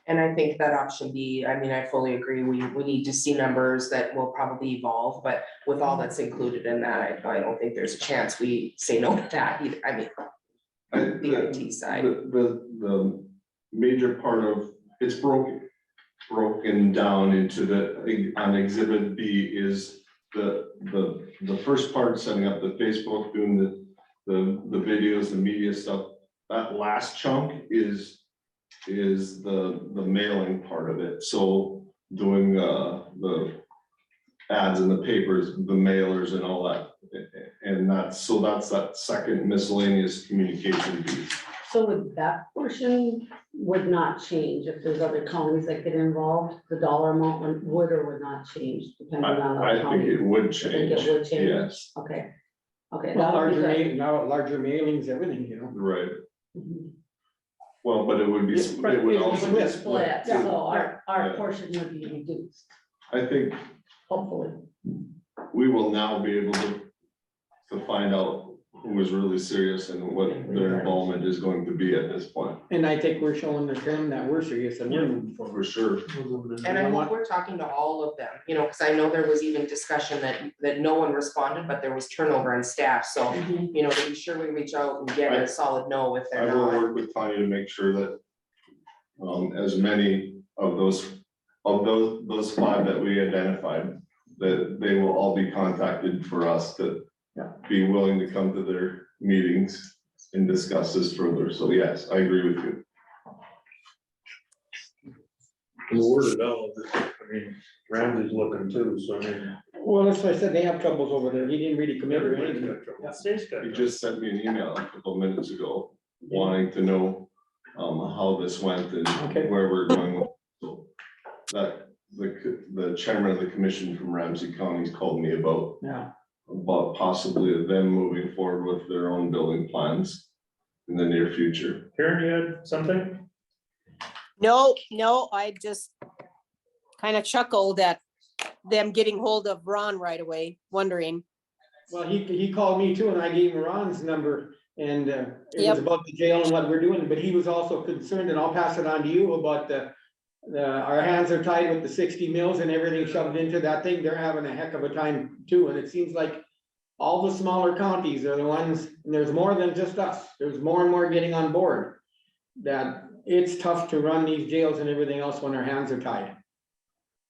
And I think that option B, I mean, I fully agree, we need to see numbers that will probably evolve, but with all that's included in that, I don't think there's a chance we say no to that either, I mean. The IT side. The major part of, it's broken down into on Exhibit B is the first part, setting up the Facebook, doing the videos, the media stuff. That last chunk is the mailing part of it. So doing the ads in the papers, the mailers and all that. And that's that second miscellaneous communication piece. So would that portion would not change if there's other counties that get involved? The dollar amount would or would not change depending on the I county? think it would You think change, it would change? yes, Okay. Okay. Well, that would be larger good. now larger mailings, everything, you know. right. Mhm. Well, but it would be, Yeah, but it would it also It be would split. split, too. so our Yeah. portion would be reduced, I think hopefully. we will now be able to find out who is really serious and what their involvement is going to be at this point, And I think we're showing the trend that we're serious and we're moving forward. for sure. And I hope we're talking to all of them, you know, because I know there was even discussion that no one responded, but there was turnover in staff, so, you know, to be sure we reach out and get a solid no if I they're will not. work with Tanya to make sure that as many of those five that we identified, that they will all be contacted for us to be willing to come to their meetings and discuss this further. So yes, I agree with you. we'll word it out. I mean, Ramsey's looking too, so I mean. Well, that's why I said they have troubles over there. He didn't really commit or anything. State's got He just sent me an email a couple minutes ago wanting to know how this went and Okay. where we're going with. So that, the chairman of the commission from Ramsey County's called me about Yeah. possibly them moving forward with their own building plans in the near future. Karen, you had something? No, I just kind of chuckled at them getting hold of Ron right away, wondering. Well, he called me too, and I gave him Ron's number, and it Yep. was about the jail and what we're doing, but he was also concerned, and I'll pass it on to you about our hands are tied with the 60 mills and everything shoved into that thing. They're having a heck of a time too, and it seems like all the smaller counties are the ones, and there's more than just us. There's more and more getting on board. That it's tough to run these jails and everything else when our hands are tied.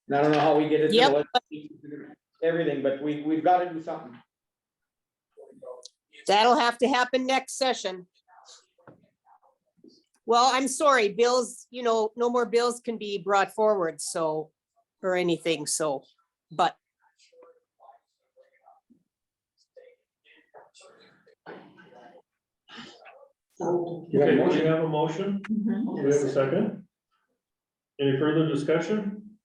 And I don't know how we get it to the Yep. legislature, everything, but we've got to do something. That'll have to happen next session. Well, I'm sorry, bills, no more bills can be brought forward, so, or anything, so, but. Okay, we have a motion. Mhm. Do we have a second? Any further discussion?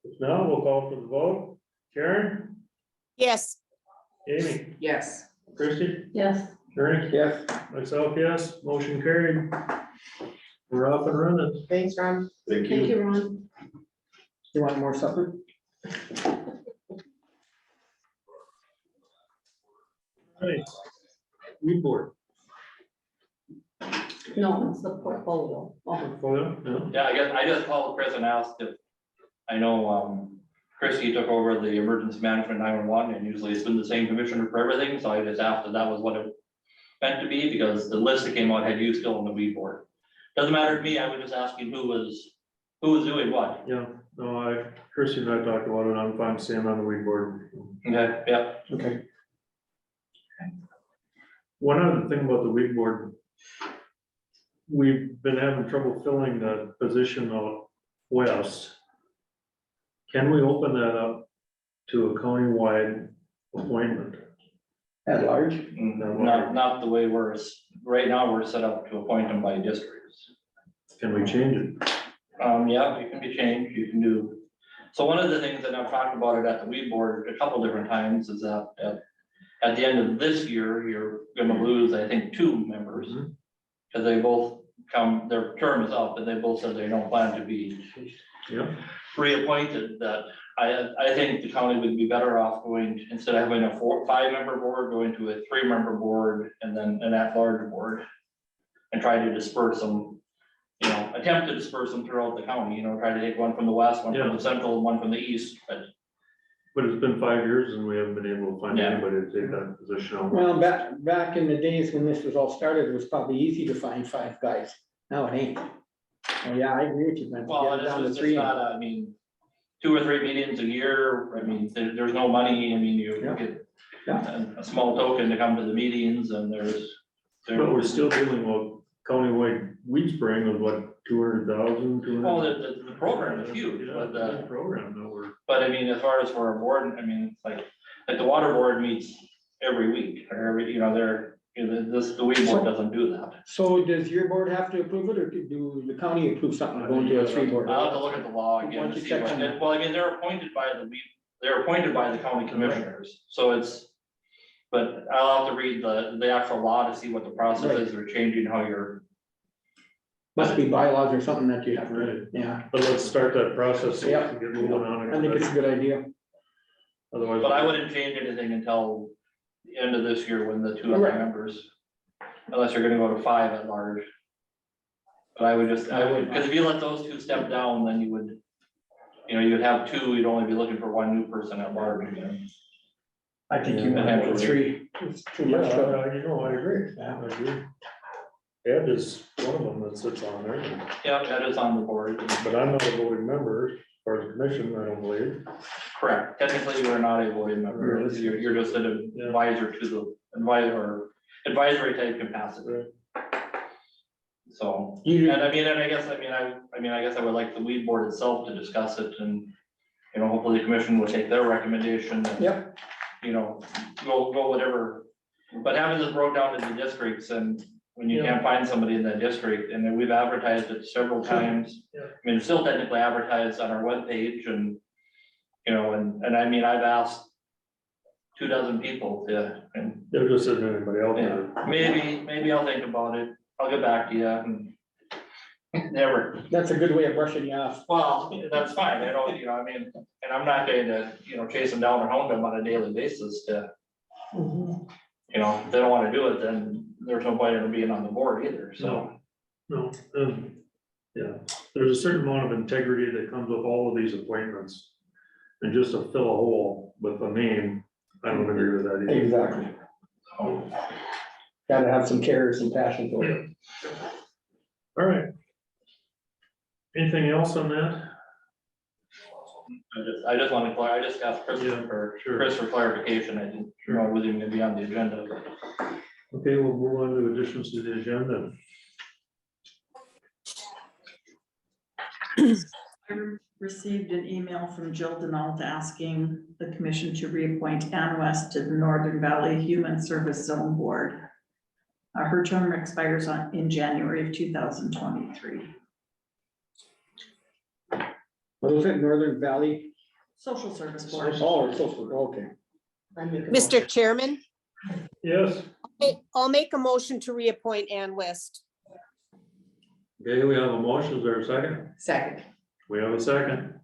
If not, we'll call for the vote. Karen, Yes, Amy, Yes. Christie, Yes. Ernie, Yes. myself, yes, motion carried. We're off and running. Thanks, Ron. Thank Thank you. you, Ron. You want more supper? Right. Weed board. No, it's the portfolio. Oh, Portfolio, yeah. Yeah, I just called Chris and asked if, I know, Christie took over the emergency management 911, and usually it's been the same commissioner for everything, so I just asked if that was what it meant to be, because the list that came out had you still on the weed board. Doesn't matter to me, I was just asking who was doing what. Yeah, no, Christie and I talked about it, I'm fine staying on the weed board. Okay, yeah. Okay. One other thing about the weed board. We've been having trouble filling the position out west. Can we open that up to a county-wide appointment? At large? Not the way right now, we're set up to appoint them by districts. Can we change it? Yeah, it can be changed, you can do. So one of the things that I've talked about it at the weed board a couple different times is that at the end of this year, you're gonna lose, I think, 2 members. Cause they both their term is up and they both said they don't plan to be Yeah. reappointed, that I think the county would be better off going, instead of having a 5-member board, going to a 3-member board and then an at-large board. And try to disperse them, attempt to disperse them throughout the county, try to take one from the west, one from the central, and one from the east, But it's been 5 years and we haven't been able to find Yeah. anybody to take that position on. Well, back in the days when this was all started, it was probably easy to find 5 guys. Now it ain't. Oh, yeah, I agree with you, man. well, Get it down to it's 3. not, 2 or 3 meetings a year, there's no money, you Yeah. get Yeah. a small token to come to the meetings, and But we're still dealing with countywide weed spraying of what, 200,000, well, the program is huge, Yeah, but, the program that we're. as far as for a board, it's like the water board meets every week, or the weed board doesn't do that. So does your board have to approve it, or do the county approve something to go into a 3 board? I'll have to look at the law again Why don't to you see check what, on that? well, they're appointed by the county commissioners, so it's. But I'll have to read the actual law to see what the process is, or changing how you're. Must be bylaws or something that you have to, Right. yeah. But let's start that process so we Yeah. can get moving on it. I think it's a good idea. Otherwise. But I wouldn't change anything until the end of this year when the 2 other Right. members, unless you're gonna go to 5 at large. But I would, because if you let those 2 step down, then you would, you'd have 2, you'd only be looking for 1 new person at large again. I think you might have 3. It's too Yeah, much trouble. I agree. I agree. Ed is one of them that sits on there, Yeah, that is on the board. but I'm not a voting member as far as the commission, I don't believe. Correct. Technically, you are not a voting member. You're just an advisor to the advisory type capacity. So, and I guess I would like the weed board itself to discuss it, and, hopefully the commission will take their recommendation. And, Yep. Go whatever, but having this broke down into districts, and when you can't find somebody in that district, and then we've advertised it several times. Yeah. I mean, it's still technically advertised on our webpage and, you know, and I mean, I've asked 24 people to, and There just isn't anybody out there. maybe I'll think about it. I'll get back to you and never. That's a good way of brushing you off. Well, that's fine. I don't, you know, I mean, and I'm not going to, you know, chase them down or hound them on a daily basis to, you know, if they don't want to do it, then there's no point in them being on the board either, so. No, yeah, there's a certain amount of integrity that comes with all of these appointments. And just to fill a hole with a name, I don't agree with that either. Exactly. Gotta have some care, some passion for it. All right. Anything else on that? I just want to, I just asked Chris Yeah, for, sure. Chris for clarification. I didn't know it was even gonna be on the agenda. Okay, we'll move on to additions to the agenda. I received an email from Jill Denault asking the commission to reappoint Ann West to the Northern Valley Human Service Zone Board. Her term expires in January of 2023. What was it, Northern Valley? Social Service Board. Oh, it's social, okay. Mr. Chairman, Yes, I'll make a motion to reappoint Ann West. okay, we have a motion, is there a second? Second. We have a second.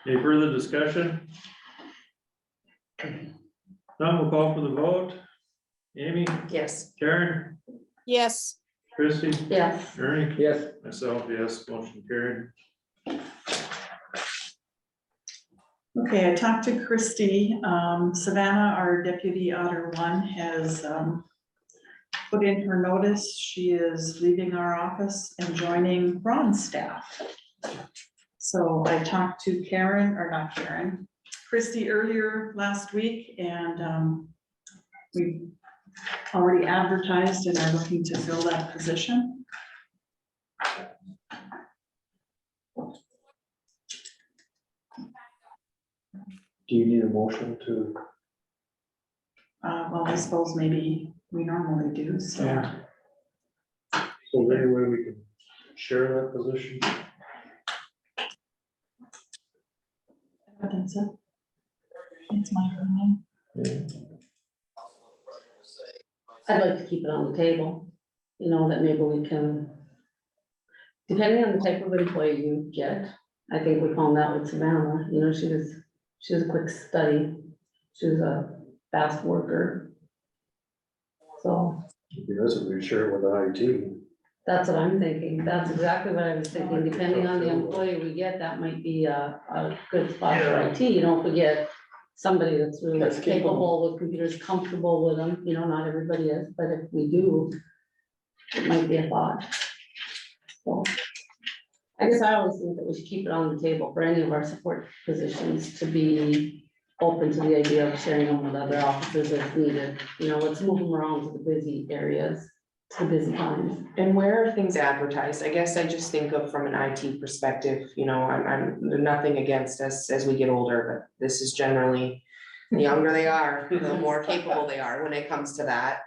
Any further discussion? None, we'll call for the vote. Amy, Yes. Karen, Yes, Christie, Yes, Ernie, Yes, myself, yes, motion carried. Okay, I talked to Christie. Savannah, our deputy auditor one, has put in her notice. She is leaving our office and joining Ron's staff. So I talked to Karen, or not Karen, Christie earlier last week, and we already advertised and are looking to fill that position. Do you need a motion to? Well, I suppose maybe we normally do, so. Yeah. So is there any way we can share that position? I think so. It's my name. I'd like to keep it on the table, you know, that maybe we can, depending on the type of employee you get, I think we found that with Savannah, you know, she was a quick study, she was a fast worker. So Yes, if we share it with IT. that's what I'm thinking, that's exactly what I was thinking, depending on the employee we get, that might be a good spot for IT, you know, if we get somebody that's really That's capable. capable with computers, comfortable with them, you know, not everybody is, but if we do, it might be a thought. So I guess I always think that we should keep it on the table for any of our support positions to be open to the idea of sharing them with other officers as needed. You know, let's move them around to the busy areas, to the busy times. And where are things advertised? I guess I just think of from an IT perspective, you know, I'm nothing against us as we get older, but this is generally, the younger they are, the more capable they are when it comes to that.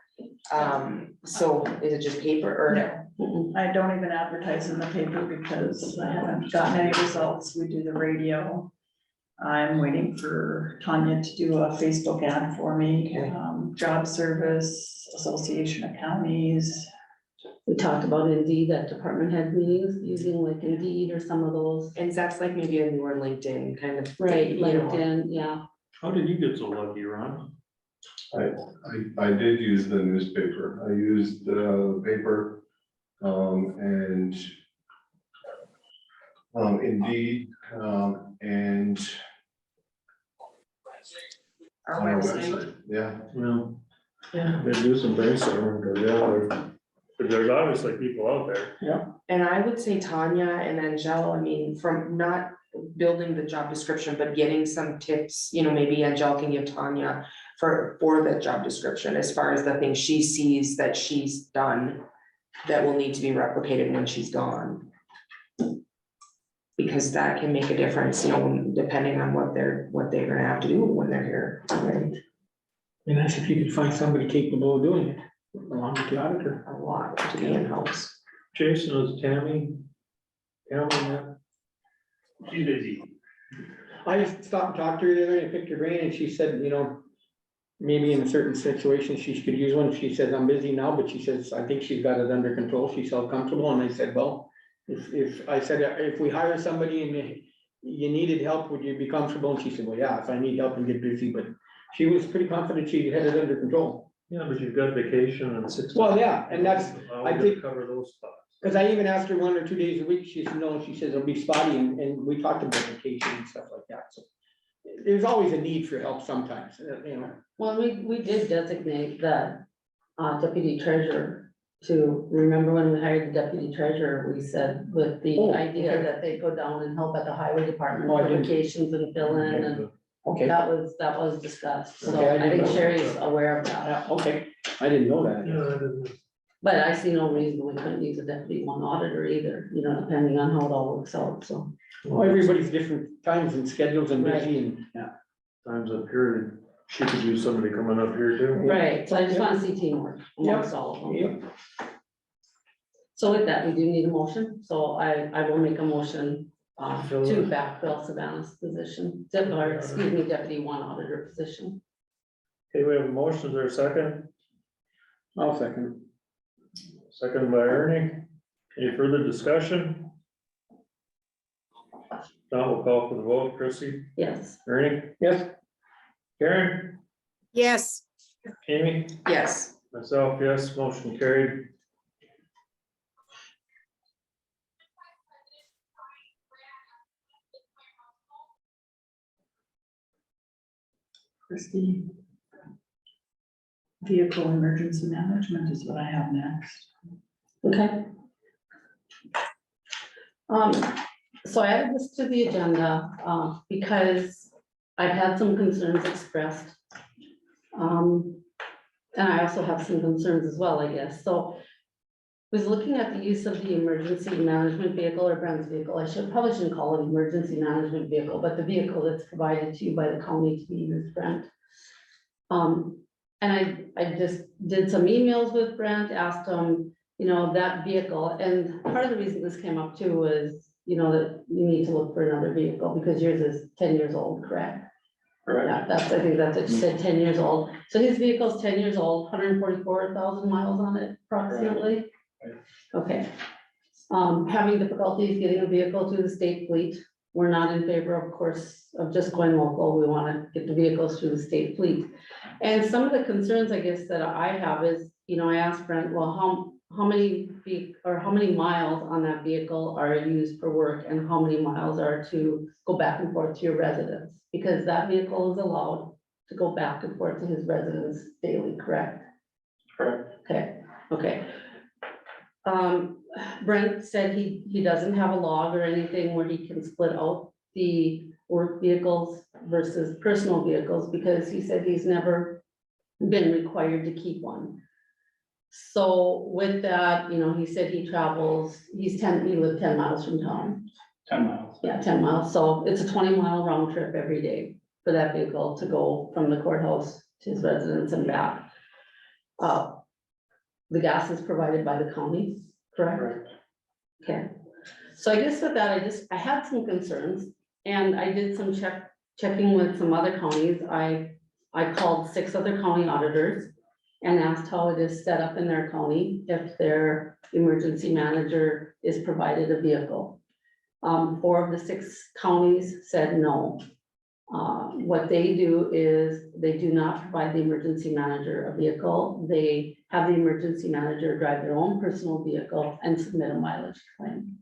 So is it just paper or? No, I don't even advertise in the paper because I haven't gotten any results. We do the radio. I'm waiting for Tanya to do a Facebook ad for me, job service, Association of Counties. We talked about Indeed at department head meetings, using like Indeed or some of those. And that's like maybe a newer LinkedIn kind of. Right, you know. LinkedIn, yeah. How did you get so lucky, Ron? I did use the newspaper. I used the paper, and Indeed, and Our on our website. website, yeah. Well, Yeah. they do some brainstorming, because there's obviously people out there. And I would say Tanya and Angel, I mean, from not building the job description, but getting some tips, you know, maybe Angel can give Tanya for the job description, as far as the things she sees that she's done that will need to be replicated when she's gone. Because that can make a difference, you know, depending on what they're gonna have to do when they're here, right? and that's if you could find somebody capable of doing it. along with the auditor. A lot to be in-house. Jason, is Tammy? Tammy, She's busy. I just stopped and talked to her the other day and picked her brain, and she said, you know, maybe in certain situations she could use one. She says, I'm busy now, but she says, I think she's got it under control. She's so comfortable. And I said, well, if I said, if we hire somebody and you needed help, would you be comfortable? And she said, well, yeah, if I need help and get busy, but she was pretty confident she had it under control. yeah, but you've got vacation and 6. Well, yeah, and that's, How I we think- gonna cover those spots? Cause I even asked her 1 or 2 days a week. She said, no, she says it'll be spotty, and we talked about vacation and stuff like that, so. There's always a need for help sometimes, you know. Well, we did designate the deputy treasurer to, remember when we hired the deputy treasurer, we said with the Oh, idea okay. that they go down and help at the highway department Oh, I for didn't- vacations and fill in, and Okay, that was discussed, so Okay, I I didn't think know. Sherry's aware of that. yeah, okay, I didn't know that. Yeah, I didn't. But I see no reason we couldn't use a deputy one auditor either, you know, depending on how it all works out, so. Well, everybody's different times and schedules and busy and, yeah. Times up here, she could use somebody coming up here too. Right, so I just wanna see teamwork amongst all of them. Yep. So with that, we do need a motion, so I will make a motion to backfill Savannah's position, or excuse me, deputy one auditor position. Okay, we have a motion, is there a second? I'll second. Second by Ernie. Any further discussion? Now we'll call for the vote. Chrissy, Yes. Ernie, Yes, Karen, Yes, Amy, Yes, myself, yes, motion carried. Christie. Vehicle emergency management is what I have next. Okay. So I added this to the agenda, because I've had some concerns expressed. And I also have some concerns as well, I guess, so. Was looking at the use of the emergency management vehicle or Brent's vehicle, probably shouldn't call it emergency management vehicle, but the vehicle that's provided to you by the county to be used, Brent. And I just did some emails with Brent, asked him, you know, that vehicle, and part of the reason this came up too was, you know, that you need to look for another vehicle because yours is 10 years old, correct? Yeah, I think that's what you said, 10 years old. So his vehicle's 10 years old, 144,000 miles on it approximately. Okay. Having difficulties getting a vehicle through the state fleet. We're not in favor, of course, of just going local. We want to get the vehicles through the state fleet. And some of the concerns, I guess, that I have is, you know, I asked Brent, well, how many miles on that vehicle are used for work and how many miles are to go back and forth to your residence? Because that vehicle is allowed to go back and forth to his residence daily, correct? Correct. Okay. Brent said he doesn't have a log or anything where he can split out the work vehicles versus personal vehicles because he said he's never been required to keep one. So with that, you know, he said he travels, he lived 10 miles from town. 10 miles. Yeah, 10 miles. So it's a 20-mile round trip every day for that vehicle to go from the courthouse to his residence and back. The gas is provided by the county, correct? Okay. So I guess with that, I had some concerns and I did some checking with some other counties. I called 6 other county auditors and asked how it is set up in their county if their emergency manager is provided a vehicle. 4 of the 6 counties said no. What they do is they do not provide the emergency manager a vehicle. They have the emergency manager drive their own personal vehicle and submit a mileage claim.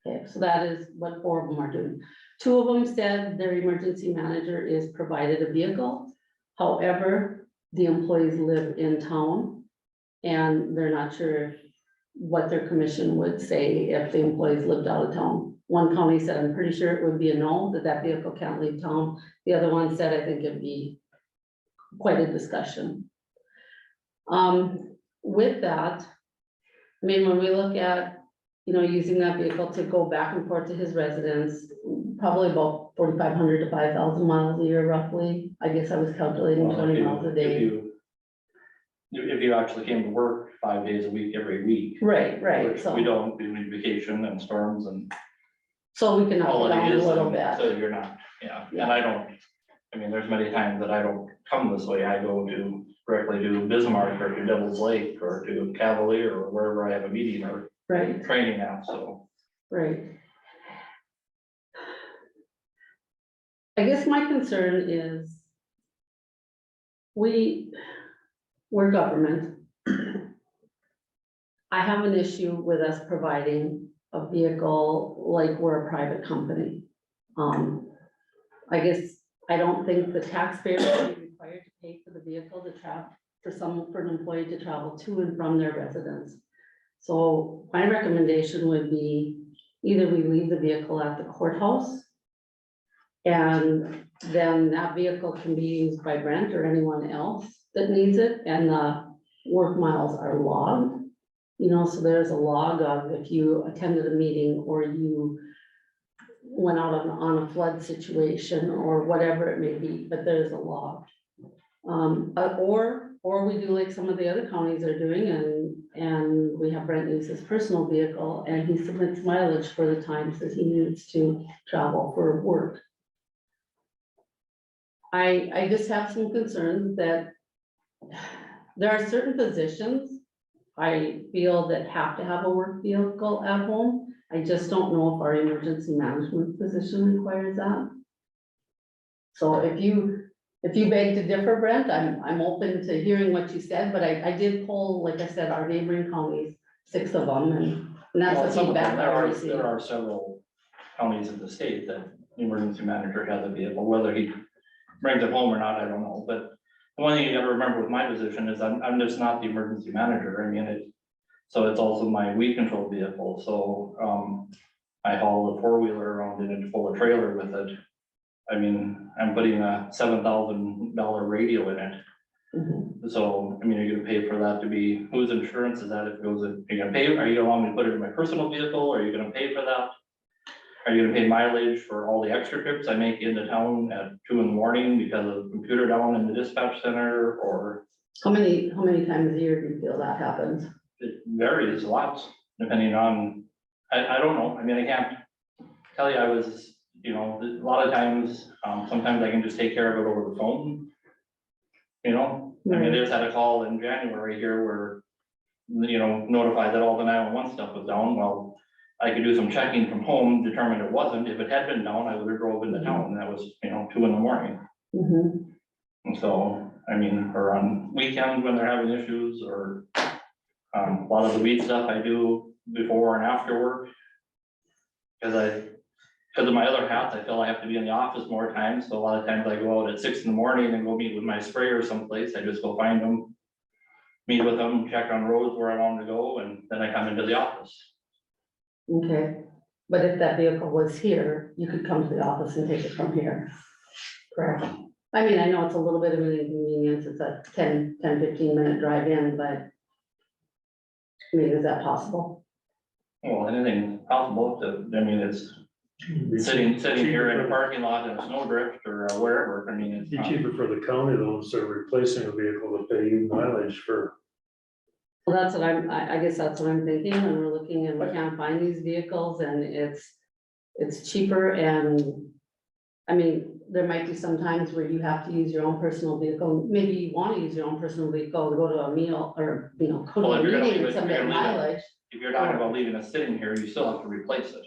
Okay, so that is what 4 of them are doing. 2 of them said their emergency manager is provided a vehicle. However, the employees live in town and they're not sure what their commission would say if the employees lived out of town. One county said, I'm pretty sure it would be a no, that vehicle can't leave town. The other one said, I think it'd be quite a discussion. With that, I mean, when we look at, you know, using that vehicle to go back and forth to his residence, probably about 4,500 to 5,000 miles a year roughly. I guess I was calculating 20 miles a day. if you actually came to work 5 days a week, every week. Right, right, Which so, we don't, we need vacation and storms and so we can up it down a holidays, little and bit. so you're not, and I don't, I mean, there's many times that I don't come this way, I go directly to Bismarck or to Devil's Lake or to Cavalier or wherever I have a meeting or Right, training at, so. right. I guess my concern is we're government. I have an issue with us providing a vehicle like we're a private company. I guess I don't think the taxpayer should be required to pay for the vehicle to travel, for an employee to travel to and from their residence. So my recommendation would be either we leave the vehicle at the courthouse, and then that vehicle can be used by Brent or anyone else that needs it, and the work miles are logged. You know, so there's a log of if you attended a meeting or you went out on a flood situation or whatever it may be, but there's a log. Or we do like some of the other counties are doing, and we have Brent use his personal vehicle and he submits mileage for the times that he needs to travel for work. I just have some concerns that there are certain positions I feel that have to have a work vehicle at home. I just don't know if our emergency management position requires that. So if you beg to differ, Brent, I'm open to hearing what you said, but I did poll, like I said, our neighboring counties, 6 of them, and that's Well, the some of them, feedback I received. there are several counties in the state that the emergency manager has a vehicle, whether he brings it home or not, I don't know, but the one thing you gotta remember with my position is I'm just not the emergency manager, I mean, so it's also my weed control vehicle, so, I haul the four-wheeler around in it, pull a trailer with it. I mean, I'm putting a $7,000 radio in it. Mhm. So, I mean, are you gonna pay for that to be, whose insurance is that if it goes in, are you gonna pay, are you gonna want me to put it in my personal vehicle, or are you gonna pay for that? Are you gonna pay mileage for all the extra trips I make into town at 2 in the morning because of computer down in the dispatch center, or How many times a year do you feel that happens? it varies lots depending on, I don't know, I mean, I can't tell you, I was, you know, a lot of times, sometimes I can just take care of it over the phone. You know, I mean, I just had a call in January here where, you know, notified that all the 911 stuff was down, well, I could do some checking from home, determine it wasn't, if it had been down, I would have drove into town, and that was, you know, 2 in the morning. Mhm. And so, I mean, or on weekends when they're having issues, or, a lot of the weed stuff I do before and after work. Because of my other hats, I feel I have to be in the office more times, so a lot of times I go out at 6 in the morning and go meet with my sprayer someplace, I just go find them. Meet with them, check on roads where I want to go, and then I come into the office. Okay, but if that vehicle was here, you could come to the office and take it from here. Correct. I mean, I know it's a little bit of an inconvenience, it's a 15-minute drive in, but I mean, is that possible? Well, anything possible, I mean, it's sitting here in a parking lot in a snowdrift or wherever, I mean, It'd it's. be cheaper for the county though, instead of replacing a vehicle to pay you mileage for. Well, that's what I guess that's what I'm thinking, when we're looking and we can't find these vehicles and it's cheaper, and I mean, there might be some times where you have to use your own personal vehicle, maybe you want to use your own personal vehicle to go to a meal or, you know, go Well, to if a you're gonna meeting leave and it, submit mileage. If you're talking about leaving it sitting here, you still have to replace it.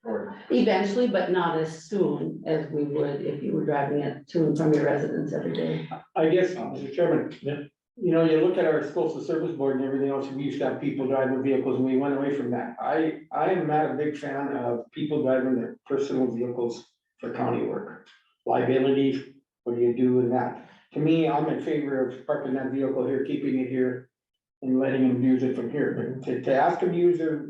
Or, Eventually, but not as soon as we would if you were driving it to and from your residence every day. I guess, Mr. Chairman, you know, you look at our postal service board and everything else, we used to have people driving vehicles and we went away from that. I am not a big fan of people driving their personal vehicles for county work. Liability, what do you do in that? To me, I'm in favor of parking that vehicle here, keeping it here and letting them use it from here. But to ask them to use their,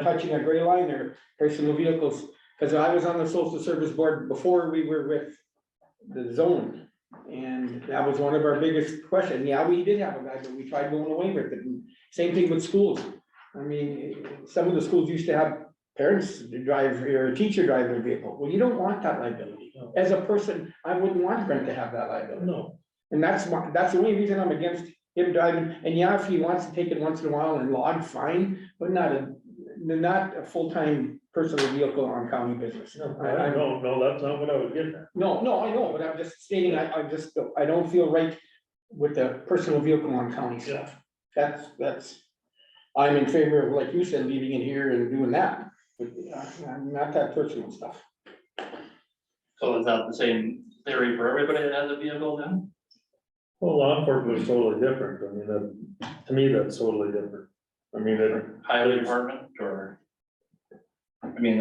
touching a gray line, their personal vehicles, because I was on the social service board before we were with the zone. And that was one of our biggest questions. Yeah, we did have a guy, but we tried going away with it. And same thing with schools. I mean, some of the schools used to have parents drive or a teacher drive their vehicle. Well, you don't want that liability. As a person, I wouldn't want Brent to have that liability. No. And that's the only reason I'm against him driving, and yeah, if he wants to take it once in a while and log, fine, but not a full-time personal vehicle on county business. No, that's not what I was getting at. No, I know, but I'm just stating, I don't feel right with the personal vehicle on county stuff. That's, I'm in favor of, like you said, leaving it here and doing that, but not that personal stuff. So is that the same theory for everybody that has a vehicle then? Well, law enforcement is totally different. I mean, to me, that's totally different. I mean, Highway department or? I mean,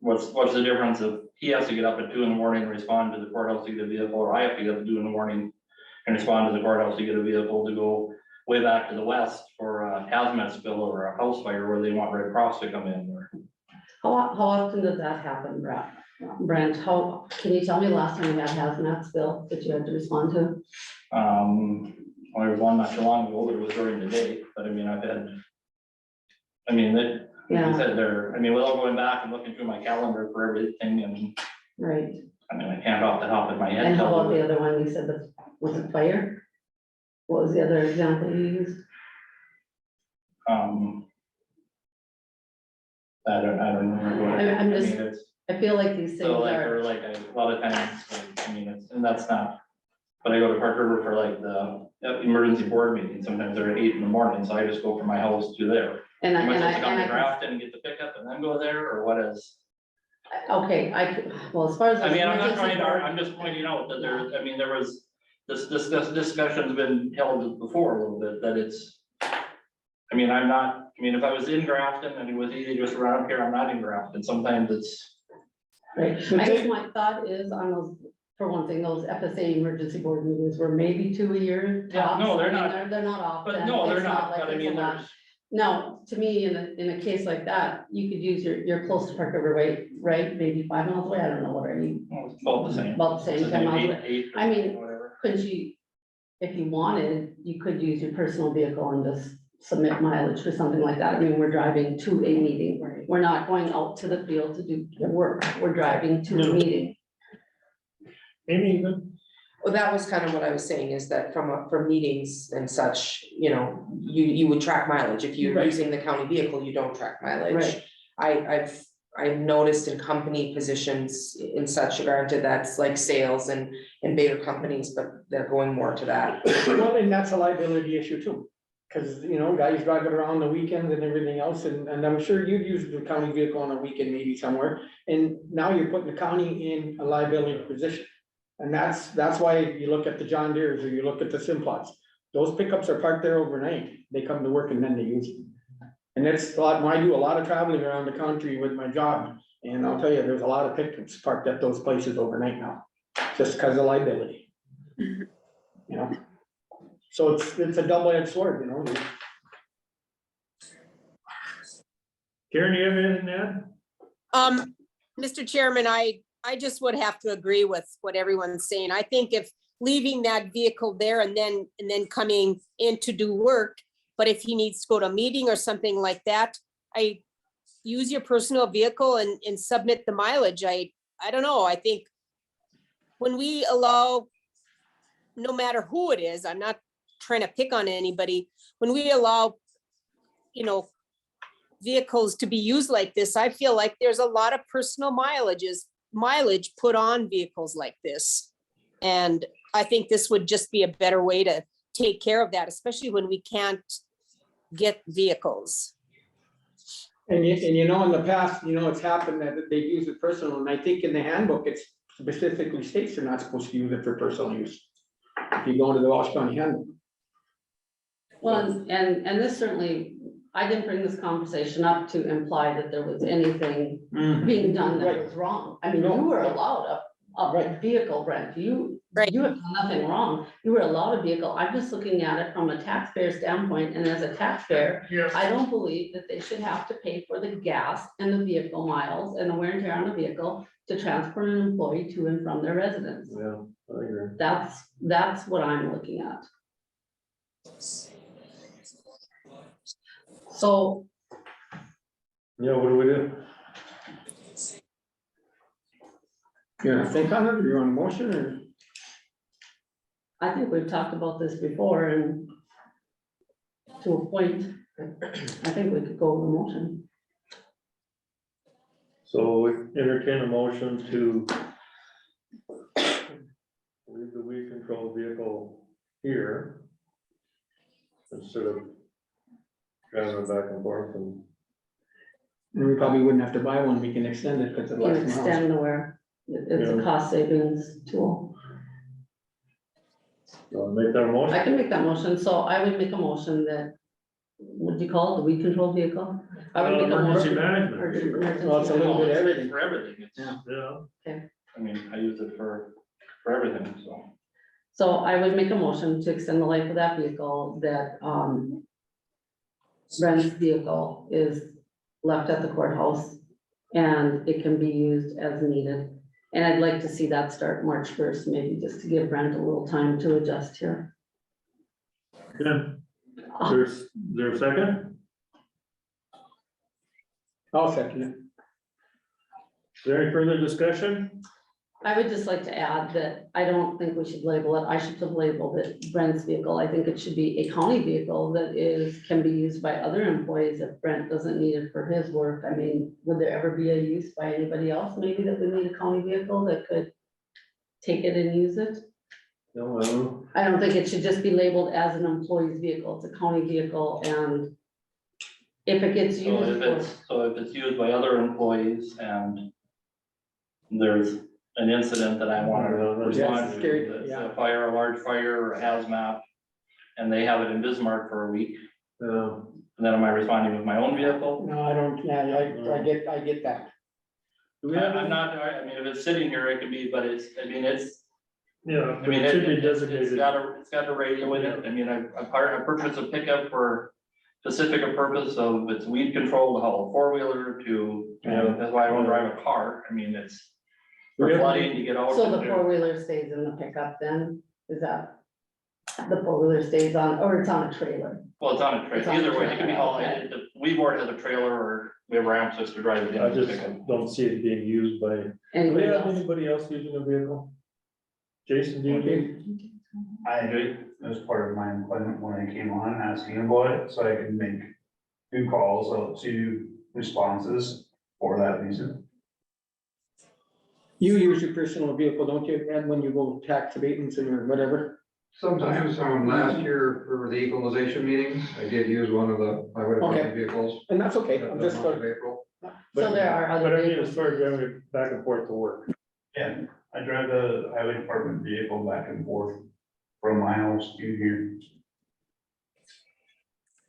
what's the difference if he has to get up at 2 a.m. and respond to the courthouse to get a vehicle, or I have to get up at 2 a.m. and respond to the courthouse to get a vehicle to go way back to the west for a hazmat spill or a house fire where they want Red Cross to come in or. How often does that happen, Brent? Can you tell me the last time you had hazmat spill that you had to respond to? Well, there was one not too long ago, but it was during the day, but I mean, like I said there, without going back and looking through my calendar for everything, and Right. I can't off the top of my head. And how about the other one you said, was it fire? What was the other example you used? I don't know. I'm just, I feel like these things So like, are. or like a lot of times, and that's not, but I go to Park River for like the emergency board meeting, sometimes they're at 8 a.m, so I just go from my house to there. And Am I supposed to come to I, Grafton and get the pickup and then go there, or what is? okay, well, as far as. I'm not emergency trying to, board- I'm just pointing out that there was, this discussion's been held before a little bit, that it's. I'm not, if I was in Grafton and it was easy just around up here, I'm not in Grafton, sometimes it's. Right, I guess my thought is on those, for one thing, those FSA emergency board meetings were maybe 2 a year. Yeah, tops. no, they're I mean, not. They're not often. But no, they're It's not, like but it's a lot. there's. No, to me, in a case like that, you could use you're close to Park River, right, maybe 5 miles away, I don't know what I mean. It's about the same. About the same, It's 10 miles eight- away. eight or I mean, whatever. Couldn't you, if you wanted, you could use your personal vehicle and just submit mileage for something like that. I mean, we're driving to a meeting, we're not going out to the field to do work, we're driving to a meeting. Amy, Well, that was kind of what I was saying, is that from meetings and such, you would track mileage. If you're Right. using the county vehicle, you don't track mileage. Right. I've noticed in company positions in such, granted, that's like sales and bigger companies, but they're going more to that. Well, and that's a liability issue too, because, guys driving around the weekends and everything else, and I'm sure you've used the county vehicle on a weekend maybe somewhere, and now you're putting the county in a liability position. And that's why you look at the John Deere's or you look at the Simplots. Those pickups are parked there overnight. They come to work and then they use it. And that's a lot, I do a lot of traveling around the country with my job. And I'll tell you, there's a lot of pickups parked at those places overnight now, just because of liability. So it's a double-edged sword, Karen, you have anything to add? Mr. Chairman, I just would have to agree with what everyone's saying. I think if leaving that vehicle there and then coming in to do work, but if he needs to go to a meeting or something like that, I use your personal vehicle and submit the mileage. I don't know. I think when we allow, no matter who it is, I'm not trying to pick on anybody, when we allow, vehicles to be used like this, I feel like there's a lot of personal mileage put on vehicles like this. And I think this would just be a better way to take care of that, especially when we can't get vehicles. And in the past, it's happened that they use it personal, and I think in the handbook, it specifically states they're not supposed to use it for personal use. If you go into the Walsh County handbook. Well, and this certainly, I didn't bring this conversation up to imply that there was anything being done that was wrong. I mean, you were allowed a vehicle, Brent, you have done nothing wrong. You were allowed a vehicle. I'm just looking at it from a taxpayer standpoint, and as a taxpayer, I don't believe that they should have to pay for the gas and the vehicle miles and the wear and tear on the vehicle to transport an employee to and from their residence. Yeah, I agree. That's what I'm looking at. So. Yeah, what do we do? You want to think on it, or you want a motion, or? I think we've talked about this before, and to a point, I think we could go with a motion. So we entertain a motion to leave the weed control vehicle here instead of driving it back and forth and. And we probably wouldn't have to buy one, we can extend it because it Can lasts miles. extend the wear. It's a Yeah. cost savings tool. Make that a motion. I can make that motion, so I would make a motion that, what do you call it, the weed control vehicle? I would make a Emergency motion. management. Well, it's a little bit of everything. For everything, it's, Yeah. Yeah. I mean, I use it for everything, so. So I would make a motion to extend the life of that vehicle, that, Brent's vehicle is left at the courthouse and it can be used as needed. And I'd like to see that start March 1st, maybe just to give Brent a little time to adjust here. Yeah. Is there a second? I'll second it. Is there any further discussion? I would just like to add that I don't think we should label it, I should have labeled it Brent's vehicle. I think it should be a county vehicle that can be used by other employees if Brent doesn't need it for his work. I mean, would there ever be a use by anybody else, maybe that would need a county vehicle that could take it and use it? No, I don't. I don't think it should just be labeled as an employee's vehicle. It's a county vehicle, and if it gets So used if it's used by other employees and there's an incident that I want to respond to, scary, that's yeah. a fire, a large fire, or a hazmat, and they have it in Bismarck for a week, and then am I responding with my own vehicle? No, I don't, yeah, I get that. Do we have I'm not, I mean, if it's sitting here, it could be, but it's, I mean, it's, Yeah, I but mean, it should be it's designated. got a radio in it. I mean, I purchased a pickup for specific purpose of its weed control, to haul a four-wheeler to, that's why I don't drive a car. I mean, it's for flooding to get out. so the and- four-wheeler stays in the pickup then, is that? The four-wheeler stays on, or it's on a trailer? Well, it's on a It's trailer, on a either way, it can be trailer, hauled, okay. the weed board has a trailer, or we have ramps just to drive it in. I the just pickup. don't see it being used by, do we Anybody have else? anybody else using a vehicle? Jason, do you need? I did, as part of my employment when I came on, asking about it, so I can make 2 calls out to responses for that reason. You use your personal vehicle, don't you, Ed, when you go tax abatements or whatever? Sometimes, last year for the equalization meetings, I did use one of the highway department vehicles. And that's okay, I'm just, Month of April. So there are But other I mean, as vehicles. far as driving it back and forth to work. Yeah, I drive the highway department vehicle back and forth from my house to here.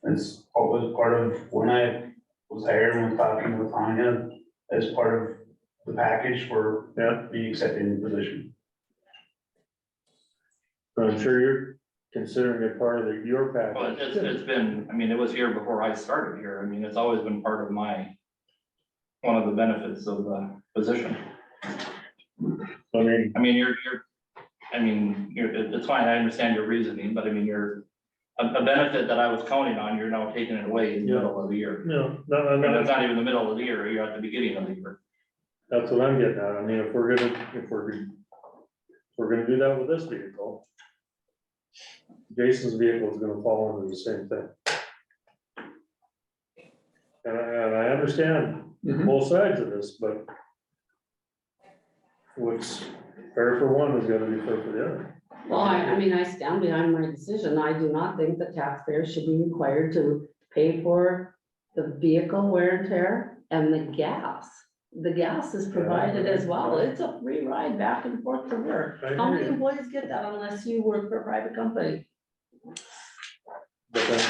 It's always part of, when I was hired and was talking with Tanya, as part of the package for the accepting the position. But I'm sure you're considering it part of your Well, package. it's been, I mean, it was here before I started here. I mean, it's always been part of one of the benefits of the position. I mean, it's fine, I understand your reasoning, but I mean, a benefit that I was counting on, you're now taking it away in the middle of the year. no, And it's not even the middle of the year, you're at the beginning of the year. that's what I'm getting at. I mean, if we're gonna do that with this vehicle, Jason's vehicle is gonna fall under the same thing. And I understand both sides of this, but what's fair for one is gonna be fair for the other. Well, I mean, I stand behind my decision. I do not think that taxpayers should be required to pay for the vehicle wear and tear and the gas. The gas is provided as well. It's a free ride back and forth to work. I How many agree. employees get that unless you work for a private company? But then,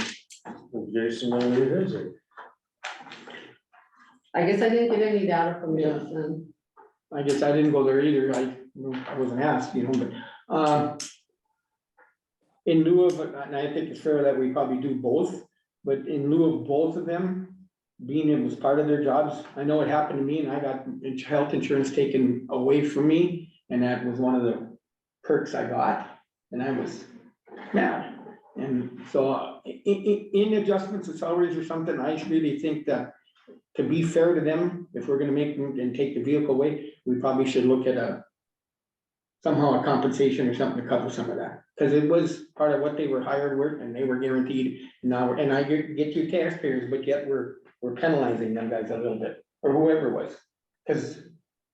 Jason only is it. I guess I didn't get any data from Jason. I guess I didn't go there either, I wasn't asked, but, in lieu of, and I think it's fair that we probably do both, but in lieu of both of them, being it was part of their jobs, I know it happened to me and I got health insurance taken away from me, and that was one of the perks I got, and I was mad. And so, in adjustments of salaries or something, I really think that to be fair to them, if we're gonna make them and take the vehicle away, we probably should look at somehow a compensation or something to cover some of that. Cause it was part of what they were hired with and they were guaranteed. Now, and I get you taxpayers, but yet we're penalizing them guys a little bit, or whoever it was. Cause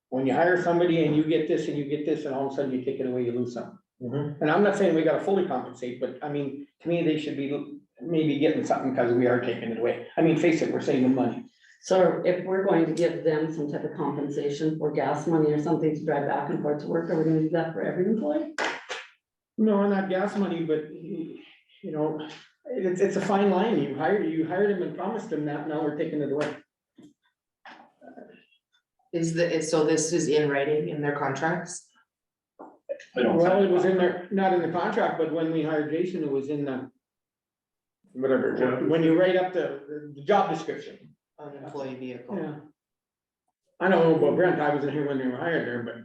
when you hire somebody and you get this and you get this, and all of a sudden you take it away, you lose something. And I'm not saying we gotta fully compensate, but I mean, to me, they should be maybe getting something because we are taking it away. I mean, face it, we're saving money. So if we're going to give them some type of compensation for gas money or something to drive back and forth to work, are we gonna do that for every employee? No, not gas money, but you know, it's a fine line. You hired him and promised him that, now we're taking it away. So this is in writing in their contracts? Well, it was in there, not in the contract, but when we hired Jason, it was in the whatever, when you write up the job description. An employee vehicle. Yeah. I don't know about Brent, I wasn't here when they were hired there, but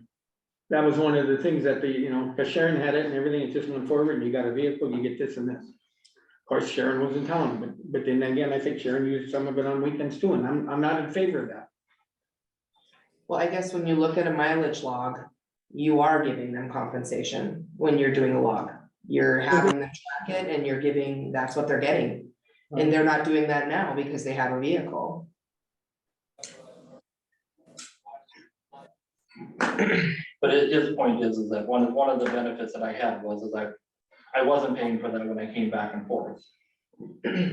that was one of the things that you know, cause Sharon had it and everything, it just went forward, and you got a vehicle, you get this and this. Of course, Sharon was in town, but then again, I think Sharon used some of it on weekends too, and I'm not in favor of that. Well, I guess when you look at a mileage log, you are giving them compensation when you're doing a log. You're having them track it and you're giving, that's what they're getting. And they're not doing that now because they have a vehicle. But his point is that one of the benefits that I had was I wasn't paying for that when I came back and forth.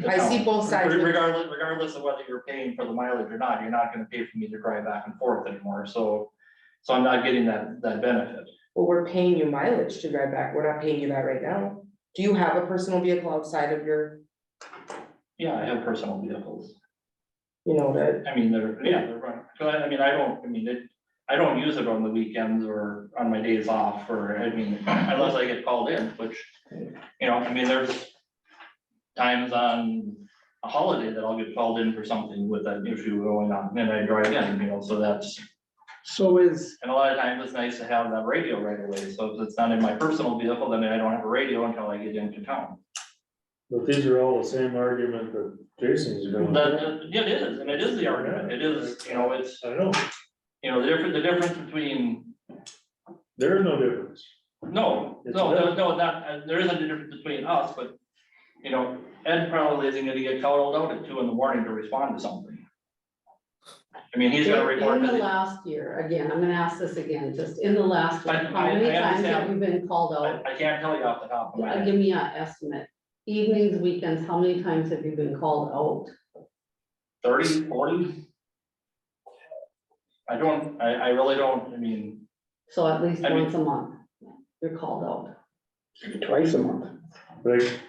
I see both sides. Regardless of whether you're paying for the mileage or not, you're not gonna pay for me to drive back and forth anymore, so I'm not getting that benefit. Well, we're paying you mileage to drive back. We're not paying you that right now. Do you have a personal vehicle outside of your, Yeah, I have personal vehicles. you know, that, I mean, they're running, so I don't use it on the weekends or on my days off, or, I mean, unless I get called in, which, you know, I mean, there's times on a holiday that I'll get called in for something with that issue going on, and I drive in, you know, so that's. And a lot of times it's nice to have that radio right away, so if it's not in my personal vehicle, then I don't have a radio until I get into town. But these are all the same argument that Jason's doing. Yeah, it is, and it is the argument, it is, you know, it's, I know, you know, the difference between, there is no difference. no, there isn't a difference between us, but, you know, Ed probably isn't gonna get called out at 2 in the morning to respond to something. I mean, he's gonna report. In the last year, again, I'm gonna ask this again, just in the last year, how many times have you been called out? I can't tell you off the top of my head. Give me an estimate. Evenings, weekends, how many times have you been called out? 30, 40? I really don't, I mean. So at least once a month, you're called out. Twice a month. Right,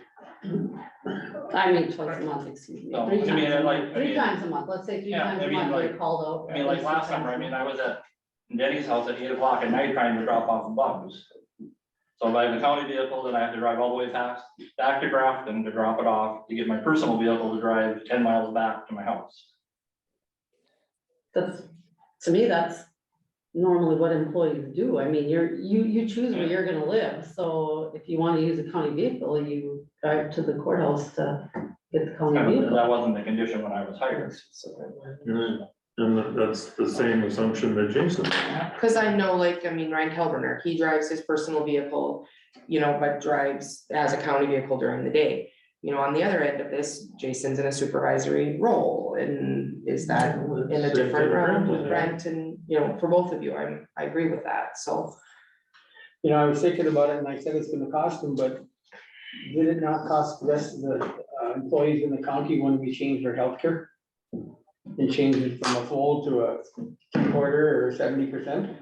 I mean, twice a month, excuse me. No, 3 I times mean, a like, month, 3 times a month, let's say 3 Yeah, times I a mean, month, like- you're called out. I mean, like last summer, I mean, I was at Denny's house at 8 o'clock at night trying to drop off the bugs. So if I have a county vehicle, then I have to drive all the way back to Grafton to drop it off, to get my personal vehicle to drive 10 miles back to my house. That's, to me, that's normally what employees do. I mean, you choose where you're gonna live, so if you wanna use a county vehicle, you drive to the courthouse to get the county vehicle. That wasn't the condition when I was hired. and that's the same assumption that Jason had. cause I know, like, I mean, Ryan Kelberner, he drives his personal vehicle, you know, but has a county vehicle during the day. You know, on the other end of this, Jason's in a supervisory role, and is that in a different realm with Brent, and, you know, for both of you, I agree with that, so. You know, I was thinking about it and I said it's gonna cost them, but did it not cost the rest of the employees in the county when we changed their healthcare? And changed it from a full to a quarter or 70%?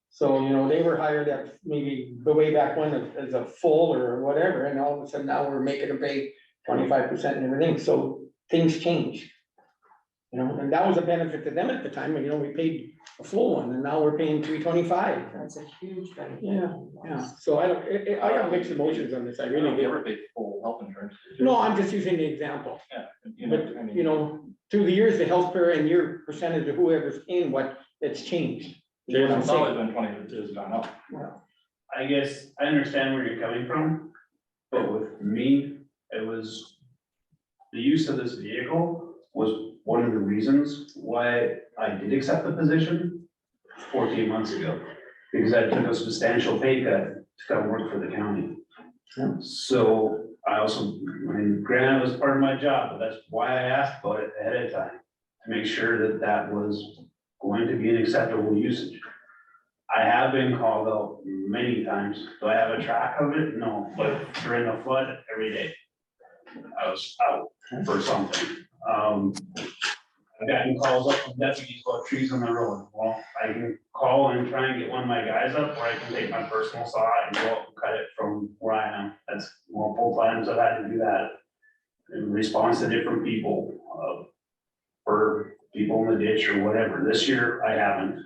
So, you know, they were hired at maybe the way back when as a full or whatever, and all of a sudden now we're making them pay 25% and everything, so things change. You know, and that was a benefit to them at the time, and you know, we paid a full one, and now we're paying $325. That's a huge benefit. Yeah, so I don't, I got mixed emotions on this, I really You do. ever paid full health insurance? No, I'm just using the example, Yeah, you know, I but, mean. you know, through the years, the healthcare and your percentage of whoever's in what, it's changed. You know what I'm It's always saying? been 20, it's gone up. I guess I understand where you're coming from, but with me, it was the use of this vehicle was one of the reasons why I did accept the position 14 months ago. because I took a substantial pay cut to come work for the county. So I also, I mean, granted, it was part of my job, but that's why I asked about it ahead of time, to make sure that that was going to be an acceptable usage. I have been called out many times. Do I have a track of it? No, but during the flood, every day, I was out for something. I've gotten calls up from deputies about trees on the road. Well, I can call and try and get one of my guys up, or I can take my personal saw and go up and cut it from where I am. That's multiple times I've had to do that in response to different people, for people in the ditch or whatever. This year, I haven't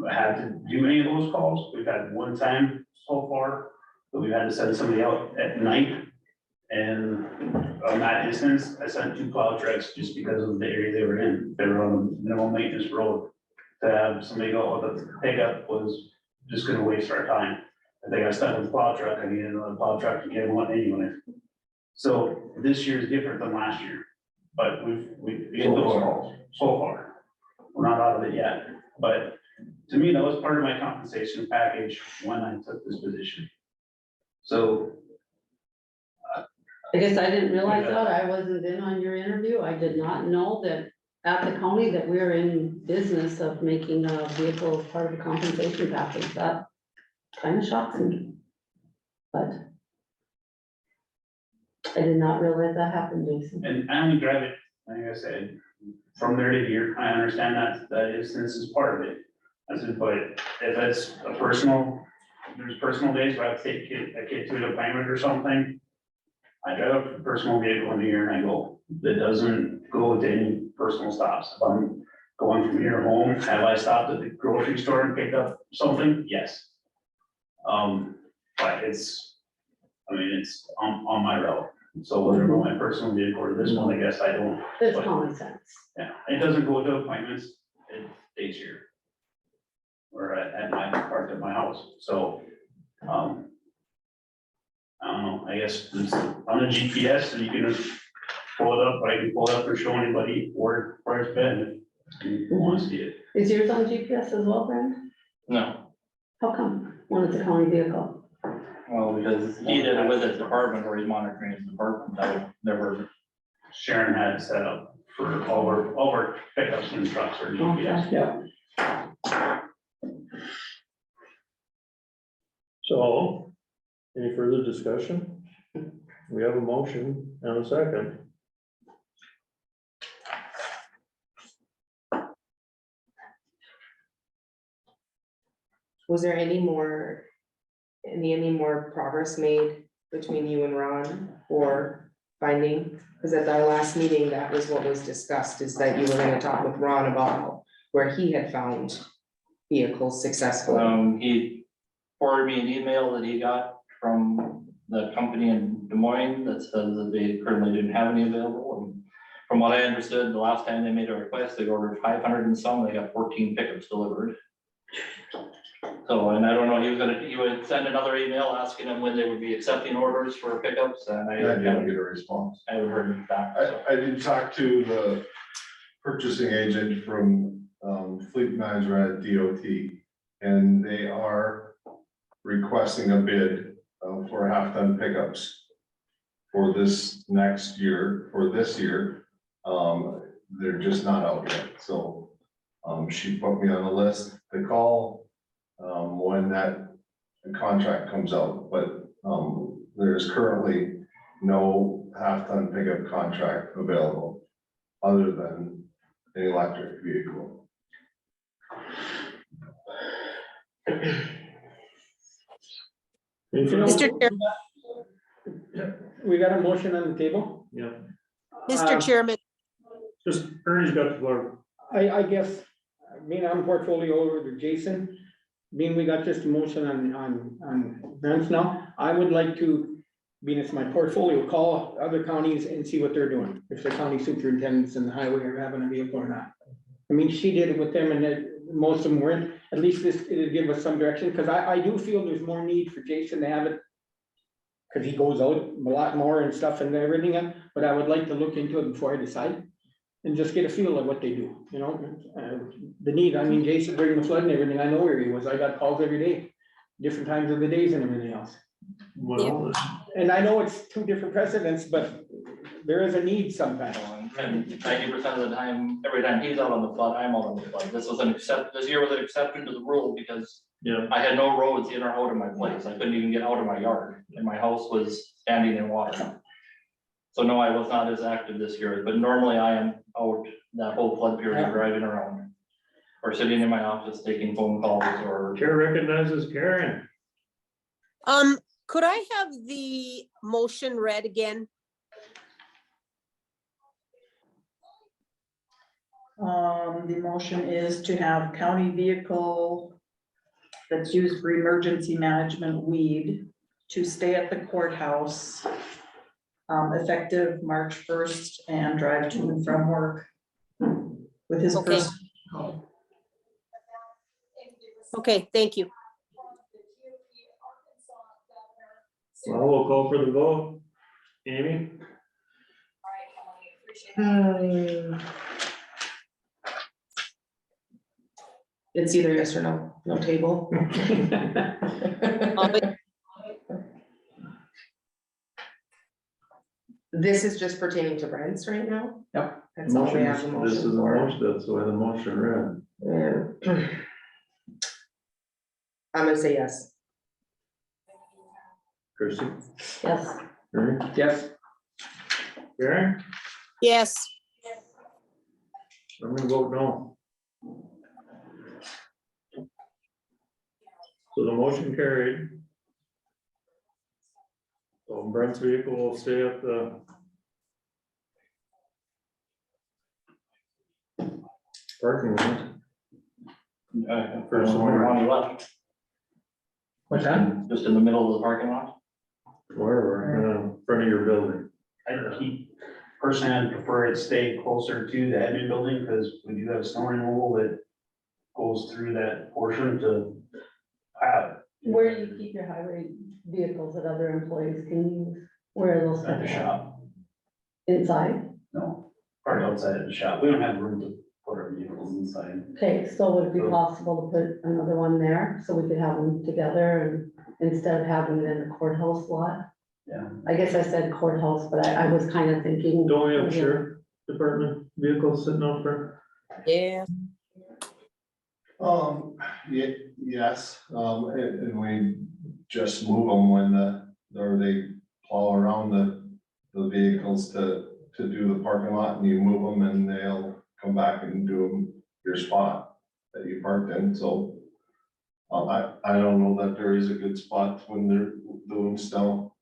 had to do any of those calls. We've had one time so far, that we've had to send somebody out at night. And on that instance, I sent 2 plow trucks just because of the area they were in. They were on a minimal maintenance road. To have somebody go with a pickup was just gonna waste our time. If they got stuck with a plow truck, I needed another plow truck to get them one anyway. So this year is different than last year, but we've get those calls so far. We're not out of it yet, but to me, that was part of my compensation package when I took this position. So I guess I didn't realize that. I wasn't in on your interview. I did not know that at the county that we're in business of making a vehicle part of the compensation package. That kind of shocks me. But I did not realize that happened, Jason. and I only drive it, like I said, from there to here. I understand that instance is part of it. I said, but if it's a personal, there's personal days where I have to take a kid to an appointment or something. I drive a personal vehicle in here and I go. That doesn't go to any personal stops. If I'm going from here home, have I stopped at the grocery store and picked up something? Yes. But it's, I mean, it's on my route. So whether I'm on my personal vehicle or this one, I guess I don't. It's but- common sense. Yeah, it doesn't go to appointments, it stays here. Or at my, parked at my house, so, I don't know, I guess it's on a GPS, so you can pull it up, I can pull it up or show anybody where it's been, if you want to see it. Is yours on GPS as well, Brandon? No, How come? When it's a county vehicle? well, because he did it with his department or he's monitoring his department, I would never. Sharon had it set up for all our pickups and trucks or GPS. Yeah. So, any further discussion? We have a motion and a second. Was there any more progress made between you and Ron or finding? Because at our last meeting, that was what was discussed, is that you were gonna talk with Ron about where he had found vehicles successfully. He forwarded me an email that he got from the company in Des Moines that says that they currently didn't have any available. And from what I understood, the last time they made a request, they ordered 500 and some, they got 14 pickups delivered. So, and I don't know, he would send another email asking them when they would be accepting orders for pickups, and I didn't get a response. haven't heard back. So. I did talk to the purchasing agent from Fleet Management at DOT, and they are requesting a bid for half-ton pickups for this next year, for this year. They're just not out yet, so she put me on the list to call when that contract comes out, but there's currently no half-ton pickup contract available other than an electric vehicle. Mr. Chair, We got a motion on the table. Yeah, Mr. Chairman, just Ernie's got the floor. I guess, being on portfolio over to Jason, being we got just a motion on grants now, I would like to, being it's my portfolio, call other counties and see what they're doing, if the county superintendents and the highway are having a vehicle or not. I mean, she did it with them and most of them weren't, at least this, it'd give us some direction, because I do feel there's more need for Jason to have it. Because he goes out a lot more and stuff and everything, but I would like to look into it before I decide. And just get a feel of what they do, you know, the need, I mean, Jason during the flood and everything, I know where he was, I got calls every day. different times of the days and everything else. Well, And I know it's two different precedents, but there is a need sometimes. And 90% of the time, every time he's out on the flood, I'm out on the flood. This was this year was an exception to the rule because yeah, I had no roads in or out of my place. I couldn't even get out of my yard and my house was standing in water. So no, I was not as active this year, but normally I am out that whole flood period driving around. Or sitting in my office taking phone calls or. Chair recognizes Karen. Could I have the motion read again? The motion is to have county vehicle that's used for emergency management weed to stay at the courthouse effective March 1st and drive to and from work with his Okay. first. Okay, thank you. Well, we'll call for the vote. Amy? It's either yes or no, no table. This is just pertaining to Brent's right now? Yep. That's all we have the This is motion the for. motion, that's the way the motion read. Yeah. I'm gonna say yes. Christie? Yes. Ernie? Yes, Karen? Yes, I'm gonna vote no. So the motion carried. So Brent's vehicle will stay at the parking lot. First one on the left, what's that? just in the middle of the parking lot. Wherever, in front of your building. I keep, personally, I'd prefer it stay closer to the admin building, because we do have snow removal that goes through that portion to. Where do you keep your highway vehicles that other employees can use? Where are those? At the shop, Inside? no, part outside of the shop, we don't have room to put our vehicles inside. Okay, so would it be So- possible to put another one there so we could have them together and instead of having it in the courthouse lot? Yeah. I guess I said courthouse, but I was kind of thinking. Don't we have sheriff department vehicles sitting out there? yeah. Yes, and we just move them when or they plow around the vehicles to do the parking lot, and you move them and they'll come back and do your spot that you parked in, so. I don't know that there is a good spot when they're doing snow.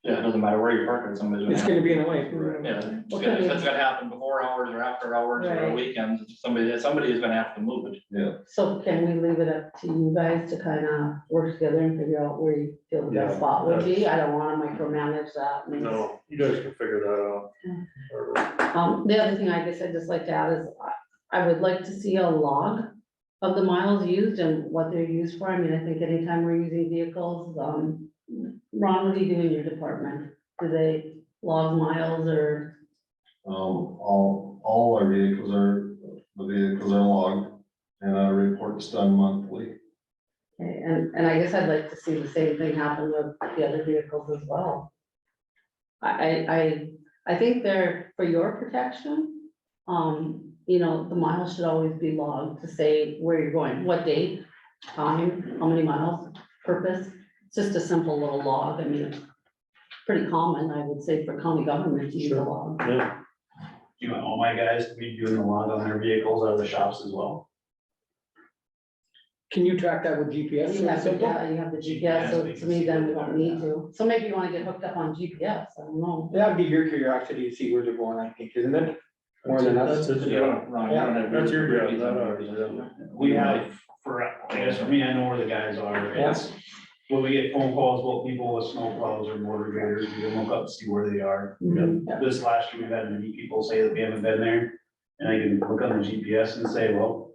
Yeah, it doesn't matter where you park it, somebody's It's gonna. gonna be in the way. Yeah, if it's gonna happen before hours or after hours or Right. weekends, somebody is gonna have to move it. Yeah. So can we leave it up to you guys to kind of work together and figure out where you feel the best Yeah, spot would be? that's- I don't want to micromanage that. and- No, you guys can figure that out. The other thing I guess I'd just like to add is I would like to see a log of the miles used and what they're used for. I mean, I think anytime we're using vehicles, Ron, what do you do in your department? Do they log miles or? All our vehicles are logged, and a report's done monthly. Okay, and I guess I'd like to see the same thing happen with the other vehicles as well. I think they're for your protection. You know, the miles should always be logged to say where you're going, what date, time, how many miles, purpose. It's just a simple little log. I mean, it's pretty common, I would say, for county government to use a log. Yeah, You want all my guys to be doing the log on their vehicles out of the shops as well? Can you track that with GPS? You have, Simple? yeah, you have the GPS, so to me, then we don't need to. So maybe you wanna get hooked up on GPS, I don't know. That'd be your curiosity to see where they're going, I think, isn't it? More than us. That's it, yeah. That's your job, not ours, yeah. We have, I guess for me, I know where the guys are. It's when we get phone calls about people with snow plows or motor graders, we can look up to see where they are. This last year, we've had many people say that we haven't been there, and I can look on the GPS and say, well,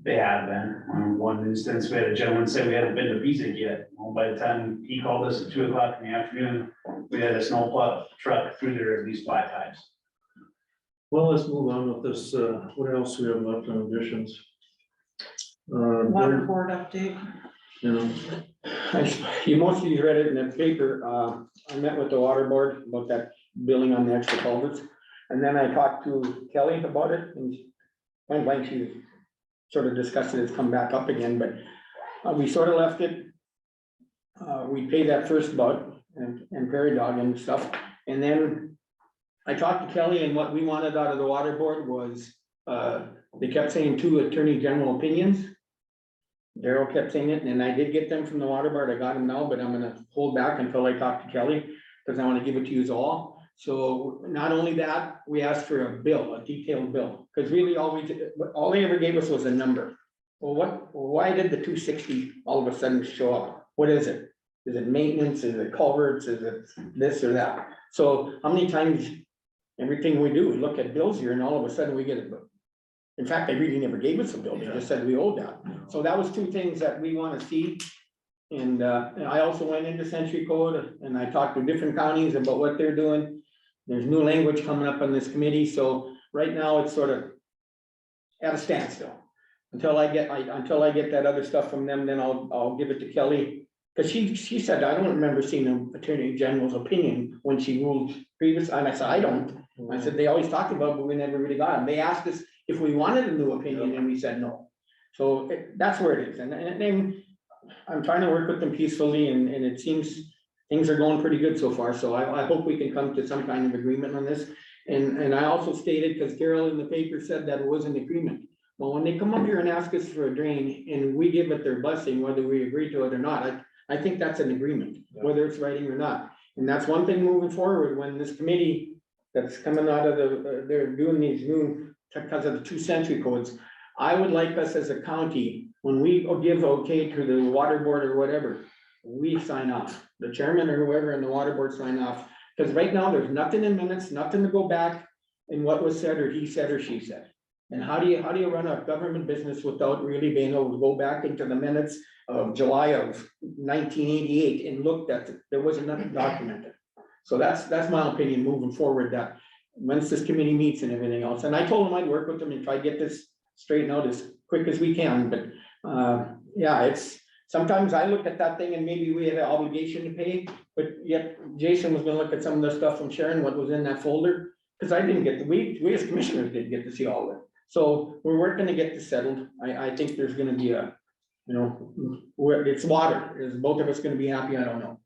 they have been. On one instance, we had a gentleman say we hadn't been to Bezic yet. Well, by the time he called us at 2 o'clock in the afternoon, we had a snow plow truck through there at least 5 times. Well, let's move on with this, what else we have left on additions? Water board update. You mostly read it in the paper. I met with the water board about that billing on the extra culverts. And then I talked to Kelly about it and point blank, she sort of discussed it, it's come back up again, but we sort of left it. We paid that first bug and prairie dog and stuff. And then I talked to Kelly, and what we wanted out of the water board was, they kept saying 2 attorney general opinions. Daryl kept saying it, and I did get them from the water board. I got them now, but I'm gonna hold back until I talk to Kelly, because I want to give it to you all. So not only that, we asked for a bill, a detailed bill, because really all they ever gave us was a number. Well, why did the 260 all of a sudden show up? What is it? Is it maintenance? Is it culverts? Is it this or that? So how many times, everything we do, we look at bills here and all of a sudden we get it. In fact, they really never gave us a bill. They just said we owed that. So that was 2 things that we want to see. And I also went into Century Code and I talked to different counties about what they're doing. There's new language coming up on this committee. So right now it's sort of at a standstill. Until I get that other stuff from them, then I'll give it to Kelly. Because she said, I don't remember seeing an attorney general's opinion when she ruled previous, and I said, I don't. I said, they always talked about it, but we never really got them. They asked us if we wanted a new opinion and we said no. So that's where it is. And then I'm trying to work with them peacefully and it seems things are going pretty good so far. So I hope we can come to some kind of agreement on this. And I also stated, because Carol in the paper said that it was an agreement. Well, when they come up here and ask us for a drain and we give it their blessing, whether we agree to it or not, I think that's an agreement, whether it's writing or not. And that's one thing moving forward, when this committee that's coming out of they're doing these new, because of the 2 century codes. I would like us as a county, when we give okay to the water board or whatever, we sign off. The chairman or whoever in the water board sign off. Because right now, there's nothing in minutes, nothing to go back in what was said or he said or she said. And how do you run a government business without really being able to go back into the minutes of July of 1988 and look that there wasn't nothing documented? So that's my opinion moving forward, that once this committee meets and everything else, and I told them I'd work with them and try to get this straightened out as quick as we can, but yeah, it's, sometimes I look at that thing and maybe we have an obligation to pay, but yet Jason was gonna look at some of the stuff from Sharon, what was in that folder, because I didn't get, we as commissioners didn't get to see all of it. So we're working to get this settled. I think there's gonna be a, it's water, is both of us gonna be happy? I don't know.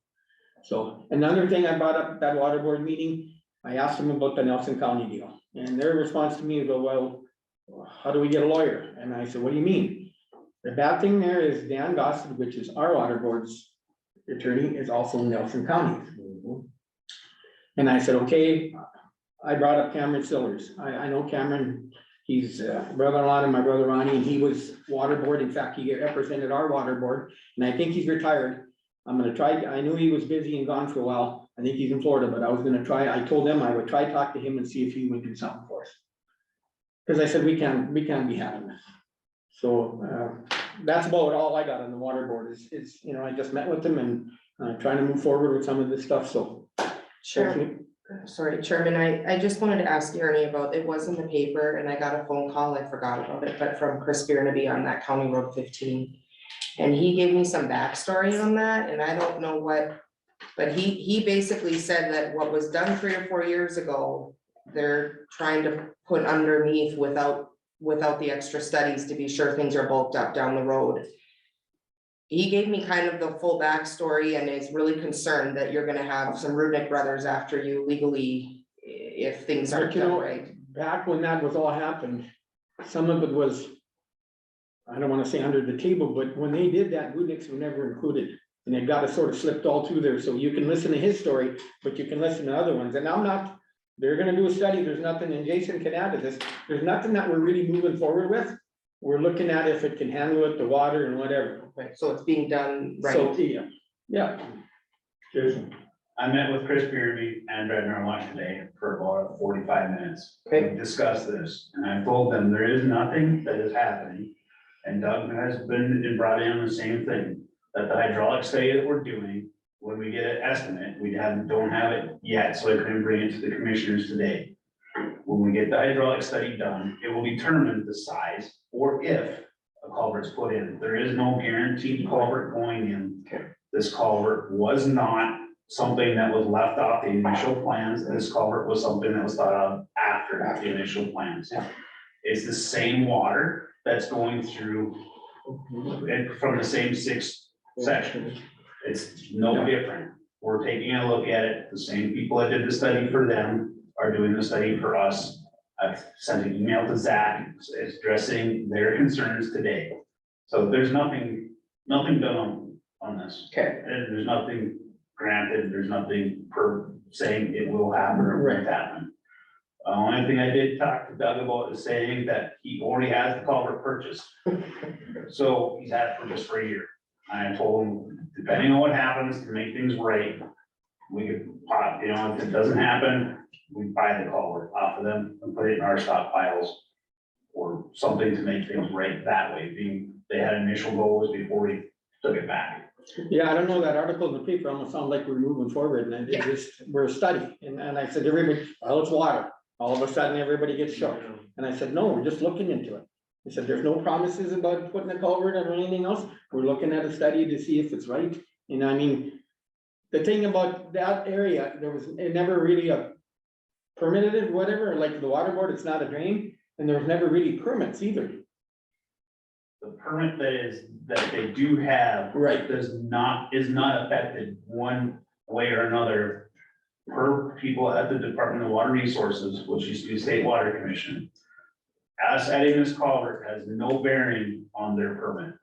So another thing I brought up at that water board meeting, I asked them about the Nelson County deal, and their response to me was, well, how do we get a lawyer? And I said, what do you mean? The bad thing there is Dan Gossett, which is our water board's attorney, is also in Nelson County. And I said, okay, I brought up Cameron Sillers. I know Cameron, he's brother-in-law to my brother Ronnie, and he was water board. In fact, he represented our water board, and I think he's retired. I'm gonna try, I knew he was busy and gone for a while. I think he's in Florida, but I was gonna try, I told them I would try to talk to him and see if he would do something for us. Because I said, we can't be having this. So that's about all I got on the water board is, I just met with them and trying to move forward with some of this stuff, so. Sure. Sorry, Chairman, I just wanted to ask Ernie about, it was in the paper and I got a phone call, I forgot about it, but from Chris Burnaby on that County Road 15. And he gave me some backstory on that, and I don't know what, but he basically said that what was done 3 or 4 years ago, they're trying to put underneath without the extra studies to be sure things are bulked up down the road. He gave me kind of the full backstory and is really concerned that you're gonna have some Rudnick brothers after you legally if things aren't done right. Back when that was all happened, some of it was, I don't wanna say under the table, but when they did that, Rudnicks were never included. And it got sort of slipped all through there, so you can listen to his story, but you can listen to other ones, and I'm not, they're gonna do a study, there's nothing, and Jason can add to this, there's nothing that we're really moving forward with. We're looking at if it can handle it, the water and whatever. Okay, so it's being done right. So, yeah. Jason. I met with Chris Burnaby and Brad Norlock today for about 45 minutes. Okay. We discussed this, and I told them there is nothing that is happening. And Doug has been brought in on the same thing, that the hydraulic study that we're doing, when we get an estimate, don't have it yet, so I couldn't bring it to the commissioners today. When we get the hydraulic study done, it will determine the size or if a culvert's put in. There is no guaranteed culvert going in. This culvert was not something that was left off the initial plans. This culvert was something that was thought of after the initial plans. It's the same water that's going through and from the same 6 sections. It's no different. We're taking a look at it. The same people that did the study for them are doing the study for us. I've sent an email to Zach addressing their concerns today. So there's nothing done on this. Okay. And there's nothing granted, there's nothing per saying it will happen or won't happen. Only thing I did talk to Doug about is saying that he already has the culvert purchased. So he's had it purchased for a year. I told him, depending on what happens to make things right, we could, if it doesn't happen, we buy the culvert off of them and put it in our stockpiles. Or something to make things right that way, being they had initial goals before we took it back. Yeah, I don't know, that article in the paper almost sounded like we're moving forward and it just, we're a study. And I said, everybody, oh, it's water. All of a sudden, everybody gets shocked. And I said, no, we're just looking into it. I said, there's no promises about putting a culvert or anything else. We're looking at a study to see if it's right. And I mean, the thing about that area, it never really permitted whatever, like the water board, it's not a drain. And there was never really permits either. The permit that they do have. Right. is not affected one way or another per people at the Department of Water Resources, which used to be State Water Commission. Us adding this culvert has no bearing on their permit.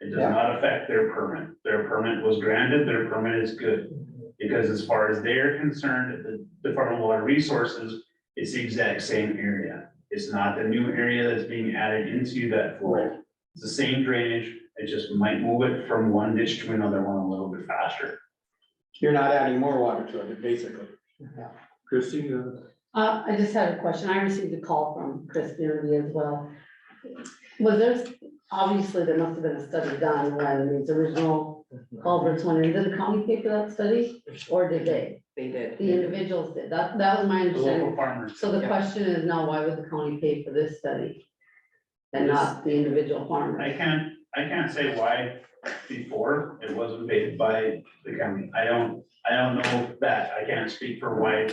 It does not affect their permit. Their permit was granted, their permit is good. Because as far as they're concerned, at the Department of Water Resources, it's the exact same area. It's not the new area that's being added into that flow. It's the same drainage, it just might move it from one ditch to another one a little bit faster. You're not adding more water to it, basically. Christie, I just had a question. I received a call from Chris Beardy as well. Was there, obviously, there must have been a study done when these original culverts went in. Did the county pay for that study? Or did they? They did. The individuals did. That was my The local understanding. farmers. So the Yeah. question is now, why would the county pay for this study? And not the individual farmers? I can't say why before it wasn't paid by the county. I don't know that. I can't speak for why,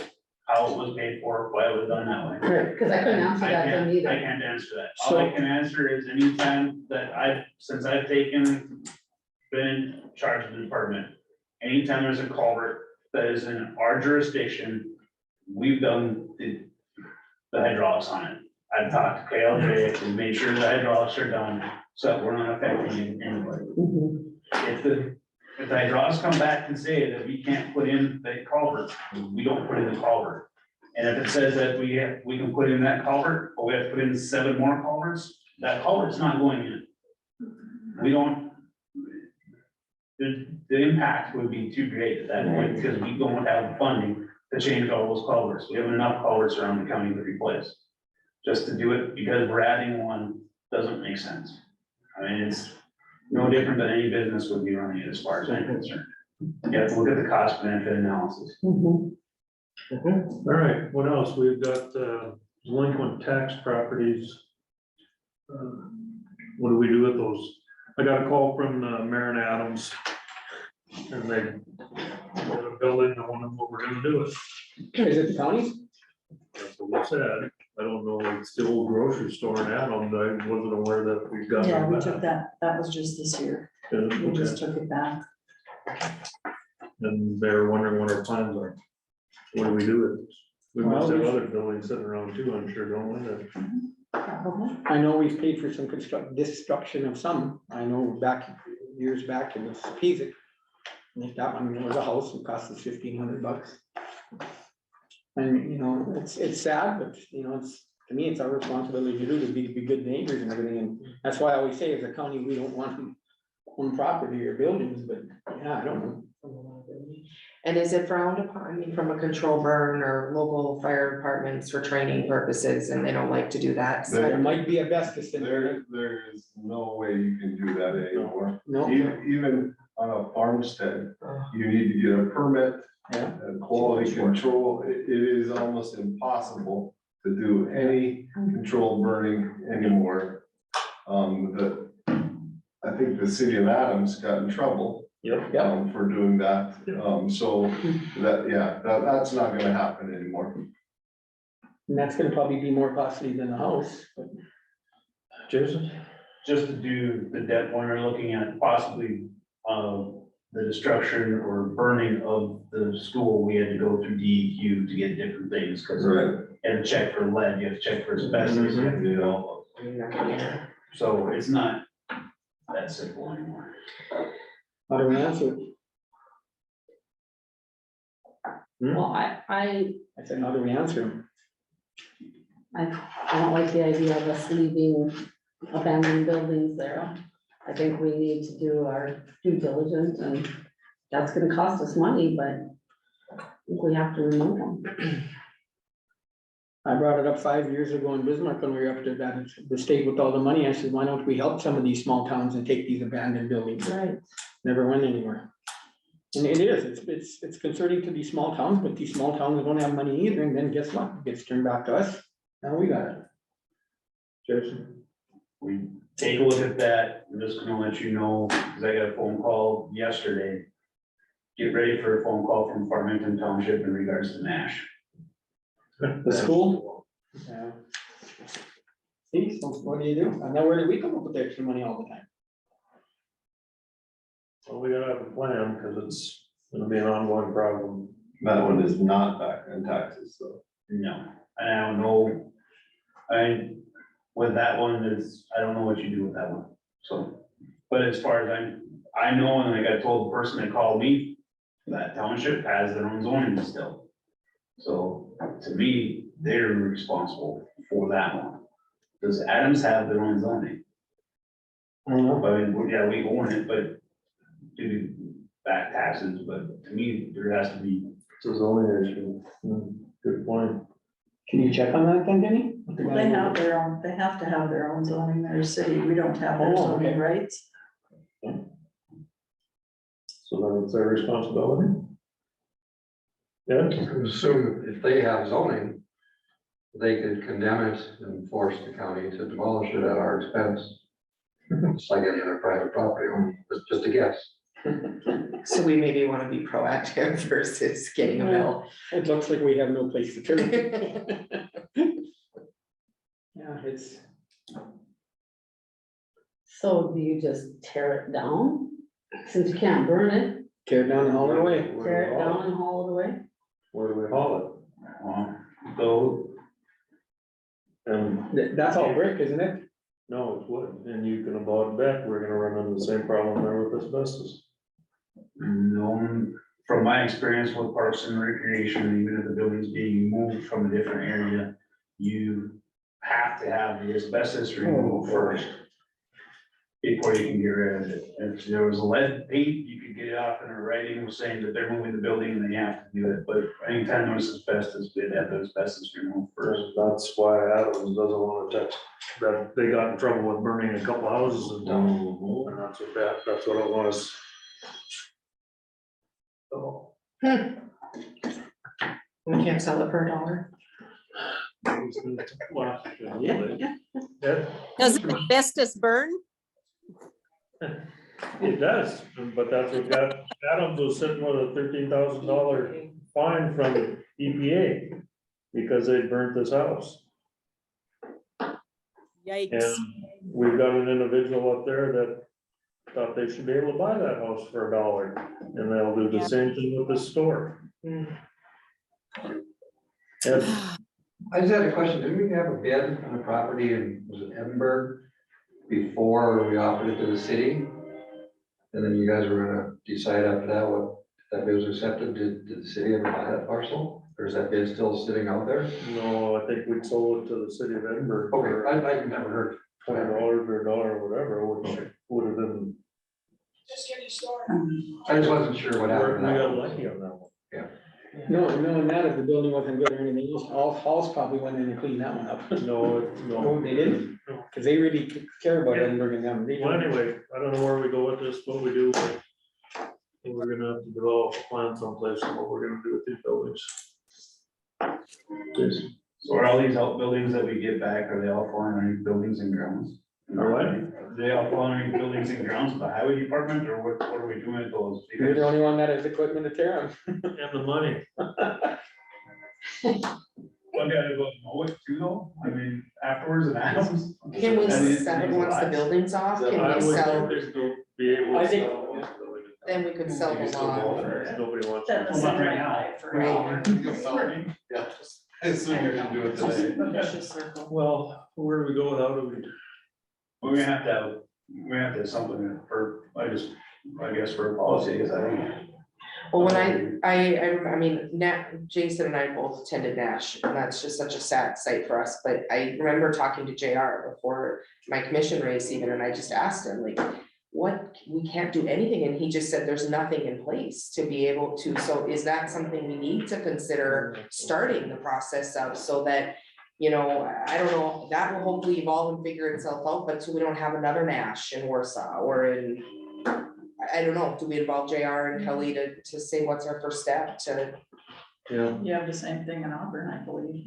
how it was paid for, why it was done that way. Right, because I couldn't answer that to me I either. can't answer that. All I can answer is anytime that since I've been in charge of the department, anytime there's a culvert that is in our jurisdiction, we've done the hydraulics on it. I've talked to KLJ, we made sure the hydraulics are done, so that we're not affecting anybody. If the hydraulics come back and say that we can't put in the culvert, we don't put in the culvert. And if it says that we can put in that culvert, but we have to put in 7 more culverts, that culvert's not going in. We don't, the impact would be too great at that point, because we don't have funding to change all those culverts. We have enough culverts around the county to replace. Just to do it because we're adding one doesn't make sense. I mean, it's no different than any business would be running it as far as I'm concerned. You have to look at the cost benefit analysis. all right, what else? We've got delinquent tax properties. What do we do with those? I got a call from Marin Adams. And they got a building, I wonder what we're gonna do with it. Is it the counties? That's what we said. I don't know, it's the old grocery store in Adams, I wasn't aware that we got. Yeah, it we back. took that, that was just this year. Yeah, We just okay. took it back. And they're wondering what our plans are. What do we do with it? We must have other buildings sitting around too, I'm sure, don't we? Probably. I know we've paid for some destruction of some. I know years back it was Peasic. I think that one was a house, it cost us $1,500. And, you know, it's sad, but, you know, to me, it's our responsibility to be good neighbors and everything, and that's why I always say, as a county, we don't want to own property or buildings, but, yeah, I don't know. And is it frowned upon, I mean, from a control burn or local fire departments for training purposes, and they don't like to do that? So There might be asbestos in there. There is no way you can do that anymore. No. Even on a farmstead, you need to get a permit. Yeah. And quality control, it is almost impossible to do any controlled burning anymore. I think the city of Adams got in trouble. Yep. For doing that, so that, yeah, that's not gonna happen anymore. And that's gonna probably be more costly than the house. Jason? Just to do the depth when we're looking at possibly, the destruction or burning of the school, we had to go through DEQ to get different things, because you have to check for lead, you have to check for asbestos, you have to do all of those. So it's not that simple anymore. How do we answer? Well, I said, how do we answer them? I don't like the idea of us leaving abandoned buildings there. I think we need to do our due diligence, and that's gonna cost us money, but I think we have to remove them. I brought it up 5 years ago in Bismarck when we were up to that, the state with all the money. I said, why don't we help some of these small towns and take these abandoned buildings? Right. Never went anywhere. And it is, it's concerning to these small towns, but these small towns don't have money either, and then guess what? It gets turned back to us. Now we got it. Jason? We take a look at that, I'm just gonna let you know, because I got a phone call yesterday. Get ready for a phone call from Farmington Township in regards to Nash. The school? Yeah. See, so what do you do? And now where do we come up with the extra money all the time? Well, we gotta have a plan, because it's gonna be an ongoing problem. That one is not back in taxes, so. No, and I don't know. With that one is, I don't know what you do with that one, so. But as far as I know, and like I told the person that called me, that township has their own zoning still. So to me, they're responsible for that one. Does Adams have their own zoning? I mean, yeah, we own it, but due to back taxes, but to me, there has to be. It's a zoning issue. Good point. Can you check on that then, Denny? Well, they have their own, they have to have their own zoning, their city, we don't have their Oh, okay. zoning rights. So then it's their responsibility? Yeah, Assume if they have zoning, they could condemn it and force the county to demolish it at our expense. Just like any other private property owner, it's just a guess. So we maybe wanna be proactive versus getting a bill. It looks like we have no place to turn. Yeah, it's, So do you just tear it down? Since you can't burn it, tear it down and haul it away. tear it down and haul it away? where do we haul it? So And That's all brick, isn't it? no, it's wood, and you can about bet we're gonna run into the same problem there with asbestos. no, from my experience with Parks and Recreation, even if the building's being moved from a different area, you have to have the asbestos removed first before you can get rid of it. If there was lead paint, you could get it off in a writing saying that they're moving the building and they have to do it, but anytime there's asbestos, they'd have the asbestos removed first. And that's why Adams doesn't want to touch, that they got in trouble with burning a couple houses in town, and that's what it was. So. We can't sell it for $1. Yeah, Does asbestos burn? it does, but that's what got, Adams was sitting with a $13,000 fine from EPA because they burnt this house. Yikes. And we've got an individual up there that thought they should be able to buy that house for $1, and they'll do the Yeah. same thing with the store. Mm. And I just had a question, didn't we have a bid on a property in, was it Edinburgh? Before we offered it to the city? And then you guys were gonna decide after that what, if that bid was accepted, did the city ever buy that parcel? Or is that bid still sitting out there? no, I think we sold it to the city of Edinburgh Okay, for I've never heard. $20 or $1 or whatever, which would have been, I just wasn't sure what we happened. to that got one. lucky on that one. No, no, not if the building wasn't good or anything else, all Halls probably went in and cleaned that one up. No, No, they didn't, cause they really care about Edinburgh and them. They Well, don't. anyway, I don't know where we go with this, what we do, but I think we're gonna have to develop a plan someplace on what we're gonna do with these buildings. So are all these outbuildings that we get back, are they all falling underneath buildings and grounds? Or what? Are they all following buildings and grounds of the highway department, or what are we doing with those? You're the only one that has equipment to tear them. And the money. One guy to go mow it too, though, I mean, afterwards and afterwards. Can we I mean, sell, once the building's off, I can would we think sell, there's no, be able I to think- sell. then we could sell the lot for. Nobody wants. Then the to. Well, not right now. Right. Yeah, I assume you're gonna do it today. Vicious circle. Well, where do we go without it? We're gonna have to have something for, I guess for a policy, because I think. Well, when I mean, Jason and I both attended Nash, and that's just such a sad sight for us, but I remember talking to JR before my commission race even, and I just asked him, like, what, we can't do anything, and he just said there's nothing in place to be able to, so is that something we need to consider starting the process of, so that, you know, I don't know, that will hopefully evolve and figure itself out, but so we don't have another Nash in Warsaw or in, I don't know, do we involve JR and Kelly to say what's our first step to? Yeah. You have the same thing in Auburn, I believe.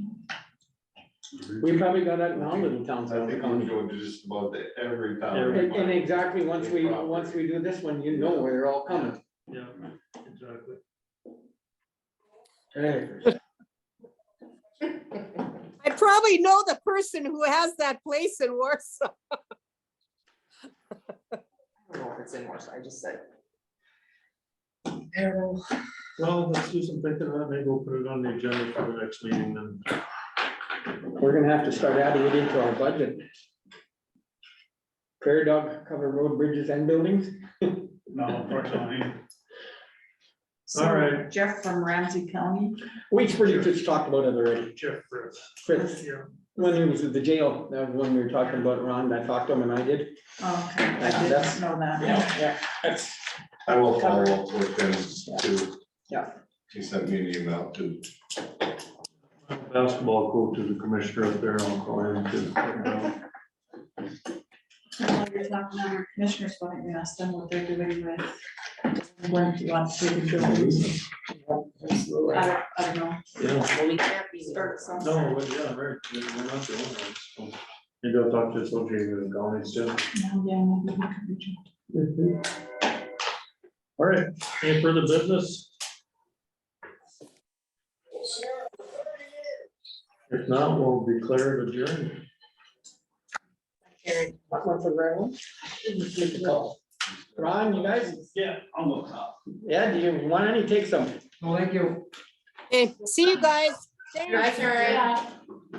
We probably got that in all little towns I around the think we county. go to just about every town. And exactly, once we do this one, you know where they're all coming. Yeah, exactly. Hey. I probably know the person who has that place in Warsaw. I don't know if it's in Warsaw, I just said. Well, let's do some thinking on it. Maybe we'll put it on the agenda for the next meeting then. We're gonna have to start adding it into our budget. Prairie dog cover road, bridges and buildings. No, unfortunately. So All right. Jeff from Ramsey County. We pretty just talked about it already. Jeff Fritz. Fritz, Yeah. when he was at the jail, that was when we were talking about Ron, I talked to him and I did. Oh, okay, I didn't know that. Yeah, that's. I will follow up with him too. Yeah. He sent me an email too. Basketball coach is a commissioner up there. I'll call him too. While you're talking on our commissioners, why don't you ask them what they're doing with, when you want to take buildings? Absolutely. I don't know. Yeah. Well, we can't be. Start somewhere. No, well, yeah, right. We're not the only ones. So maybe I'll talk to associated with counties too. Yeah, maybe we could reach out. All right, any further business? If not, we'll declare it adjourned. Ron, you guys, Yeah, I'll look up. yeah, do you want any, take some? No, thank you. Okay, see you guys. Thanks. Bye, Karen.